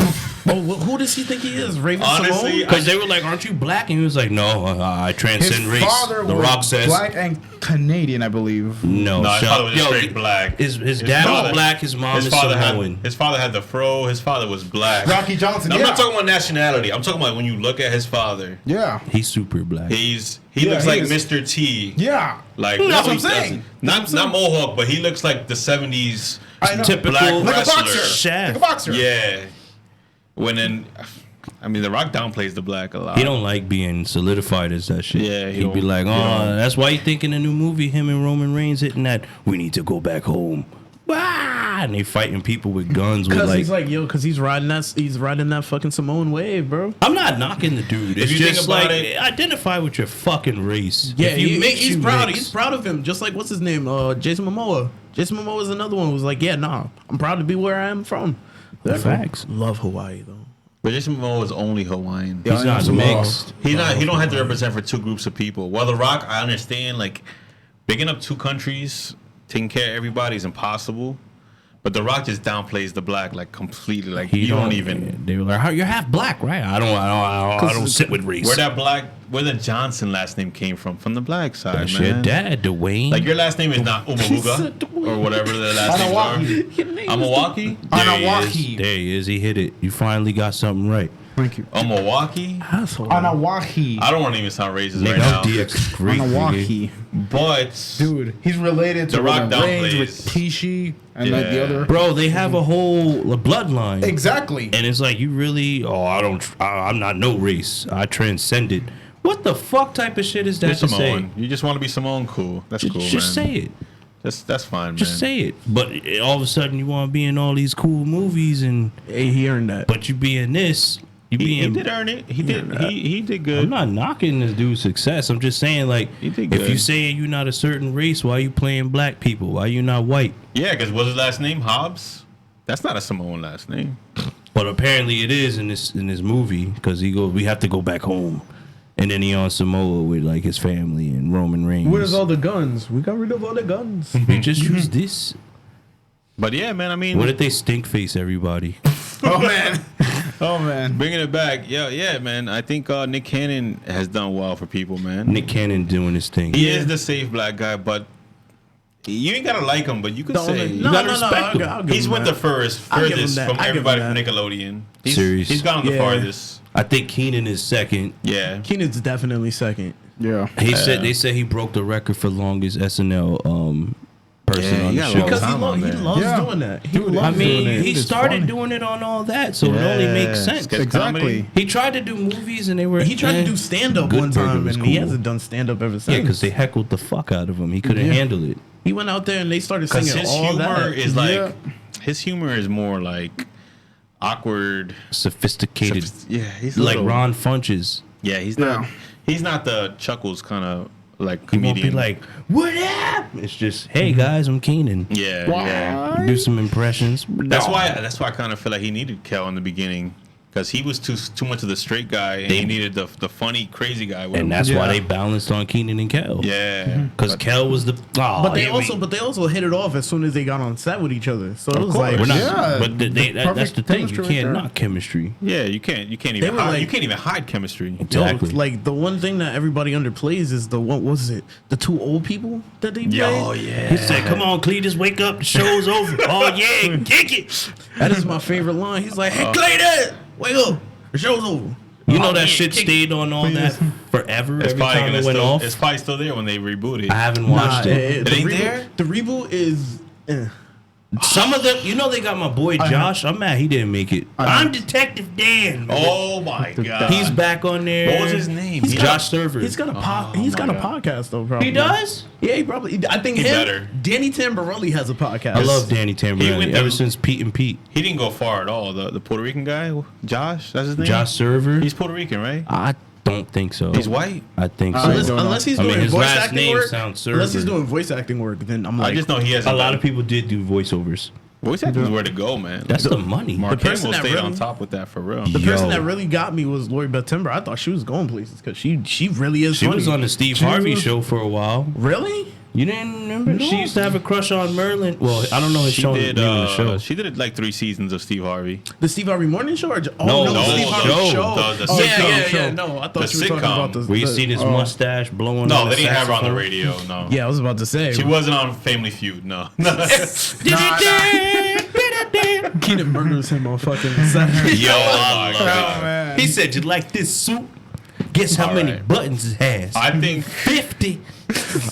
Speaker 5: Oh, who does he think he is? Raven
Speaker 7: Honestly,
Speaker 5: Simone?
Speaker 4: Because they were like, "Aren't you black?" And he was like, "No, I
Speaker 6: his
Speaker 4: transcend race."
Speaker 6: father
Speaker 4: The
Speaker 6: was
Speaker 4: Rock says,
Speaker 6: black and Canadian, I believe.
Speaker 4: "No,
Speaker 7: No, his
Speaker 4: shut
Speaker 7: father
Speaker 4: up."
Speaker 7: was just
Speaker 4: Yo,
Speaker 7: straight black.
Speaker 4: His dad
Speaker 7: father-
Speaker 4: was black. His mom is Samoan.
Speaker 7: His father had the fro. His father was black.
Speaker 6: Rocky Johnson.
Speaker 7: I'm
Speaker 6: yeah.
Speaker 7: not talking about nationality. I'm talking about when you look at his father.
Speaker 6: Yeah.
Speaker 4: He's super black.
Speaker 7: He
Speaker 6: Yeah,
Speaker 7: looks
Speaker 6: he
Speaker 7: like
Speaker 6: is.
Speaker 7: Mr. T.
Speaker 6: Yeah.
Speaker 7: Like
Speaker 6: That's what I'm
Speaker 7: he doesn't-
Speaker 6: saying.
Speaker 7: Not Mohawk, but he looks like the '70s
Speaker 6: I know.
Speaker 4: Typical
Speaker 7: black
Speaker 6: Like a
Speaker 7: wrestler.
Speaker 6: boxer.
Speaker 4: Shaft.
Speaker 6: Like a boxer.
Speaker 7: Yeah. When then, I mean, The Rock downplays the black a lot.
Speaker 4: He don't like being solidified as that shit.
Speaker 7: Yeah, he
Speaker 4: he'd be
Speaker 7: don't-
Speaker 4: like,
Speaker 7: he
Speaker 4: "Oh,
Speaker 7: don't.
Speaker 4: that's why you think in a new movie, him and Roman Reigns hitting that. We need to go back home." Ah, and they fighting people with guns with
Speaker 5: Because
Speaker 4: like.
Speaker 5: he's like, yo, because he's riding that fucking Samoan wave, bro.
Speaker 4: I'm not knocking the dude. It's
Speaker 7: you think
Speaker 4: just
Speaker 7: about
Speaker 4: like
Speaker 7: it-
Speaker 4: identify with your fucking race.
Speaker 5: Yeah,
Speaker 4: If you mix,
Speaker 5: he's
Speaker 4: you
Speaker 5: proud.
Speaker 4: mix.
Speaker 5: He's proud of him. Just like what's his name? Jason Momoa. Jason Momoa is another one who was like, yeah, nah, I'm proud to be where I am from.
Speaker 4: Facts.
Speaker 5: Love Hawaii though.
Speaker 7: But Jason Momoa is only Hawaiian.
Speaker 4: He's not mixed.
Speaker 7: He don't have to represent for two groups of people. While The Rock, I understand, like bigging up two countries, taking care of everybody is impossible. But The Rock just downplays the black like completely. Like
Speaker 4: He
Speaker 7: you don't even
Speaker 4: They were like, "You're half black, right?" I don't sit with race.
Speaker 7: where the Johnson last name came from the black side,
Speaker 4: That's
Speaker 7: man.
Speaker 4: your dad, Dwayne.
Speaker 7: Like your last name is not Umabuga or whatever the last names are. Amawaki?
Speaker 4: There he
Speaker 6: Anawaki.
Speaker 4: is. There he is. He hit it. You finally got something right.
Speaker 6: Thank you.
Speaker 7: Milwaukee.
Speaker 5: Asshole.
Speaker 6: Anawahi.
Speaker 7: I don't want to even sound racist
Speaker 4: Nigga,
Speaker 7: right now.
Speaker 4: DX is great. nigga.
Speaker 6: Anawahi.
Speaker 7: But
Speaker 6: Dude, he's related to
Speaker 7: The Rock
Speaker 6: Roman Reigns
Speaker 7: downplays.
Speaker 6: with Tishi and like the
Speaker 7: Yeah.
Speaker 6: other.
Speaker 4: Bro, they have a whole bloodline.
Speaker 6: Exactly.
Speaker 4: And it's like, you really, I'm not no race. I transcended. What the fuck type of shit is
Speaker 7: you're
Speaker 4: that to say?
Speaker 7: Samoan. You just want to be Samoan cool. That's cool,
Speaker 4: Just
Speaker 7: man.
Speaker 4: say it.
Speaker 7: That's fine,
Speaker 4: Just
Speaker 7: man.
Speaker 4: say it. But all of a sudden you want to be in all these cool movies and
Speaker 5: Hey, he earned that.
Speaker 4: but you be in this. You be
Speaker 7: He
Speaker 4: in.
Speaker 7: did earn it. He did. He did good.
Speaker 4: I'm not knocking this dude's success. I'm just saying, like,
Speaker 7: He did
Speaker 4: if
Speaker 7: good.
Speaker 4: you say you're not a certain race, why you playing black people? Why you not white?
Speaker 7: Yeah, because what's his last name? Hobbs. That's not a Samoan last name.
Speaker 4: But apparently it is in this movie because we have to go back home, and then he on Samoa with like his family and Roman Reigns.
Speaker 5: Where's all the guns? We got rid of all the guns.
Speaker 4: We just use this.
Speaker 7: But yeah, man. I mean,
Speaker 4: What if they stink face everybody?
Speaker 6: Oh man. Oh man.
Speaker 7: bringing it back, yeah, man. I think Nick Cannon has done well for people, man.
Speaker 4: Nick Cannon doing his thing.
Speaker 7: He is the safe black guy, but you ain't gotta like him, but you could say
Speaker 4: no, gotta respect him.
Speaker 5: I'll give
Speaker 7: he's
Speaker 5: him
Speaker 7: went
Speaker 5: that.
Speaker 7: the
Speaker 5: I'll give him
Speaker 7: furthest
Speaker 5: that.
Speaker 7: from
Speaker 5: I'll give him
Speaker 7: everybody from
Speaker 5: that.
Speaker 7: Nickelodeon.
Speaker 4: Serious.
Speaker 7: He's gone the
Speaker 5: Yeah.
Speaker 7: farthest.
Speaker 4: I think Keenan is second.
Speaker 7: Yeah.
Speaker 5: Keenan's definitely second.
Speaker 6: Yeah.
Speaker 4: They said he broke the record for longest SNL person
Speaker 7: Yeah,
Speaker 4: on
Speaker 7: he
Speaker 4: the
Speaker 7: got a
Speaker 4: show.
Speaker 7: long
Speaker 5: Because
Speaker 7: time on
Speaker 5: he
Speaker 7: there.
Speaker 5: loves
Speaker 6: Yeah.
Speaker 5: doing that. He
Speaker 6: Dude,
Speaker 5: loves
Speaker 4: I mean,
Speaker 5: doing it.
Speaker 4: he
Speaker 6: It's
Speaker 4: started
Speaker 6: fun.
Speaker 4: doing it on all that, so it only makes sense.
Speaker 7: Sketch
Speaker 6: Exactly.
Speaker 7: comedy.
Speaker 4: He tried to do movies and they were.
Speaker 5: He tried to do stand up
Speaker 4: Good
Speaker 5: one
Speaker 4: Burger
Speaker 5: time
Speaker 4: was
Speaker 5: and he
Speaker 4: cool.
Speaker 5: hasn't done stand up ever since.
Speaker 4: Yeah, because they heckled the fuck out of him. He couldn't
Speaker 5: Yeah.
Speaker 4: handle it.
Speaker 5: He went out there and they started
Speaker 7: Because
Speaker 5: singing
Speaker 7: his
Speaker 5: all
Speaker 7: humor
Speaker 5: that.
Speaker 7: is like
Speaker 6: Yeah.
Speaker 7: his humor is more like awkward.
Speaker 4: Sophisticated,
Speaker 7: Yeah, he's a
Speaker 4: like
Speaker 7: little-
Speaker 4: Ron Funches.
Speaker 7: Yeah, he's
Speaker 6: Yeah.
Speaker 7: not. He's not the Chuckles kind of like
Speaker 4: He won't
Speaker 7: comedian.
Speaker 4: be like, "What up?" It's just, "Hey guys, I'm Keenan."
Speaker 7: yeah, yeah.
Speaker 4: Do some impressions.
Speaker 7: That's why I kind of feel like he needed Kel in the beginning because he was too much of the straight guy and he needed the funny crazy guy. With him.
Speaker 4: And that's why
Speaker 6: Yeah.
Speaker 4: they balanced on Keenan and Kel.
Speaker 7: yeah.
Speaker 4: Because Kel was the. Oh,
Speaker 5: But they
Speaker 4: here we-
Speaker 5: also hit it off as soon as they got on set with each other. So it was like
Speaker 4: We're not.
Speaker 6: Yeah,
Speaker 4: But that's
Speaker 6: perfect
Speaker 4: the thing. You
Speaker 6: chemistry
Speaker 4: can't
Speaker 6: right there.
Speaker 4: knock chemistry.
Speaker 7: Yeah, you can't
Speaker 5: They
Speaker 7: even
Speaker 5: were
Speaker 7: hide,
Speaker 5: like-
Speaker 7: you can't even hide chemistry.
Speaker 4: Exactly.
Speaker 5: Yo, like the one thing that everybody underplays is the what was it? The two old people that they played.
Speaker 7: yeah.
Speaker 4: He said, "Come on, Cletus, wake up. The show's over." Oh yeah, kick it.
Speaker 5: That is my favorite line. He's like, "Hey, Clayton, wake up. The show's over."
Speaker 4: You know
Speaker 5: Oh,
Speaker 4: that
Speaker 5: yeah,
Speaker 4: shit
Speaker 5: kick
Speaker 4: stayed on all that forever.
Speaker 7: It's
Speaker 4: Every
Speaker 7: probably
Speaker 4: time
Speaker 7: gonna
Speaker 4: it went
Speaker 7: still,
Speaker 4: off.
Speaker 7: it's probably still there when they reboot it.
Speaker 4: I haven't watched it.
Speaker 7: It ain't there?
Speaker 5: The reboot is.
Speaker 4: Some of them, you know, they got my boy Josh. I'm mad he didn't make it. I'm Detective Dan.
Speaker 7: Oh my god.
Speaker 4: He's back on there.
Speaker 7: What was his name?
Speaker 5: He's
Speaker 4: Josh Server.
Speaker 5: He's got a he's got a podcast though. Probably
Speaker 4: He does.
Speaker 5: Yeah, he probably. I think
Speaker 7: He
Speaker 5: him.
Speaker 7: better.
Speaker 5: Danny Tamborelli has a podcast.
Speaker 4: I love Danny
Speaker 7: He
Speaker 4: Tamborelli
Speaker 7: went
Speaker 4: ever
Speaker 7: to-
Speaker 4: since Pete and Pete.
Speaker 7: He didn't go far at all. The Puerto Rican guy, Josh, that's his name.
Speaker 4: Josh Server.
Speaker 7: He's Puerto Rican, right?
Speaker 4: I don't think so.
Speaker 7: He's white.
Speaker 4: I think so.
Speaker 5: Unless,
Speaker 6: don't know.
Speaker 5: unless he's
Speaker 4: I mean,
Speaker 5: doing
Speaker 4: his
Speaker 5: voice
Speaker 4: last
Speaker 5: acting
Speaker 4: name
Speaker 5: work.
Speaker 4: sounds
Speaker 5: Unless he's
Speaker 4: Server.
Speaker 5: doing voice acting work, then I'm like,
Speaker 7: I just know he has
Speaker 4: A lot of people did do voiceovers.
Speaker 7: voice acting is where to go, man.
Speaker 4: That's the money.
Speaker 7: Mark
Speaker 5: person
Speaker 7: Hamill
Speaker 5: that
Speaker 7: stayed
Speaker 5: really-
Speaker 7: on top with that for real.
Speaker 5: the person
Speaker 4: Yo.
Speaker 5: that really got me was Lori Beth Timber. I thought she was going places because she really is.
Speaker 4: She
Speaker 5: funny.
Speaker 4: was on the Steve Harvey show for a while.
Speaker 5: Really?
Speaker 4: You didn't remember? She used to have a crush on Merlin. Well, I don't know his
Speaker 7: She
Speaker 4: show.
Speaker 7: did.
Speaker 4: name of the show.
Speaker 7: She did like 3 seasons of Steve Harvey.
Speaker 5: The Steve Harvey Morning Show? Or
Speaker 4: No,
Speaker 5: the
Speaker 4: no,
Speaker 5: Steve
Speaker 4: the
Speaker 5: Harvey
Speaker 4: show.
Speaker 5: show.
Speaker 7: The
Speaker 5: yeah,
Speaker 7: sitcom
Speaker 5: yeah.
Speaker 7: show.
Speaker 5: No, I thought
Speaker 7: The
Speaker 5: you were talking
Speaker 7: sitcom.
Speaker 5: about the.
Speaker 4: Where you
Speaker 5: the-
Speaker 4: see this mustache blowing
Speaker 7: No,
Speaker 4: on
Speaker 7: they
Speaker 4: the
Speaker 7: didn't have her on the
Speaker 4: saxophone?
Speaker 7: radio. No.
Speaker 5: Yeah, I was about to say.
Speaker 7: She wasn't on Family Feud. No.
Speaker 5: Keenan murders him on fucking Saturday.
Speaker 7: Yo, oh my God.
Speaker 6: man.
Speaker 4: He said, "You like this suit? Guess how
Speaker 7: All
Speaker 4: many
Speaker 7: right.
Speaker 4: buttons it has?
Speaker 7: I think
Speaker 4: 50."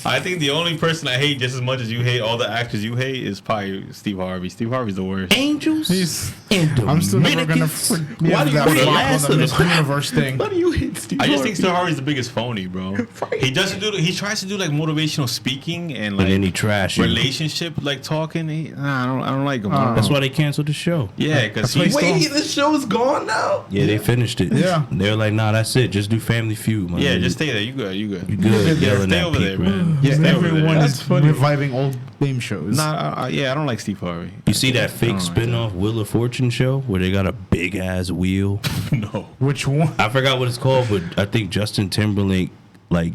Speaker 7: I think the only person I hate just as much as you hate all the actors you hate is probably Steve Harvey. Steve Harvey's the worst.
Speaker 4: Angels
Speaker 6: He's-
Speaker 4: and
Speaker 6: I'm still never gonna
Speaker 4: Dominicans.
Speaker 6: forgive
Speaker 5: Why do you
Speaker 6: that
Speaker 5: hate
Speaker 6: flop
Speaker 5: last
Speaker 6: on the
Speaker 5: of
Speaker 6: Miss
Speaker 5: them?
Speaker 6: Universe thing.
Speaker 5: Why do you hate Steve
Speaker 7: I just
Speaker 5: Harvey?
Speaker 7: think Steve Harvey's the biggest phony, bro. He doesn't do. He tries to do like motivational speaking and like
Speaker 4: And then he trash you.
Speaker 7: relationship like talking. I don't like him. bro.
Speaker 4: That's why they canceled the show.
Speaker 7: Yeah, because
Speaker 6: why
Speaker 7: he's
Speaker 6: he's
Speaker 5: Wait, the show's gone now?
Speaker 4: Yeah, they finished it.
Speaker 6: Yeah.
Speaker 4: They were like, "Nah, that's it. Just do Family Feud, man.
Speaker 7: yeah. Just stay there. You good. You good.
Speaker 4: You good yelling
Speaker 7: Stay
Speaker 4: at
Speaker 7: over there,
Speaker 4: people."
Speaker 7: man.
Speaker 6: Yeah,
Speaker 7: Stay over
Speaker 6: everyone
Speaker 7: there.
Speaker 6: is reviving old game shows.
Speaker 7: Nah, yeah, I don't like Steve Harvey.
Speaker 4: You see that fake
Speaker 7: I don't like
Speaker 4: spin-off Wheel of Fortune show where they got a big ass wheel?
Speaker 7: No.
Speaker 6: Which one
Speaker 4: I forgot what it's called, but I think Justin Timberlake like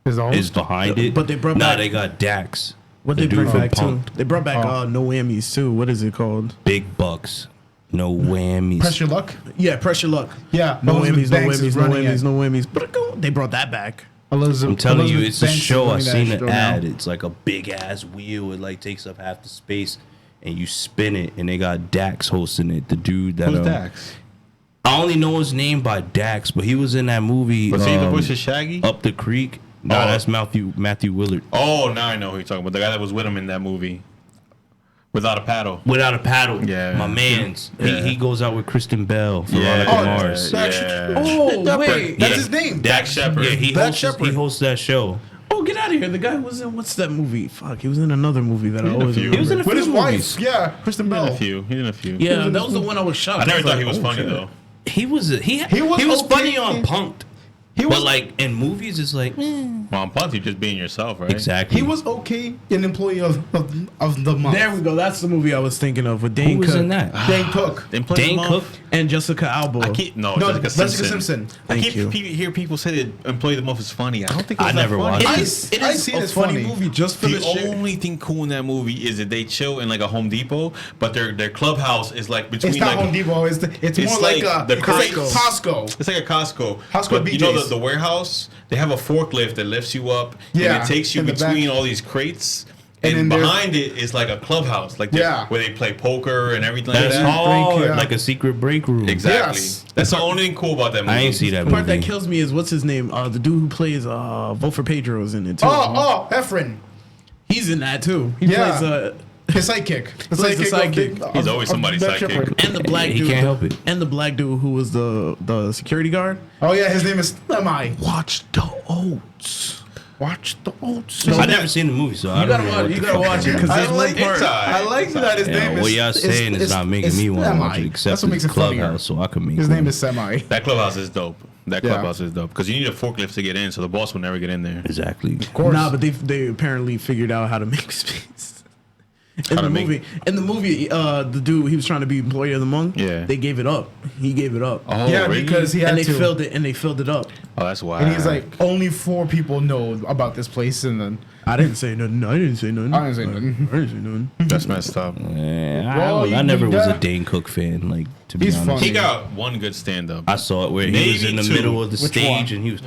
Speaker 6: is the
Speaker 4: is
Speaker 6: host?
Speaker 4: behind it.
Speaker 5: But they brought
Speaker 4: nah,
Speaker 5: back-
Speaker 4: they got Dax.
Speaker 5: What
Speaker 4: the
Speaker 5: they
Speaker 4: dude
Speaker 5: bring
Speaker 4: from
Speaker 5: back too?
Speaker 4: Punk.
Speaker 5: They brought back No Whammies too. What is it called?
Speaker 4: Big bucks, no whammies.
Speaker 6: Press Your Luck.
Speaker 5: Yeah, Pressure Luck.
Speaker 6: Yeah,
Speaker 5: No
Speaker 6: Elizabeth
Speaker 5: whammies, no
Speaker 6: Banks is
Speaker 5: whammies, no
Speaker 6: running
Speaker 5: whammies,
Speaker 6: it.
Speaker 5: no whammies. But they brought that back.
Speaker 6: Elizabeth,
Speaker 4: I'm telling you,
Speaker 6: Elizabeth
Speaker 4: it's a
Speaker 6: Banks is
Speaker 4: show. I
Speaker 6: running that
Speaker 4: seen
Speaker 6: show
Speaker 4: the
Speaker 6: now.
Speaker 4: ad. It's like a big ass wheel. It like takes up half the space, and you spin it, and they got Dax hosting it. The dude that
Speaker 7: Who's Dax?
Speaker 4: I only know his name by Dax, but he was in that movie.
Speaker 7: Was he the voice of Shaggy?
Speaker 4: Up the Creek? No, that's Matthew Willard.
Speaker 7: Oh, now I know who you're talking about. The guy that was with him in that movie. Without a Paddle.
Speaker 4: Without a Paddle.
Speaker 7: Yeah.
Speaker 4: My man's.
Speaker 7: Yeah.
Speaker 4: He goes out with Kristen Bell for
Speaker 7: Yeah.
Speaker 4: Veronica Mars.
Speaker 5: Oh, wait.
Speaker 6: That's his name.
Speaker 7: Dax Shepard.
Speaker 4: Yeah, he hosts that show.
Speaker 5: Oh, get out of here. The guy who was in, what's that movie? Fuck, he was in another movie that I
Speaker 7: in a
Speaker 5: always
Speaker 7: few.
Speaker 5: remember.
Speaker 4: He was in a
Speaker 6: With
Speaker 4: few
Speaker 6: his
Speaker 4: movies.
Speaker 6: wife. Yeah, Kristen
Speaker 7: He's in
Speaker 6: Bell.
Speaker 7: a few. He's in a few.
Speaker 5: Yeah, that was the one I was shocked.
Speaker 7: I never
Speaker 5: was
Speaker 7: thought
Speaker 5: like,
Speaker 7: he was
Speaker 5: oh,
Speaker 7: funny
Speaker 5: shit.
Speaker 7: though.
Speaker 4: He was
Speaker 6: was
Speaker 4: funny
Speaker 6: okay.
Speaker 4: on Punk'd. But like in movies, it's like
Speaker 7: Well, on Ponte, you're just being yourself, right?
Speaker 4: exactly.
Speaker 6: He was okay. An employee of the month.
Speaker 5: There we go. That's the movie I was thinking of with Dane
Speaker 4: Who was
Speaker 5: Cook
Speaker 4: in that?
Speaker 6: Dane Cook.
Speaker 4: Dane Cook.
Speaker 5: and Jessica Alba.
Speaker 7: I keep
Speaker 6: No,
Speaker 7: Jessica
Speaker 6: Jessica
Speaker 7: Simpson.
Speaker 6: Simpson.
Speaker 7: I
Speaker 5: Thank you.
Speaker 7: hear people say that Employee of the Month is funny. I don't think it's
Speaker 4: I
Speaker 7: that
Speaker 4: never
Speaker 7: funny.
Speaker 4: watched
Speaker 5: It
Speaker 4: it.
Speaker 5: is, it
Speaker 6: I
Speaker 5: is
Speaker 6: see
Speaker 5: a
Speaker 6: it as
Speaker 5: funny
Speaker 6: funny.
Speaker 5: movie just for
Speaker 7: The
Speaker 5: the shit.
Speaker 7: only thing cool in that movie is that they chill in like a Home Depot, but their clubhouse is like between
Speaker 6: It's not
Speaker 7: like
Speaker 6: Home Depot. It's more
Speaker 7: like
Speaker 6: like
Speaker 7: the
Speaker 6: it's like
Speaker 7: crates.
Speaker 6: Costco.
Speaker 7: it's like a Costco.
Speaker 6: Costco
Speaker 7: but you know
Speaker 6: BJ's.
Speaker 7: the warehouse, they have a forklift that lifts you up
Speaker 6: Yeah,
Speaker 7: and it takes you
Speaker 6: in the
Speaker 7: between
Speaker 6: back.
Speaker 7: all these crates.
Speaker 6: And
Speaker 7: And
Speaker 6: then
Speaker 7: behind it is like a clubhouse, like
Speaker 6: Yeah.
Speaker 7: where they play poker and everything
Speaker 4: That's
Speaker 7: like that.
Speaker 4: hard,
Speaker 6: yeah.
Speaker 4: like a secret break room.
Speaker 7: Exactly.
Speaker 6: Yes.
Speaker 7: That's the only thing cool about that movie.
Speaker 4: I ain't see that
Speaker 5: The part that
Speaker 4: movie.
Speaker 5: kills me is what's his name? The dude who plays Vote for Pedro is in it too.
Speaker 6: Efren.
Speaker 5: He's in that too. He
Speaker 6: Yeah.
Speaker 5: plays
Speaker 6: His sidekick. The
Speaker 5: Plays the sidekick.
Speaker 7: He's always somebody's
Speaker 6: Dax
Speaker 7: sidekick.
Speaker 6: Shepard.
Speaker 5: and the black
Speaker 4: He
Speaker 5: dude.
Speaker 4: can't help it.
Speaker 5: And the black dude who was the security guard.
Speaker 6: Oh yeah, his name is Semi.
Speaker 5: Watch the Oats.
Speaker 6: Watch the oats.
Speaker 4: I never seen the movie, so I
Speaker 5: You
Speaker 4: don't
Speaker 5: gotta
Speaker 4: know.
Speaker 5: watch.
Speaker 4: what
Speaker 5: You
Speaker 4: the
Speaker 5: gotta
Speaker 4: fuck
Speaker 5: watch it
Speaker 4: is
Speaker 5: because
Speaker 6: I
Speaker 5: there's one
Speaker 6: like
Speaker 5: part.
Speaker 6: I like that his
Speaker 4: Yeah,
Speaker 6: name is.
Speaker 4: what y'all saying is not making me want to watch it,
Speaker 6: Semi.
Speaker 4: except
Speaker 6: That's what makes
Speaker 4: it's
Speaker 6: it funnier.
Speaker 4: Clubhouse, so I can make
Speaker 6: His
Speaker 4: one.
Speaker 6: name is Semi.
Speaker 7: That clubhouse is dope. That
Speaker 6: Yeah.
Speaker 7: clubhouse is dope because you need a forklift to get in, so the boss will never get in there.
Speaker 4: Exactly.
Speaker 6: Of course.
Speaker 5: Nah, but they apparently figured out how to make space. In
Speaker 7: How
Speaker 5: the
Speaker 7: to make-
Speaker 5: movie, the dude he was trying to be employee of the month.
Speaker 7: Yeah.
Speaker 5: they gave it up. He gave it up.
Speaker 7: Oh,
Speaker 6: Yeah,
Speaker 7: really?
Speaker 6: because he had
Speaker 5: and they
Speaker 6: to.
Speaker 5: filled it. And they filled it up.
Speaker 7: Oh, that's why.
Speaker 6: And he's like, only 4 people know about this place, and then
Speaker 5: I didn't say nothing. I didn't say nothing.
Speaker 6: I didn't say nothing.
Speaker 5: I didn't say nothing.
Speaker 7: that's messed up.
Speaker 4: Yeah,
Speaker 6: Well,
Speaker 4: I
Speaker 6: you
Speaker 4: never
Speaker 6: do
Speaker 4: was a
Speaker 6: that.
Speaker 4: Dane Cook fan. Like to be
Speaker 6: He's
Speaker 4: honest,
Speaker 6: funny.
Speaker 7: He got one good stand up.
Speaker 4: I saw it where he
Speaker 7: Maybe
Speaker 4: was in the
Speaker 7: two.
Speaker 4: middle of the
Speaker 6: Which
Speaker 4: stage
Speaker 6: one?
Speaker 4: and he was.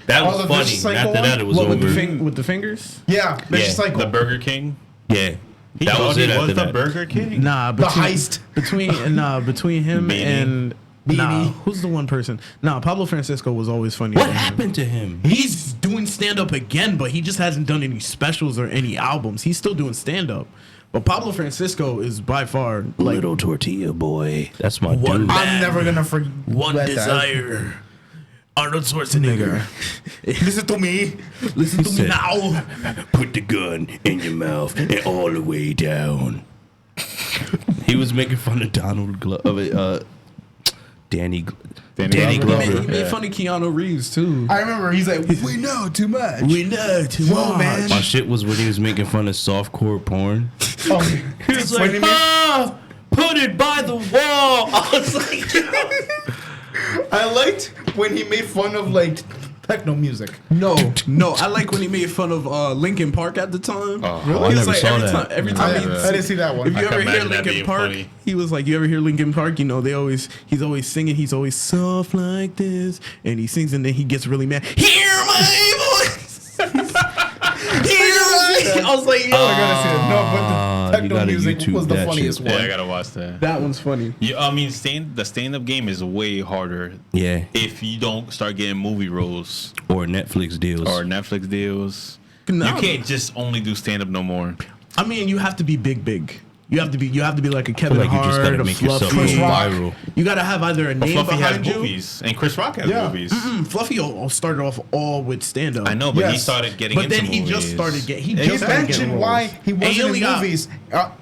Speaker 4: That
Speaker 6: Oh,
Speaker 4: was
Speaker 6: the
Speaker 4: funny.
Speaker 6: vicious
Speaker 4: And
Speaker 6: cycle
Speaker 4: after that,
Speaker 6: one?
Speaker 4: it was
Speaker 5: What
Speaker 4: over.
Speaker 5: with the fingers?
Speaker 6: yeah, that's
Speaker 4: Yeah,
Speaker 6: just like
Speaker 7: The Burger King.
Speaker 4: Yeah,
Speaker 7: He
Speaker 4: that
Speaker 7: thought
Speaker 4: was
Speaker 7: he
Speaker 4: it.
Speaker 7: was
Speaker 4: After
Speaker 7: the
Speaker 4: that,
Speaker 7: Burger King.
Speaker 5: Nah,
Speaker 6: the
Speaker 5: between,
Speaker 6: heist.
Speaker 5: between him
Speaker 7: Beanie.
Speaker 5: and nah,
Speaker 6: Beanie.
Speaker 5: who's the one person? Nah, Pablo Francisco was always funny.
Speaker 4: what happened to him?
Speaker 5: He's doing stand up again, but he just hasn't done any specials or any albums. He's still doing stand up. But Pablo Francisco is by far like
Speaker 4: Little tortilla boy. That's my
Speaker 5: One
Speaker 4: dude.
Speaker 5: man.
Speaker 6: I'm never gonna forget
Speaker 5: one
Speaker 6: that.
Speaker 5: desire. Arnold Schwarzenegger.
Speaker 6: Listen to me.
Speaker 5: Listen to me
Speaker 4: said-
Speaker 5: now.
Speaker 4: Put the gun in your mouth and all the way down. He was making fun of Donald Glover. Danny
Speaker 6: Glover.
Speaker 4: Glover.
Speaker 5: He made fun of Keanu Reeves too.
Speaker 6: I remember he's like, we know too much.
Speaker 5: We know too
Speaker 6: Whoa,
Speaker 5: much.
Speaker 6: man.
Speaker 4: My shit was when he was making fun of softcore porn.
Speaker 6: Oh,
Speaker 4: He was
Speaker 6: when
Speaker 4: like,
Speaker 6: he made-
Speaker 4: put it by the wall. I was like,
Speaker 6: I liked when he made fun of like techno music.
Speaker 5: No, I like when he made fun of Linkin Park at the time.
Speaker 7: Oh,
Speaker 4: I
Speaker 5: It's
Speaker 4: never
Speaker 5: like
Speaker 4: saw
Speaker 5: every
Speaker 4: that.
Speaker 5: time, every time
Speaker 6: I didn't see that one.
Speaker 5: If you
Speaker 7: I
Speaker 5: ever
Speaker 7: can
Speaker 5: hear
Speaker 7: imagine that
Speaker 5: Linkin
Speaker 7: being
Speaker 5: Park,
Speaker 7: funny.
Speaker 5: he was like, you ever hear Linkin Park? You know, he's always singing. He's always soft like this, and he sings, and then he gets really mad. Hear my voice. Hear my. I was like, yo,
Speaker 6: I gotta see it. No, but
Speaker 4: you
Speaker 6: the techno
Speaker 4: gotta
Speaker 6: music
Speaker 4: YouTube
Speaker 6: was the
Speaker 4: that
Speaker 6: funniest
Speaker 4: shit.
Speaker 7: Yeah, I
Speaker 6: one.
Speaker 7: gotta watch that.
Speaker 5: that one's funny.
Speaker 7: Yeah, I mean, the stand-up game is way harder
Speaker 4: yeah,
Speaker 7: if you don't start getting movie roles
Speaker 4: or Netflix deals.
Speaker 7: or Netflix deals.
Speaker 5: No.
Speaker 7: You can't just only do stand-up no more.
Speaker 5: I mean, you have to be big. You have to be like a Kevin
Speaker 4: like you just
Speaker 5: Hart,
Speaker 4: gotta
Speaker 5: a
Speaker 4: make yourself
Speaker 5: Fluffy.
Speaker 4: go viral.
Speaker 5: You gotta have either a
Speaker 7: But
Speaker 5: name
Speaker 7: Fluffy has
Speaker 5: behind you.
Speaker 7: movies, and Chris Rock has
Speaker 6: Yeah.
Speaker 7: movies.
Speaker 5: Fluffy started off all with stand up.
Speaker 7: I know, but he
Speaker 6: Yes.
Speaker 7: started getting
Speaker 5: But
Speaker 7: into
Speaker 5: then he
Speaker 7: movies.
Speaker 5: just started getting. He
Speaker 6: He
Speaker 5: just started getting
Speaker 6: mentioned
Speaker 5: roles.
Speaker 6: why he
Speaker 5: And
Speaker 6: wasn't
Speaker 5: only
Speaker 6: in
Speaker 5: got-
Speaker 6: movies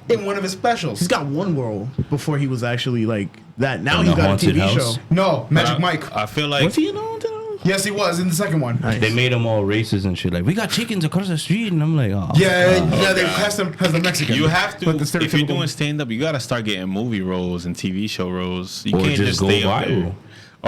Speaker 6: in one of his specials.
Speaker 5: He's got one role before he was actually like that. Now
Speaker 4: In
Speaker 5: he
Speaker 4: the
Speaker 5: got a
Speaker 4: Haunted
Speaker 5: TV
Speaker 4: House?
Speaker 5: show.
Speaker 6: No, Magic Mike.
Speaker 7: I feel like
Speaker 5: Was he in Haunted House?
Speaker 6: Yes, he was in the second one.
Speaker 4: They made them all racist and shit. Like, we got chickens across the street, and I'm like, oh,
Speaker 6: Yeah, yeah, they
Speaker 7: God.
Speaker 6: cast him as a Mexican.
Speaker 7: you have to.
Speaker 6: But the
Speaker 7: If you're
Speaker 6: stereotypical-
Speaker 7: doing stand-up, you gotta start getting movie roles and TV show roles. You
Speaker 4: Or
Speaker 7: can't
Speaker 4: just
Speaker 7: just
Speaker 4: go
Speaker 7: stay up
Speaker 4: viral.
Speaker 7: there.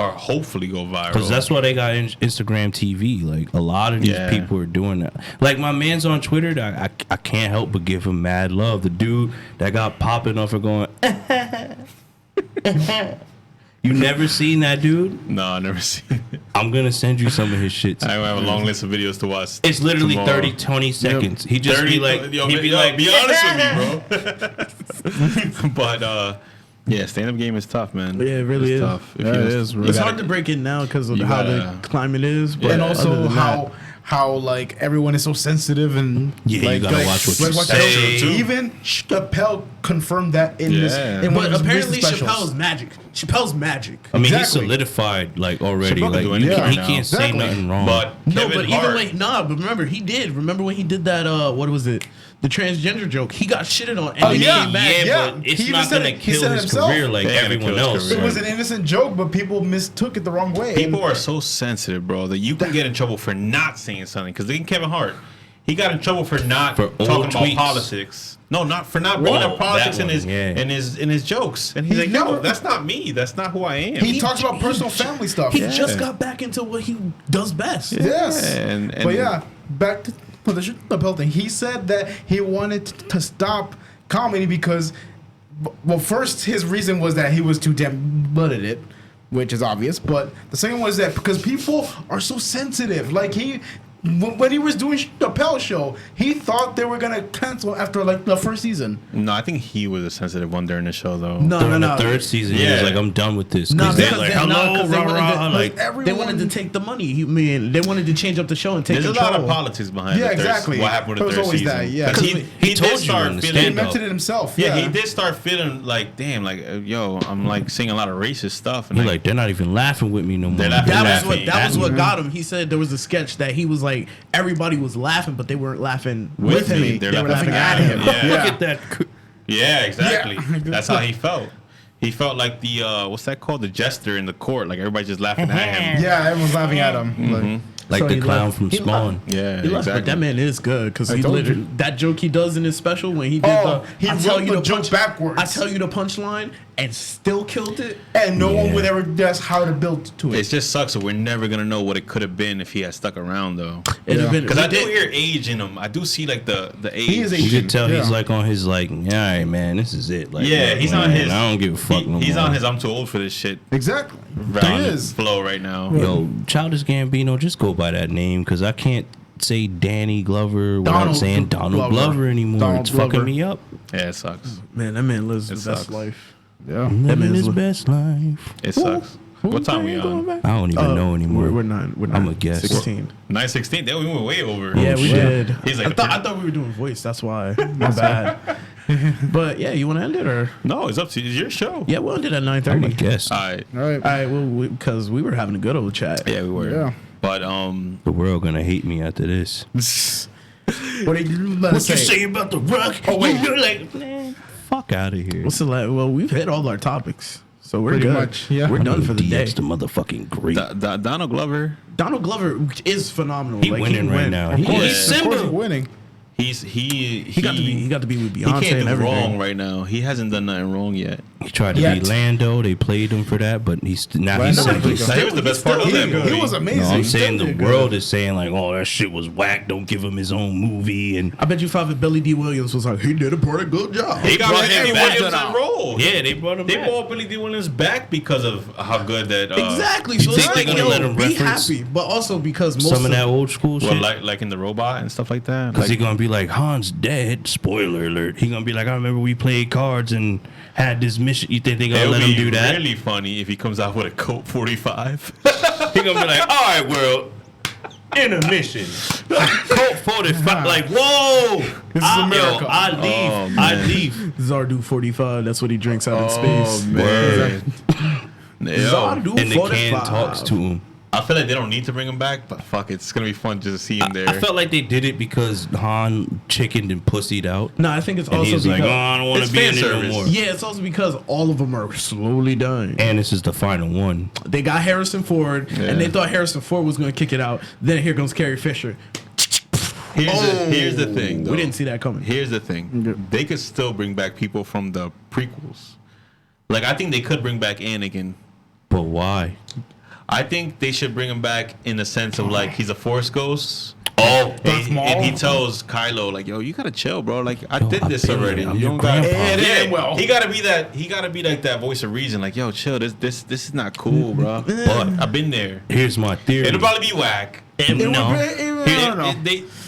Speaker 7: Or hopefully go viral.
Speaker 4: because that's why they got Instagram TV. Like, a lot of these
Speaker 7: Yeah.
Speaker 4: people are doing that. Like, my man's on Twitter. That I can't help but give him mad love. The dude that got popping off of going. You never seen that dude?
Speaker 7: No, I never seen it.
Speaker 4: I'm gonna send you some of his shit.
Speaker 7: I have a long list of videos to watch.
Speaker 4: It's literally
Speaker 7: tomorrow.
Speaker 4: 30, 20 seconds. He just be like,
Speaker 7: yo,
Speaker 4: he'd be
Speaker 7: yo,
Speaker 4: like,
Speaker 7: be honest with me, bro. But Yeah, stand-up game is tough, man.
Speaker 5: Yeah, it really
Speaker 7: It's
Speaker 5: is.
Speaker 7: tough.
Speaker 6: Yeah, it is.
Speaker 5: It's hard to break it now because of
Speaker 7: you
Speaker 5: how
Speaker 7: gotta-
Speaker 5: the climate is, but
Speaker 6: And
Speaker 5: other
Speaker 6: also
Speaker 5: than
Speaker 6: how like everyone is so sensitive and
Speaker 4: Yeah, you
Speaker 6: like,
Speaker 4: gotta watch what you say.
Speaker 6: Even Chappelle confirmed that in this.
Speaker 7: Yeah.
Speaker 6: In one
Speaker 5: But
Speaker 6: of his
Speaker 5: apparently
Speaker 6: recent specials.
Speaker 5: Chappelle's magic. Chappelle's magic.
Speaker 4: I mean,
Speaker 6: Exactly.
Speaker 4: he's solidified like already.
Speaker 7: Chappelle can
Speaker 4: Like
Speaker 7: do anything
Speaker 4: he
Speaker 7: right now.
Speaker 4: can't say
Speaker 6: Exactly.
Speaker 4: nothing wrong.
Speaker 7: But
Speaker 5: No,
Speaker 7: Kevin
Speaker 5: but
Speaker 7: Hart,
Speaker 5: even but remember he did. Remember when he did that? What was it? The transgender joke. He got shitted on, and
Speaker 6: Oh,
Speaker 5: he
Speaker 6: yeah.
Speaker 5: came back.
Speaker 6: Yeah.
Speaker 4: but it's
Speaker 6: He even
Speaker 4: not
Speaker 6: said
Speaker 4: gonna
Speaker 6: it- he
Speaker 4: kill
Speaker 6: said it
Speaker 4: his
Speaker 6: himself.
Speaker 4: career like
Speaker 7: They ain't gonna
Speaker 4: everyone
Speaker 7: kill his
Speaker 4: else.
Speaker 7: career.
Speaker 6: It was an innocent joke, but people mistook it the wrong way.
Speaker 7: people are so sensitive, bro, that you can get in trouble for not saying something. Because look at Kevin Hart. He got in trouble for not
Speaker 4: For old
Speaker 7: talking about
Speaker 4: tweets.
Speaker 7: politics. No, not for not bringing
Speaker 4: Whoa,
Speaker 7: up politics
Speaker 4: that
Speaker 7: in
Speaker 4: one,
Speaker 7: his
Speaker 4: yeah.
Speaker 7: in his jokes. And he's
Speaker 6: He
Speaker 7: like, no,
Speaker 6: never-
Speaker 7: that's not me. That's not who I am.
Speaker 6: he talks about personal family stuff.
Speaker 5: He just got back into what he does best.
Speaker 6: Yes.
Speaker 7: And-
Speaker 6: But yeah, back to the Chappelle thing. He said that he wanted to stop comedy because, well, first his reason was that he was too damn good at it, which is obvious. But the second one is that because people are so sensitive. Like when he was doing Chappelle's show, he thought they were gonna cancel after like the first season.
Speaker 7: No, I think he was a sensitive one during the show, though.
Speaker 4: During the third season, he was
Speaker 7: Yeah.
Speaker 4: like, "I'm done with this."
Speaker 5: No,
Speaker 4: Because they're
Speaker 5: because
Speaker 4: like,
Speaker 5: they- no,
Speaker 4: "Hello,
Speaker 5: 'cause they
Speaker 4: rah
Speaker 5: wanted
Speaker 4: rah."
Speaker 5: to-
Speaker 4: Like,
Speaker 6: everyone,
Speaker 5: They wanted to take the money. They wanted to change up the show and take
Speaker 7: There's
Speaker 5: control.
Speaker 7: a lot of politics behind
Speaker 6: Yeah,
Speaker 7: the third,
Speaker 6: exactly.
Speaker 7: what happened with
Speaker 6: There
Speaker 7: the
Speaker 6: was
Speaker 7: third
Speaker 6: always
Speaker 7: season.
Speaker 6: that, yeah.
Speaker 7: 'Cause
Speaker 6: 'Cause
Speaker 7: he
Speaker 4: he told
Speaker 7: did
Speaker 4: you
Speaker 7: start
Speaker 4: in the
Speaker 7: feeling.
Speaker 6: He
Speaker 4: stand-up.
Speaker 6: mentioned it himself.
Speaker 7: Yeah, he did start feeling like, damn, like, yo, I'm like saying a lot of racist stuff. And
Speaker 4: He's like, "They're not even laughing with me no more."
Speaker 7: They're laughing
Speaker 5: That
Speaker 7: at
Speaker 5: was
Speaker 7: me.
Speaker 5: that was what got him. He said there was a sketch that he was like everybody was laughing, but they weren't laughing
Speaker 7: with me.
Speaker 6: me.
Speaker 7: They're
Speaker 6: They were
Speaker 7: laughing
Speaker 6: laughing
Speaker 7: at
Speaker 6: at
Speaker 7: him.
Speaker 6: him.
Speaker 7: Yeah.
Speaker 4: Look at that.
Speaker 7: Yeah, exactly.
Speaker 6: Yeah.
Speaker 7: That's how he felt. He felt like the what's that called? The jester in the court. Like everybody's just laughing at him.
Speaker 6: Yeah, everyone's laughing at him.
Speaker 4: Like
Speaker 5: So
Speaker 4: the
Speaker 5: he
Speaker 4: clown
Speaker 5: left.
Speaker 4: from
Speaker 5: He
Speaker 4: Spawn.
Speaker 5: left.
Speaker 7: Yeah,
Speaker 5: He left,
Speaker 7: exactly.
Speaker 5: but that man is good because
Speaker 6: I
Speaker 5: he
Speaker 6: told
Speaker 5: literally
Speaker 6: you.
Speaker 5: that joke he does in his special when he did
Speaker 6: He
Speaker 5: I tell
Speaker 6: wrote
Speaker 5: you
Speaker 6: the
Speaker 5: the
Speaker 6: joke
Speaker 5: punch
Speaker 6: backwards.
Speaker 5: I tell you the punchline and still killed it.
Speaker 6: And no one would ever guess how to build to
Speaker 7: It
Speaker 6: it.
Speaker 7: just sucks that we're never gonna know what it could have been if he had stuck around, though.
Speaker 5: It'd have been
Speaker 7: Because I
Speaker 5: we
Speaker 7: do
Speaker 5: did-
Speaker 7: hear age in him. I do see like the age.
Speaker 6: He is
Speaker 4: You
Speaker 6: Asian.
Speaker 4: could tell he's
Speaker 6: Yeah.
Speaker 4: like on his like, all right, man, this is it. Like,
Speaker 7: Yeah,
Speaker 4: look,
Speaker 7: he's
Speaker 4: man,
Speaker 7: on his.
Speaker 4: I don't give a fuck no
Speaker 7: He's
Speaker 4: more.
Speaker 7: on his. I'm too old for this shit.
Speaker 6: Exactly.
Speaker 7: Round
Speaker 6: He is.
Speaker 7: flow right now.
Speaker 4: Yo, Childish Gambino, just go by that name because I can't say Danny Glover without
Speaker 6: Donald
Speaker 4: saying Donald Glover anymore.
Speaker 6: Donald
Speaker 4: It's
Speaker 6: Glover.
Speaker 4: fucking me up.
Speaker 7: Yeah, it sucks.
Speaker 5: Man, that man lives the
Speaker 7: It
Speaker 5: best
Speaker 7: sucks.
Speaker 5: life.
Speaker 6: Yeah.
Speaker 4: Living
Speaker 5: man's
Speaker 4: his
Speaker 5: li-
Speaker 4: best life.
Speaker 7: It sucks. What time we on?
Speaker 4: I don't even know anymore.
Speaker 5: We're not. We're not.
Speaker 4: I'm a guess.
Speaker 5: 16.
Speaker 7: 9:16. That we went way over.
Speaker 5: Yeah, we
Speaker 4: shit.
Speaker 5: did.
Speaker 7: He's like,
Speaker 5: I thought we were doing voice. That's why. My bad. But yeah, you want to end it or?
Speaker 7: no, it's up to you. It's your show.
Speaker 5: Yeah, we'll end it at
Speaker 4: I'm a
Speaker 5: 9:30.
Speaker 4: guess.
Speaker 7: All right.
Speaker 6: All right.
Speaker 5: All right. Well, because we were having a good old chat.
Speaker 7: Yeah, we were.
Speaker 6: Yeah.
Speaker 7: But
Speaker 4: The world gonna hate me after this.
Speaker 6: What did you let us say?
Speaker 4: about the Rock?
Speaker 6: Oh, wait.
Speaker 4: You're like, man, fuck out of here.
Speaker 5: What's the well? We've hit all our topics, so we're
Speaker 6: Pretty
Speaker 5: good.
Speaker 6: much, yeah.
Speaker 5: We're done for the day.
Speaker 4: DX the motherfucking great.
Speaker 7: Donald Glover,
Speaker 5: Donald Glover is phenomenal.
Speaker 4: He winning right
Speaker 5: went-
Speaker 4: now.
Speaker 5: Of
Speaker 4: He
Speaker 5: course.
Speaker 4: is
Speaker 6: Of course
Speaker 4: Simba.
Speaker 6: he's winning.
Speaker 7: he
Speaker 5: He got to be with
Speaker 7: he
Speaker 5: Beyonce
Speaker 7: can't
Speaker 5: and
Speaker 7: do
Speaker 5: everything.
Speaker 7: wrong right now. He hasn't done nothing wrong yet.
Speaker 4: He tried to
Speaker 6: Yet.
Speaker 4: be Lando. They played him for that, but now he's
Speaker 6: Lando
Speaker 4: Simba.
Speaker 6: was
Speaker 7: Now, he was the best part of that movie.
Speaker 6: He was amazing.
Speaker 4: No, I'm saying the
Speaker 6: He did
Speaker 4: world
Speaker 6: good.
Speaker 4: is saying like, oh, that shit was whack. Don't give him his own movie. And
Speaker 5: I bet you if Billy D. Williams was like, he did a pretty good job.
Speaker 7: They got
Speaker 4: brought
Speaker 7: Billy
Speaker 4: him back.
Speaker 7: Williams in role.
Speaker 4: yeah, they brought him
Speaker 7: They
Speaker 4: back.
Speaker 7: brought Billy D. Williams back because of how good that.
Speaker 5: Exactly. So
Speaker 4: You
Speaker 5: it's
Speaker 4: think
Speaker 5: like,
Speaker 4: they're gonna
Speaker 5: yo,
Speaker 4: let him
Speaker 5: be
Speaker 4: reference
Speaker 5: happy, but also because most
Speaker 4: Some of that old school
Speaker 7: Well,
Speaker 4: shit.
Speaker 7: like in the robot and stuff like that.
Speaker 4: Cause
Speaker 7: Like,
Speaker 4: he gonna be like, Han's dead. Spoiler alert. He gonna be like, I remember we played cards and had this mission. You think they
Speaker 7: it
Speaker 4: gonna
Speaker 7: would
Speaker 4: let him
Speaker 7: be
Speaker 4: do that?
Speaker 7: really funny if he comes out with a Colt 45.
Speaker 4: He gonna be like, all right, world, intermission. Colt 45. Like, whoa.
Speaker 6: This is America.
Speaker 4: Yo, I leave.
Speaker 7: Oh,
Speaker 4: I
Speaker 7: man.
Speaker 4: leave.
Speaker 5: Zardu 45. That's what he drinks out in space.
Speaker 7: man. Yo,
Speaker 5: Zardu
Speaker 4: And the
Speaker 5: 45.
Speaker 4: can talks to him.
Speaker 7: I feel like they don't need to bring him back, but fuck it. It's going to be fun just to see him there.
Speaker 4: I felt like they did it because Han chickened and pussied out.
Speaker 5: No, I think it's
Speaker 4: And
Speaker 5: also
Speaker 4: he's
Speaker 5: because
Speaker 4: like, oh, I don't want
Speaker 7: It's
Speaker 4: to be in
Speaker 7: fan
Speaker 4: it no
Speaker 7: service.
Speaker 4: more.
Speaker 5: yeah, it's also because all of them are slowly dying.
Speaker 4: And this is the final one.
Speaker 5: They got Harrison Ford, and they thought Harrison Ford was going to kick it out. Then here comes Carrie Fisher.
Speaker 7: Here's the thing, though.
Speaker 5: We didn't see that coming.
Speaker 7: Here's the thing. They could still bring back people from the prequels. Like, I think they could bring back Anakin.
Speaker 4: But why?
Speaker 7: I think they should bring him back in the sense of, like, he's a Force ghost.
Speaker 4: Oh,
Speaker 7: And he tells Kylo, like, yo, you gotta chill, bro. Like, I did
Speaker 4: I've
Speaker 7: this
Speaker 4: been
Speaker 7: already.
Speaker 4: there. I'm
Speaker 7: You
Speaker 4: your
Speaker 7: don't gotta.
Speaker 4: grandpa.
Speaker 6: It ain't well.
Speaker 7: He gotta be that. He gotta be like that voice of reason. Like, yo, chill. This is not cool, bro.
Speaker 4: But
Speaker 7: I've been there.
Speaker 4: here's my theory.
Speaker 7: It'll probably be whack.
Speaker 4: No.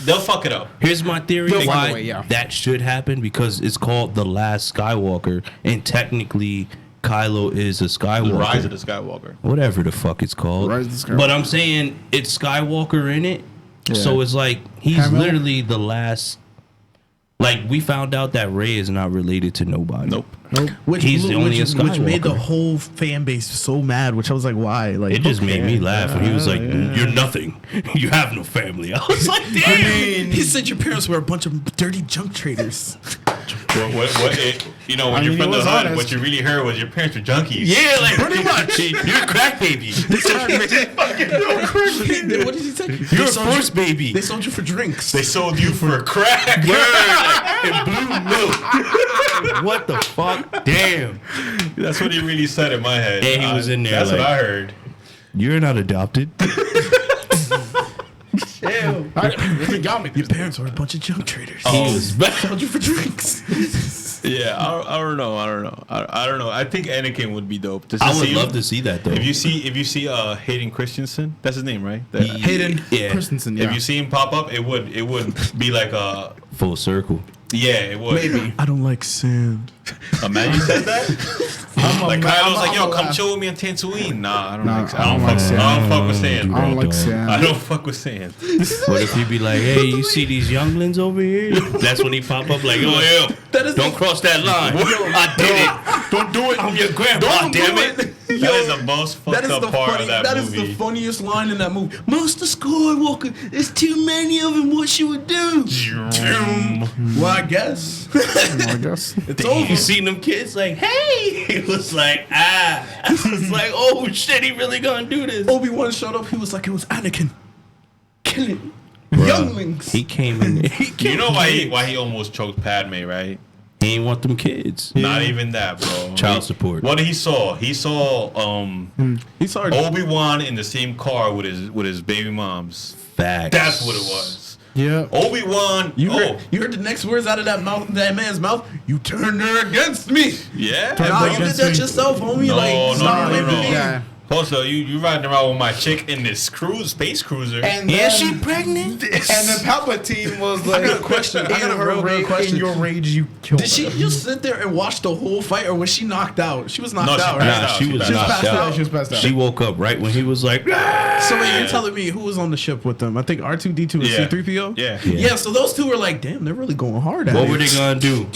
Speaker 7: They'll fuck it up.
Speaker 4: Here's my theory
Speaker 6: They'll find
Speaker 4: why
Speaker 6: a way, yeah.
Speaker 4: that should happen because it's called The Last Skywalker, and technically Kylo is a Skywalker.
Speaker 7: The Rise of the Skywalker.
Speaker 4: Whatever the fuck it's called.
Speaker 6: Rise of the Skywalker.
Speaker 4: But I'm saying it's Skywalker in it. So it's like he's
Speaker 6: Hamill?
Speaker 4: literally the last. Like we found out that Rey is not related to nobody.
Speaker 7: Nope.
Speaker 4: He's the only
Speaker 5: which made the
Speaker 4: Skywalker.
Speaker 5: whole fan base so mad. Which I was like, why? Like
Speaker 4: It just made me
Speaker 5: okay.
Speaker 4: laugh when he was like, "You're nothing. You have no family." I was like, "Damn."
Speaker 5: He said your parents were a bunch of dirty junk traders.
Speaker 7: When
Speaker 6: I
Speaker 7: you're
Speaker 6: mean,
Speaker 7: from
Speaker 6: he
Speaker 7: the
Speaker 6: was
Speaker 7: hood,
Speaker 6: honest.
Speaker 7: what you really heard was your parents were junkies.
Speaker 4: Yeah, like pretty much. You're a crack baby.
Speaker 5: What did he say?
Speaker 4: You're a force baby.
Speaker 5: They sold you for drinks.
Speaker 7: They sold you for crack.
Speaker 4: And blue milk. What the fuck? Damn.
Speaker 7: That's what he really said in my head.
Speaker 4: And he was in there
Speaker 7: That's
Speaker 4: like-
Speaker 7: what I heard.
Speaker 4: You're not adopted.
Speaker 5: Your parents were a bunch of junk traders.
Speaker 4: He was
Speaker 5: Sold you for drinks.
Speaker 7: Yeah, I don't know. I don't know. I think Anakin would be dope. Just to
Speaker 4: I would
Speaker 7: see
Speaker 4: love
Speaker 7: him.
Speaker 4: to see that though.
Speaker 7: If you see Hayden Christensen, that's his name, right?
Speaker 5: Hayden
Speaker 6: Christensen.
Speaker 7: If you see him pop up, it would be like a
Speaker 4: Full circle.
Speaker 7: it would.
Speaker 5: Maybe. I don't like sand.
Speaker 7: Imagine said that. Like Kylo's like, yo, come
Speaker 6: laugh.
Speaker 7: chill with me on Tatooine. Nah, I don't
Speaker 6: Nah,
Speaker 7: like.
Speaker 6: I don't like sand.
Speaker 7: I don't fuck with sand.
Speaker 6: I don't like
Speaker 4: Dog.
Speaker 6: sand.
Speaker 7: I don't fuck with sand.
Speaker 4: What if he be like, "Hey, you see these younglings over here?" That's when he pop up like, "Oh yeah, don't cross that line. I did it. Don't do it. I'm your grandpa. Damn it."
Speaker 7: That is the most fucked up part of that
Speaker 5: is
Speaker 7: movie.
Speaker 5: the funniest line in that movie. Master Skywalker, there's too many of them. What you would do? Well, I guess
Speaker 6: I guess.
Speaker 5: it's over.
Speaker 4: You seen them kids like, "Hey," he was like, "Ah," I was like, "Oh shit, he really gonna do this?"
Speaker 5: Obi-Wan showed up. He was like, it was Anakin. Kill it. Younglings.
Speaker 4: He came in.
Speaker 7: You know why he almost choked Padme, right?
Speaker 4: He ain't want them kids.
Speaker 7: Not even that, bro.
Speaker 4: Child support.
Speaker 7: What he saw? He saw
Speaker 5: He saw
Speaker 7: Obi-Wan in the same car with his baby moms.
Speaker 4: Facts.
Speaker 7: That's what it was.
Speaker 6: Yeah.
Speaker 7: Obi-Wan.
Speaker 5: You heard the next words out of that man's mouth. You turned her against me.
Speaker 7: Yeah.
Speaker 5: Nah, you did
Speaker 6: against
Speaker 5: that
Speaker 6: me.
Speaker 5: yourself, homie.
Speaker 7: No.
Speaker 6: Yeah.
Speaker 7: Also, you riding around with my chick in this space cruiser.
Speaker 6: And
Speaker 4: Yeah,
Speaker 6: then,
Speaker 4: she pregnant.
Speaker 6: and then Palpatine was like,
Speaker 5: got a question. I got a real good question.
Speaker 6: In your rage, you killed
Speaker 5: Did she
Speaker 6: her.
Speaker 5: just sit there and watch the whole fight, or was she knocked out? She was knocked
Speaker 7: No, she
Speaker 5: out,
Speaker 7: passed
Speaker 5: right?
Speaker 7: out.
Speaker 4: She was
Speaker 7: She
Speaker 4: knocked
Speaker 5: passed
Speaker 4: out.
Speaker 5: out.
Speaker 6: She was passed out.
Speaker 4: She woke up right when he was like, "Ah!"
Speaker 5: So wait, you're telling me who was on the ship with them? I think R2D2 and
Speaker 7: Yeah.
Speaker 5: C3PO.
Speaker 7: Yeah.
Speaker 5: Yeah. So those two were like, damn, they're really going hard at
Speaker 4: What
Speaker 5: it.
Speaker 4: were they gonna do?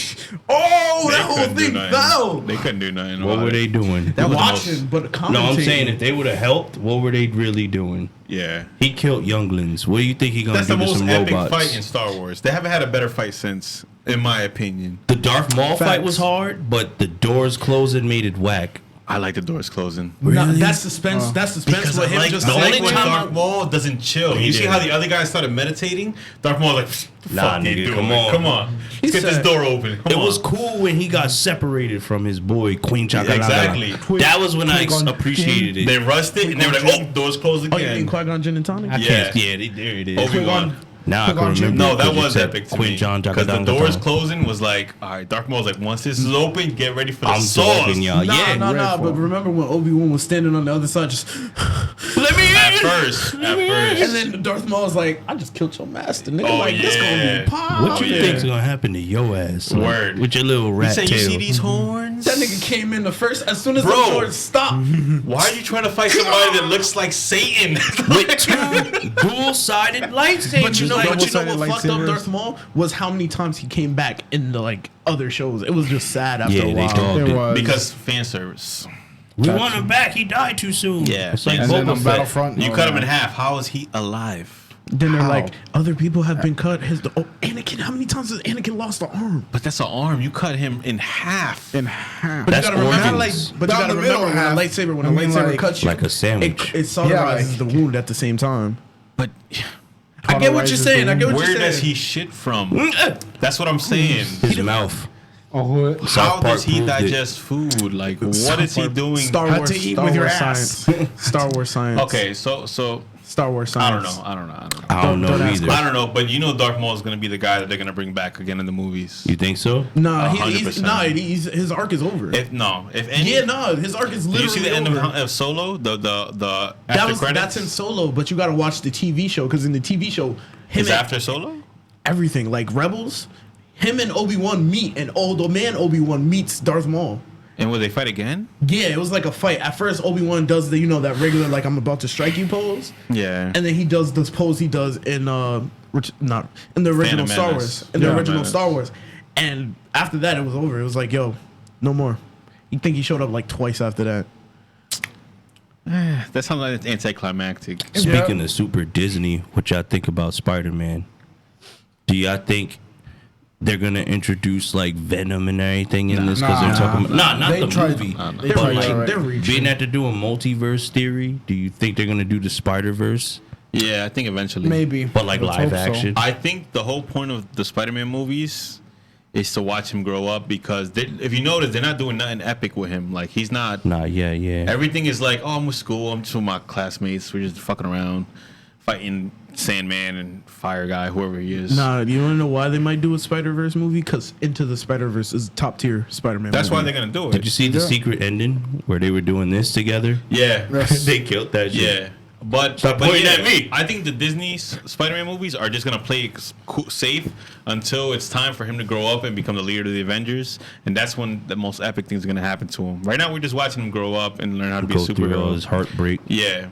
Speaker 5: Oh,
Speaker 7: They
Speaker 5: that whole
Speaker 7: couldn't do
Speaker 5: thing
Speaker 7: nothing.
Speaker 5: fell.
Speaker 7: They couldn't do nothing.
Speaker 4: What
Speaker 7: about
Speaker 4: were
Speaker 7: it.
Speaker 4: they doing?
Speaker 5: That
Speaker 7: was the
Speaker 5: watching, but commentating.
Speaker 4: No, I'm saying if they would have helped, what were they really doing?
Speaker 7: Yeah.
Speaker 4: He killed younglings. What do you think he gonna
Speaker 7: That's
Speaker 4: do
Speaker 7: the
Speaker 4: to
Speaker 7: most
Speaker 4: some
Speaker 7: epic
Speaker 4: robots?
Speaker 7: fight in Star Wars. They haven't had a better fight since, in my opinion.
Speaker 4: The Darth Maul fight
Speaker 5: Facts.
Speaker 4: was hard, but the doors closing made it whack.
Speaker 7: I like the doors closing.
Speaker 5: No, that's suspense. That's suspense.
Speaker 7: Because
Speaker 5: With
Speaker 7: I
Speaker 5: him
Speaker 7: like,
Speaker 5: just
Speaker 7: the
Speaker 5: saying,
Speaker 7: only when
Speaker 4: time
Speaker 7: Darth Maul doesn't chill.
Speaker 4: He
Speaker 7: You see
Speaker 4: did.
Speaker 7: how the other guy started meditating? Darth Maul like, the
Speaker 4: Nah,
Speaker 7: fuck you
Speaker 4: nigga,
Speaker 7: doing?
Speaker 4: come on.
Speaker 7: Come on. Let's get this
Speaker 5: said-
Speaker 7: door open. Come
Speaker 4: It
Speaker 7: on.
Speaker 4: was cool when he got separated from his boy Queen Chakalaka.
Speaker 7: Exactly.
Speaker 4: That was when I
Speaker 6: Qui-Gon
Speaker 4: appreciated it.
Speaker 7: They rushed it and they were like, oh, doors closed
Speaker 5: Oh, you mean
Speaker 7: again.
Speaker 5: Qui-Gon Jinn and Tonic?
Speaker 4: I
Speaker 7: Yeah.
Speaker 4: can't. Yeah, there it is.
Speaker 7: Obi-Wan.
Speaker 4: Now I can
Speaker 6: Qui-Gon Jinn.
Speaker 4: remember.
Speaker 7: No, that
Speaker 4: because you
Speaker 7: was
Speaker 4: said
Speaker 7: epic to
Speaker 4: Queen
Speaker 7: me.
Speaker 4: John
Speaker 7: Because the
Speaker 4: Jakadanga
Speaker 7: doors
Speaker 4: Tong.
Speaker 7: closing was like, all right, Darth Maul's like, once this is open, get ready for the
Speaker 4: I'm
Speaker 7: sauce.
Speaker 4: dogging y'all. Yeah,
Speaker 5: Nah. But remember when Obi-Wan was standing on the other side, just
Speaker 4: let me
Speaker 7: At
Speaker 4: in.
Speaker 7: first.
Speaker 5: and then Darth Maul was like, "I just killed your master, nigga.
Speaker 7: Oh,
Speaker 5: like this gonna
Speaker 7: yeah.
Speaker 5: be pop."
Speaker 4: What you
Speaker 7: yeah.
Speaker 4: think's gonna happen to your ass? like,
Speaker 7: Word.
Speaker 4: with your little
Speaker 7: You
Speaker 4: rat
Speaker 7: say
Speaker 4: tail.
Speaker 7: you see these horns?
Speaker 5: That nigga came in the first as soon as
Speaker 7: Bro.
Speaker 5: the doors stopped.
Speaker 7: Why are you trying to fight somebody that looks like Satan?
Speaker 4: with two dual-sided lightsabers.
Speaker 5: But you know,
Speaker 4: like,
Speaker 5: what
Speaker 6: double-sided
Speaker 5: fucked up
Speaker 6: lightsabers.
Speaker 5: Darth Maul was how many times he came back in the like other shows. It was just sad after
Speaker 4: Yeah,
Speaker 5: a
Speaker 4: they
Speaker 5: while.
Speaker 4: dogged
Speaker 6: It
Speaker 4: it.
Speaker 6: was.
Speaker 7: Because fan service.
Speaker 4: We want him back. He died too soon.
Speaker 7: Yeah.
Speaker 4: it's like
Speaker 6: And then
Speaker 4: Boba
Speaker 6: on
Speaker 4: Fett.
Speaker 6: Battlefront,
Speaker 7: You
Speaker 6: oh,
Speaker 7: cut him in
Speaker 6: man.
Speaker 7: half. How is he alive?
Speaker 5: Then they're
Speaker 6: How?
Speaker 5: like, other people have been cut. Anakin, how many times has Anakin lost the arm?
Speaker 7: But that's an arm. You cut him in half.
Speaker 6: In half.
Speaker 5: But
Speaker 4: That's
Speaker 5: you gotta remember,
Speaker 4: organs.
Speaker 5: but you
Speaker 6: Down
Speaker 5: gotta
Speaker 6: the middle
Speaker 5: remember when
Speaker 6: half.
Speaker 5: a lightsaber, when
Speaker 6: I
Speaker 5: a
Speaker 6: mean,
Speaker 5: lightsaber
Speaker 6: like-
Speaker 5: cuts you,
Speaker 4: Like a sandwich.
Speaker 5: it solderizes the wound at the same time.
Speaker 7: But
Speaker 5: I get what you're saying. I get what
Speaker 7: where
Speaker 5: you're
Speaker 7: does
Speaker 5: saying.
Speaker 7: he shit from? That's what I'm saying.
Speaker 4: His mouth.
Speaker 6: Oh,
Speaker 7: How
Speaker 4: South Park
Speaker 7: does he
Speaker 4: proved it.
Speaker 7: digest food? Like, what is he doing?
Speaker 5: Star
Speaker 6: How
Speaker 5: Wars,
Speaker 6: to eat
Speaker 5: Star
Speaker 6: with your
Speaker 5: Wars
Speaker 6: ass.
Speaker 5: science. Star Wars science.
Speaker 7: Okay, so
Speaker 5: Star Wars
Speaker 7: I don't
Speaker 5: science.
Speaker 7: know. I don't know.
Speaker 4: I don't know
Speaker 5: don't ask
Speaker 4: either.
Speaker 7: I don't know, but you know Darth Maul is going to be the guy that they're going to bring back again in the movies.
Speaker 4: You think so?
Speaker 5: Nah,
Speaker 7: 100%.
Speaker 5: his arc is over.
Speaker 7: If any,
Speaker 5: Yeah, no, his arc is
Speaker 7: did
Speaker 5: literally
Speaker 7: you see the end
Speaker 5: over.
Speaker 7: of Solo? The
Speaker 5: That
Speaker 7: after
Speaker 5: was
Speaker 7: credits?
Speaker 5: that's in Solo, but you got to watch the TV show because in the TV show, him
Speaker 7: Is
Speaker 5: and
Speaker 7: after Solo?
Speaker 5: everything like Rebels, him and Obi-Wan meet, and the man Obi-Wan meets Darth Maul.
Speaker 7: And will they fight again?
Speaker 5: Yeah, it was like a fight. At first, Obi-Wan does the that regular like I'm about to strike you pose.
Speaker 7: Yeah.
Speaker 5: And then he does this pose he does in not in the original
Speaker 7: Phantom
Speaker 5: Star
Speaker 7: Menace.
Speaker 5: Wars. In the
Speaker 7: Yeah,
Speaker 5: original
Speaker 7: Menace.
Speaker 5: Star Wars. And after that, it was over. It was like, yo, no more. You think he showed up like twice after that?
Speaker 7: That sounds like it's anticlimactic.
Speaker 4: Speaking of Super Disney, what y'all think about Spider-Man? Do y'all think they're gonna introduce like Venom and everything in this? Because they're talking about not
Speaker 6: They
Speaker 4: the
Speaker 6: tried-
Speaker 4: movie,
Speaker 6: They
Speaker 4: but
Speaker 6: tried
Speaker 4: like
Speaker 6: already.
Speaker 5: They're reaching.
Speaker 4: being that they're doing multiverse theory. Do you think they're gonna do the Spider-Verse,
Speaker 7: Yeah, I think eventually.
Speaker 6: Maybe.
Speaker 4: but like
Speaker 6: Let's
Speaker 4: live
Speaker 6: hope so.
Speaker 4: action?
Speaker 7: I think the whole point of the Spider-Man movies is to watch him grow up because if you notice, they're not doing nothing epic with him. Like he's not.
Speaker 4: Nah, yeah.
Speaker 7: Everything is like, oh, I'm with school. I'm just with my classmates. We're just fucking around, fighting Sandman and Fire Guy, whoever he is.
Speaker 5: Nah, you want to know why they might do a Spider-Verse movie? Because Into the Spider-Verse is top tier Spider-Man
Speaker 7: That's
Speaker 5: movie.
Speaker 7: why they're gonna do it.
Speaker 4: Did you see the secret ending where they were doing this together?
Speaker 7: Yeah,
Speaker 4: They killed that shit.
Speaker 7: yeah. But
Speaker 4: pointing at me.
Speaker 7: I think the Disney Spider-Man movies are just gonna play it safe until it's time for him to grow up and become the leader of the Avengers, and that's when the most epic things are gonna happen to him. Right now, we're just watching him grow up and learn how to be a
Speaker 4: Go through all his
Speaker 7: superhero.
Speaker 4: heartbreak.
Speaker 7: Yeah,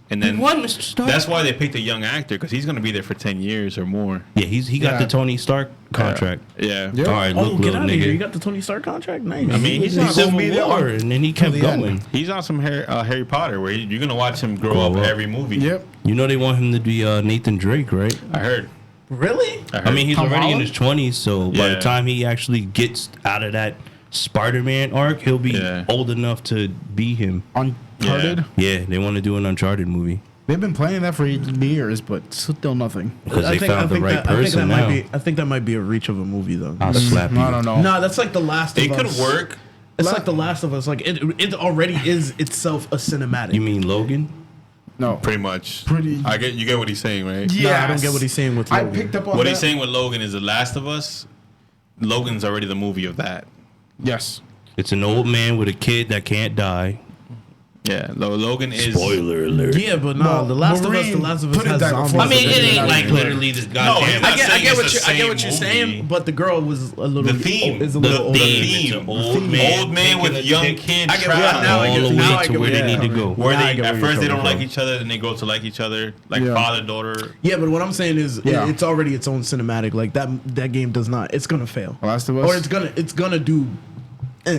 Speaker 7: and then
Speaker 4: What, Mr. Stark?
Speaker 7: that's why they picked a young actor because he's gonna be there for 10 years or more.
Speaker 4: Yeah, he got
Speaker 6: Yeah.
Speaker 4: the Tony Stark contract.
Speaker 7: Yeah.
Speaker 6: Yeah.
Speaker 4: All right,
Speaker 5: Oh,
Speaker 4: look,
Speaker 5: get
Speaker 4: little
Speaker 5: out of here! You
Speaker 4: nigga.
Speaker 5: got the Tony Stark contract. Nice.
Speaker 7: I mean, he's
Speaker 6: not
Speaker 7: not
Speaker 4: Civil
Speaker 6: gonna be there
Speaker 4: War, and then he kept
Speaker 6: the end.
Speaker 4: going.
Speaker 7: He's on some Harry Potter where you're gonna watch him grow
Speaker 4: Grow
Speaker 7: up
Speaker 4: up.
Speaker 7: every movie.
Speaker 6: Yep.
Speaker 4: You know they want him to be Nathan Drake, right?
Speaker 7: I heard.
Speaker 5: Really?
Speaker 4: I mean, he's
Speaker 6: Tom
Speaker 4: already in
Speaker 6: Holland?
Speaker 4: his 20s, so by
Speaker 7: Yeah.
Speaker 4: the time he actually gets out of that Spider-Man arc, he'll be
Speaker 7: Yeah.
Speaker 4: old enough to be him.
Speaker 6: Uncharted.
Speaker 4: Yeah, they want to do an Uncharted movie
Speaker 6: They've been planning that for years, but still nothing.
Speaker 4: because they found the right person now.
Speaker 5: I think that might be a reach of a movie though.
Speaker 4: I'll slap you.
Speaker 6: I don't know.
Speaker 5: Nah, that's like The Last of
Speaker 7: It
Speaker 5: Us.
Speaker 7: could work.
Speaker 5: It's like The Last of Us. Like it already is itself a cinematic.
Speaker 4: You mean Logan?
Speaker 6: No.
Speaker 7: Pretty much.
Speaker 6: Pretty-
Speaker 7: You get what he's saying, right?
Speaker 5: Nah, I don't get what he's saying with
Speaker 6: I
Speaker 5: Logan.
Speaker 6: picked up on
Speaker 7: What
Speaker 6: that.
Speaker 7: he's saying with Logan is The Last of Us. Logan's already the movie of that.
Speaker 6: Yes.
Speaker 4: It's an old man with a kid that can't die.
Speaker 7: Yeah, Logan is.
Speaker 4: Spoiler alert.
Speaker 5: Yeah, but no, The Last of Us
Speaker 6: put it
Speaker 5: has
Speaker 6: that
Speaker 5: zombies.
Speaker 6: before
Speaker 4: I mean, it ain't like
Speaker 6: No,
Speaker 4: literally this
Speaker 7: No,
Speaker 4: goddamn.
Speaker 7: I'm not saying
Speaker 5: I get
Speaker 7: it's
Speaker 5: what
Speaker 7: the
Speaker 5: I get what
Speaker 7: same
Speaker 5: you're
Speaker 7: movie.
Speaker 5: saying, but the girl was a little.
Speaker 7: The theme.
Speaker 5: Is a
Speaker 7: The
Speaker 5: little older.
Speaker 7: theme.
Speaker 4: It's an old man.
Speaker 7: Old man with
Speaker 4: taking a
Speaker 7: young
Speaker 4: dick
Speaker 7: kids
Speaker 5: I get-
Speaker 7: traveling.
Speaker 5: now I
Speaker 4: all
Speaker 5: get-
Speaker 4: the
Speaker 5: now I
Speaker 4: way
Speaker 5: get
Speaker 4: to where
Speaker 5: where
Speaker 4: they
Speaker 5: you're
Speaker 4: need to
Speaker 5: coming
Speaker 4: go.
Speaker 7: Where
Speaker 5: Now I
Speaker 7: they
Speaker 5: get
Speaker 7: at
Speaker 5: where
Speaker 7: first
Speaker 5: you're
Speaker 7: they don't
Speaker 5: coming
Speaker 7: like
Speaker 5: from.
Speaker 7: each other, and they grow to like each other, like
Speaker 6: Yeah.
Speaker 7: father daughter.
Speaker 5: Yeah, but what I'm saying is
Speaker 6: Yeah.
Speaker 5: it's already its own cinematic. Like that game does not. It's gonna fail.
Speaker 6: Last of Us?
Speaker 5: Or it's gonna do.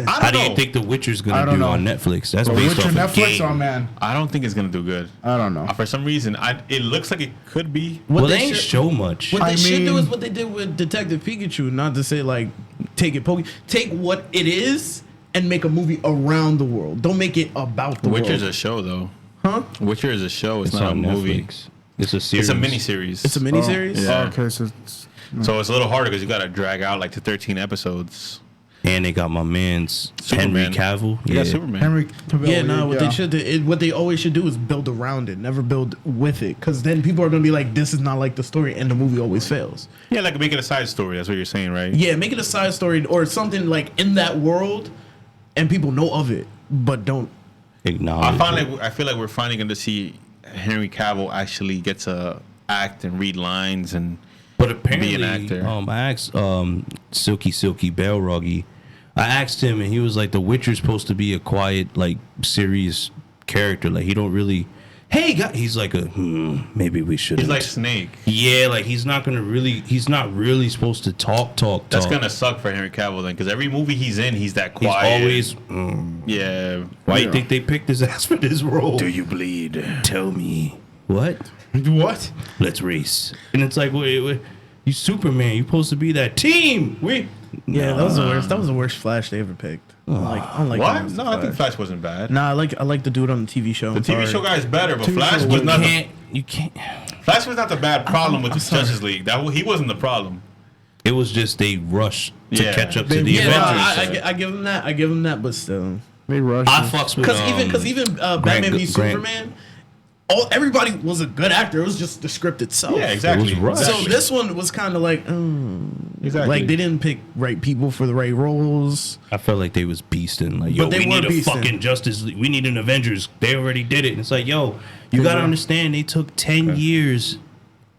Speaker 4: How do you think The Witcher's
Speaker 6: I
Speaker 4: gonna
Speaker 6: don't
Speaker 4: do
Speaker 6: know.
Speaker 4: on Netflix? That's
Speaker 6: But
Speaker 4: based
Speaker 6: Witcher
Speaker 4: off a
Speaker 6: Netflix,
Speaker 4: game.
Speaker 6: oh man,
Speaker 7: I don't think it's gonna do good.
Speaker 6: I don't know.
Speaker 7: For some reason, it looks like it could be.
Speaker 4: Well,
Speaker 5: they
Speaker 4: they ain't
Speaker 5: should-
Speaker 4: show much.
Speaker 5: What they
Speaker 6: I
Speaker 5: should do
Speaker 6: mean-
Speaker 5: is what they did with Detective Pikachu. Not to say like take what it is and make a movie around the world. Don't make it about the
Speaker 7: Witcher's
Speaker 5: world.
Speaker 7: a show, though.
Speaker 5: Huh?
Speaker 7: Witcher is a show. It's,
Speaker 4: It's
Speaker 7: not a
Speaker 4: on
Speaker 7: movie.
Speaker 4: Netflix. It's a series.
Speaker 7: It's a miniseries.
Speaker 5: It's a miniseries.
Speaker 7: Yeah.
Speaker 6: Oh, okay, so it's,
Speaker 7: So it's a little harder because you got to drag out like to 13 episodes.
Speaker 4: And they got my man's
Speaker 7: Superman.
Speaker 4: Henry Cavill.
Speaker 7: You got Superman.
Speaker 6: Henry Cavill.
Speaker 5: Yeah, no. What
Speaker 6: yeah.
Speaker 5: they should do, what they always should do is build around it, never build with it, because then people are gonna be like, "This is not like the story," and the movie always fails.
Speaker 7: Yeah, like make it a side story. That's what you're saying, right?
Speaker 5: Yeah, make it a side story or something like in that world, and people know of it, but don't.
Speaker 4: Acknowledge.
Speaker 7: I feel like we're finally going to see Henry Cavill actually get to act and read lines and
Speaker 4: But apparently,
Speaker 7: be an actor.
Speaker 4: I asked Silky Balroggy. I asked him, and he was like, "The Witcher's supposed to be a quiet, like serious character. Like he don't really." Hey, guy, he's like maybe we should.
Speaker 7: he's like Snake.
Speaker 4: yeah, like he's not really supposed to talk.
Speaker 7: That's gonna suck for Henry Cavill then, because every movie he's in, he's that
Speaker 4: He's
Speaker 7: quiet.
Speaker 4: always.
Speaker 7: Yeah.
Speaker 4: Why you think they picked his ass for this role?
Speaker 7: Do you bleed?
Speaker 4: Tell me what?
Speaker 6: What?
Speaker 4: Let's race. And it's like, wait, you Superman. You supposed to be that team.
Speaker 5: Yeah, that was the worst. That was the worst Flash they ever picked. I don't like
Speaker 7: What?
Speaker 5: him as
Speaker 7: No,
Speaker 5: the
Speaker 7: I think
Speaker 5: Flash.
Speaker 7: Flash wasn't bad.
Speaker 5: Nah, I like the dude on the TV show.
Speaker 7: The TV show guy is better, but Flash was not.
Speaker 4: You can't.
Speaker 7: Flash was not the bad problem with the
Speaker 5: sorry.
Speaker 7: Justice League. He wasn't the problem.
Speaker 4: It was just they rushed to
Speaker 7: Yeah.
Speaker 4: catch up to the
Speaker 5: Yeah, no,
Speaker 4: Avengers.
Speaker 5: I give him that. I give him that, but still,
Speaker 6: They rushed.
Speaker 4: I
Speaker 6: it.
Speaker 4: fucks with
Speaker 5: because even Batman v
Speaker 4: Grant-
Speaker 5: Superman, everybody was a good actor. It was just the script itself.
Speaker 7: Yeah, exactly.
Speaker 4: It was rushed.
Speaker 5: So this one was kind of like,
Speaker 7: Exactly.
Speaker 5: like they didn't pick right people for the right roles.
Speaker 4: I felt like they was beasting. Like, yo,
Speaker 5: But they
Speaker 4: we need
Speaker 5: were
Speaker 4: a
Speaker 5: beasting.
Speaker 4: fucking Justice League. We need an Avengers. They already did it. And it's like, yo, you gotta understand. They took 10 years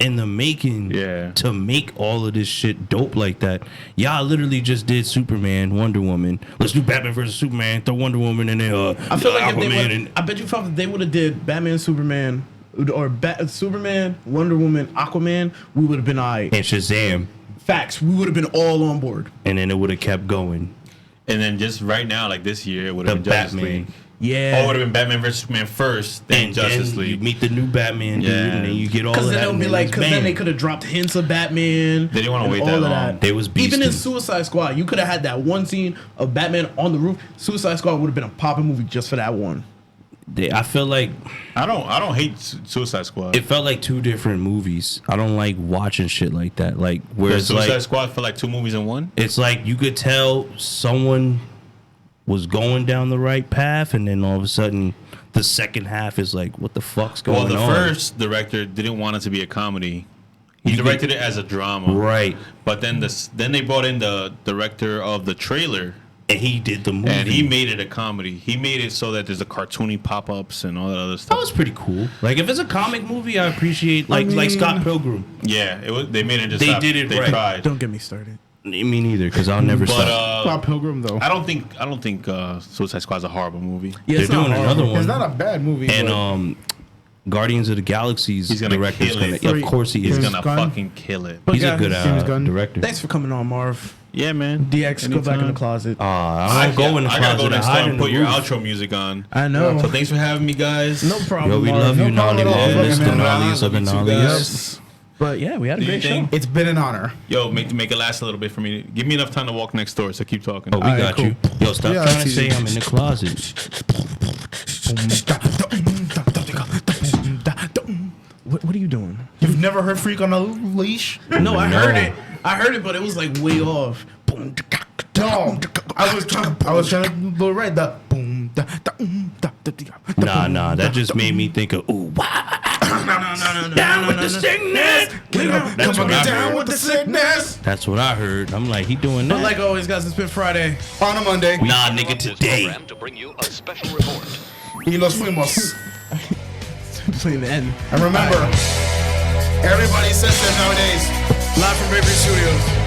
Speaker 4: in the making to make all of this shit dope like that. Y'all literally just did Superman, Wonder Woman. Let's do Batman versus Superman, throw Wonder Woman in there.
Speaker 5: I feel like if they
Speaker 4: Aquaman
Speaker 5: would, I bet you if they would have did Batman, Superman, or Superman, Wonder Woman, Aquaman, we would have been alright.
Speaker 4: and Shazam,
Speaker 5: Facts, we would have been all on board.
Speaker 4: and then it would have kept going.
Speaker 7: And then just right now, like this year, it would have
Speaker 4: The
Speaker 7: been Justice
Speaker 4: Batman.
Speaker 7: League.
Speaker 5: Yeah.
Speaker 7: Oh, it would have been Batman versus Superman first, then
Speaker 4: And
Speaker 7: Justice
Speaker 4: then
Speaker 7: League.
Speaker 4: you meet the new Batman, dude, and then you get all of
Speaker 5: Because
Speaker 4: that.
Speaker 5: then it would
Speaker 4: and
Speaker 5: be
Speaker 4: then
Speaker 5: like,
Speaker 4: it's
Speaker 5: because then
Speaker 4: bam.
Speaker 5: they could have dropped hints of Batman.
Speaker 7: They didn't wanna
Speaker 5: and
Speaker 7: wait
Speaker 5: all
Speaker 7: that
Speaker 5: of
Speaker 7: long.
Speaker 4: They was
Speaker 5: Even in
Speaker 4: beasting.
Speaker 5: Suicide Squad, you could have had that one scene of Batman on the roof. Suicide Squad would have been a popping movie just for that one.
Speaker 4: I feel like
Speaker 7: I don't hate Suicide Squad.
Speaker 4: it felt like two different movies. I don't like watching shit like that. Like
Speaker 7: The
Speaker 4: where it's
Speaker 7: Suicide
Speaker 4: like
Speaker 7: Squad felt like 2 movies in one.
Speaker 4: it's like you could tell someone was going down the right path, and then all of a sudden the second half is like, what the fuck's going
Speaker 7: Well,
Speaker 4: on?
Speaker 7: the first director didn't want it to be a comedy. He
Speaker 4: You
Speaker 7: directed
Speaker 4: get-
Speaker 7: it as a drama.
Speaker 4: right,
Speaker 7: But then then they brought in the director of the trailer,
Speaker 4: and he did the movie,
Speaker 7: and he made it a comedy. He made it so that there's a cartoony pop-ups and all that other
Speaker 4: that
Speaker 7: stuff.
Speaker 4: was pretty cool. Like if it's a comic movie, I appreciate like Scott Pilgrim.
Speaker 7: Yeah, it was. They made it just.
Speaker 4: They
Speaker 7: stop.
Speaker 4: did it
Speaker 7: They
Speaker 4: right.
Speaker 7: tried.
Speaker 5: Don't get me started.
Speaker 4: Me neither, because I'll never
Speaker 7: But
Speaker 4: stop.
Speaker 6: Scott Pilgrim though.
Speaker 7: I don't think Suicide Squad's a horrible movie.
Speaker 5: Yeah,
Speaker 4: They're
Speaker 5: it's not
Speaker 4: doing
Speaker 5: horrible.
Speaker 4: another one.
Speaker 6: It's not a bad movie.
Speaker 4: And
Speaker 6: but
Speaker 4: Guardians of the Galaxy's
Speaker 7: He's gonna
Speaker 4: director's
Speaker 7: kill it.
Speaker 4: gonna, of course he
Speaker 7: He's
Speaker 4: is.
Speaker 7: gonna
Speaker 6: Gunn.
Speaker 7: fucking kill it.
Speaker 4: He's
Speaker 5: Yeah,
Speaker 4: a good
Speaker 6: James Gunn.
Speaker 4: director.
Speaker 5: Thanks for coming on, Marv.
Speaker 7: Yeah, man.
Speaker 5: DX, go back in the
Speaker 7: Anytime.
Speaker 5: closet.
Speaker 4: I don't go in the
Speaker 7: I gotta
Speaker 4: closet.
Speaker 7: go next
Speaker 4: I hide
Speaker 7: time
Speaker 4: in
Speaker 7: and
Speaker 4: the
Speaker 7: put your
Speaker 4: roof.
Speaker 7: outro music on.
Speaker 5: I know.
Speaker 7: So thanks for having me, guys.
Speaker 5: No problem.
Speaker 4: Yo, we
Speaker 5: Marv.
Speaker 4: love you,
Speaker 6: No problem
Speaker 4: Nolly,
Speaker 6: at all.
Speaker 4: man.
Speaker 6: Fucking
Speaker 4: Mr.
Speaker 6: man.
Speaker 4: Nolly's of the
Speaker 7: Love you two
Speaker 4: Nolly's.
Speaker 7: guys.
Speaker 5: But yeah, we had a
Speaker 7: Do you
Speaker 5: great show.
Speaker 7: think-
Speaker 6: it's been an honor.
Speaker 7: Yo, make it last a little bit for me. Give me enough time to walk next door, so keep talking.
Speaker 4: Oh, we
Speaker 5: All right,
Speaker 4: got
Speaker 5: cool.
Speaker 4: you. Yo, stop
Speaker 6: Yeah,
Speaker 4: trying
Speaker 6: I
Speaker 4: to
Speaker 6: see
Speaker 4: say
Speaker 6: you.
Speaker 4: I'm in the closet.
Speaker 5: What are you doing?
Speaker 6: You've never heard "Freak on a Leash"?
Speaker 5: No, I heard it. I heard it, but it was like way off.
Speaker 6: No, I was trying to do it right. The boom,
Speaker 4: Nah, that just made me think of, ooh, wow. Down with the sickness.
Speaker 7: That's what I
Speaker 6: down
Speaker 7: heard.
Speaker 6: with the sickness
Speaker 4: That's what I heard. I'm like, he doing that.
Speaker 5: But like always, guys, it's been Friday.
Speaker 6: on a Monday.
Speaker 4: Nah, nigga, today.
Speaker 1: To bring you a special report.
Speaker 6: Y los fuimos.
Speaker 5: Playing the end.
Speaker 6: And remember, everybody says that nowadays.
Speaker 5: Live from Bravery Studios.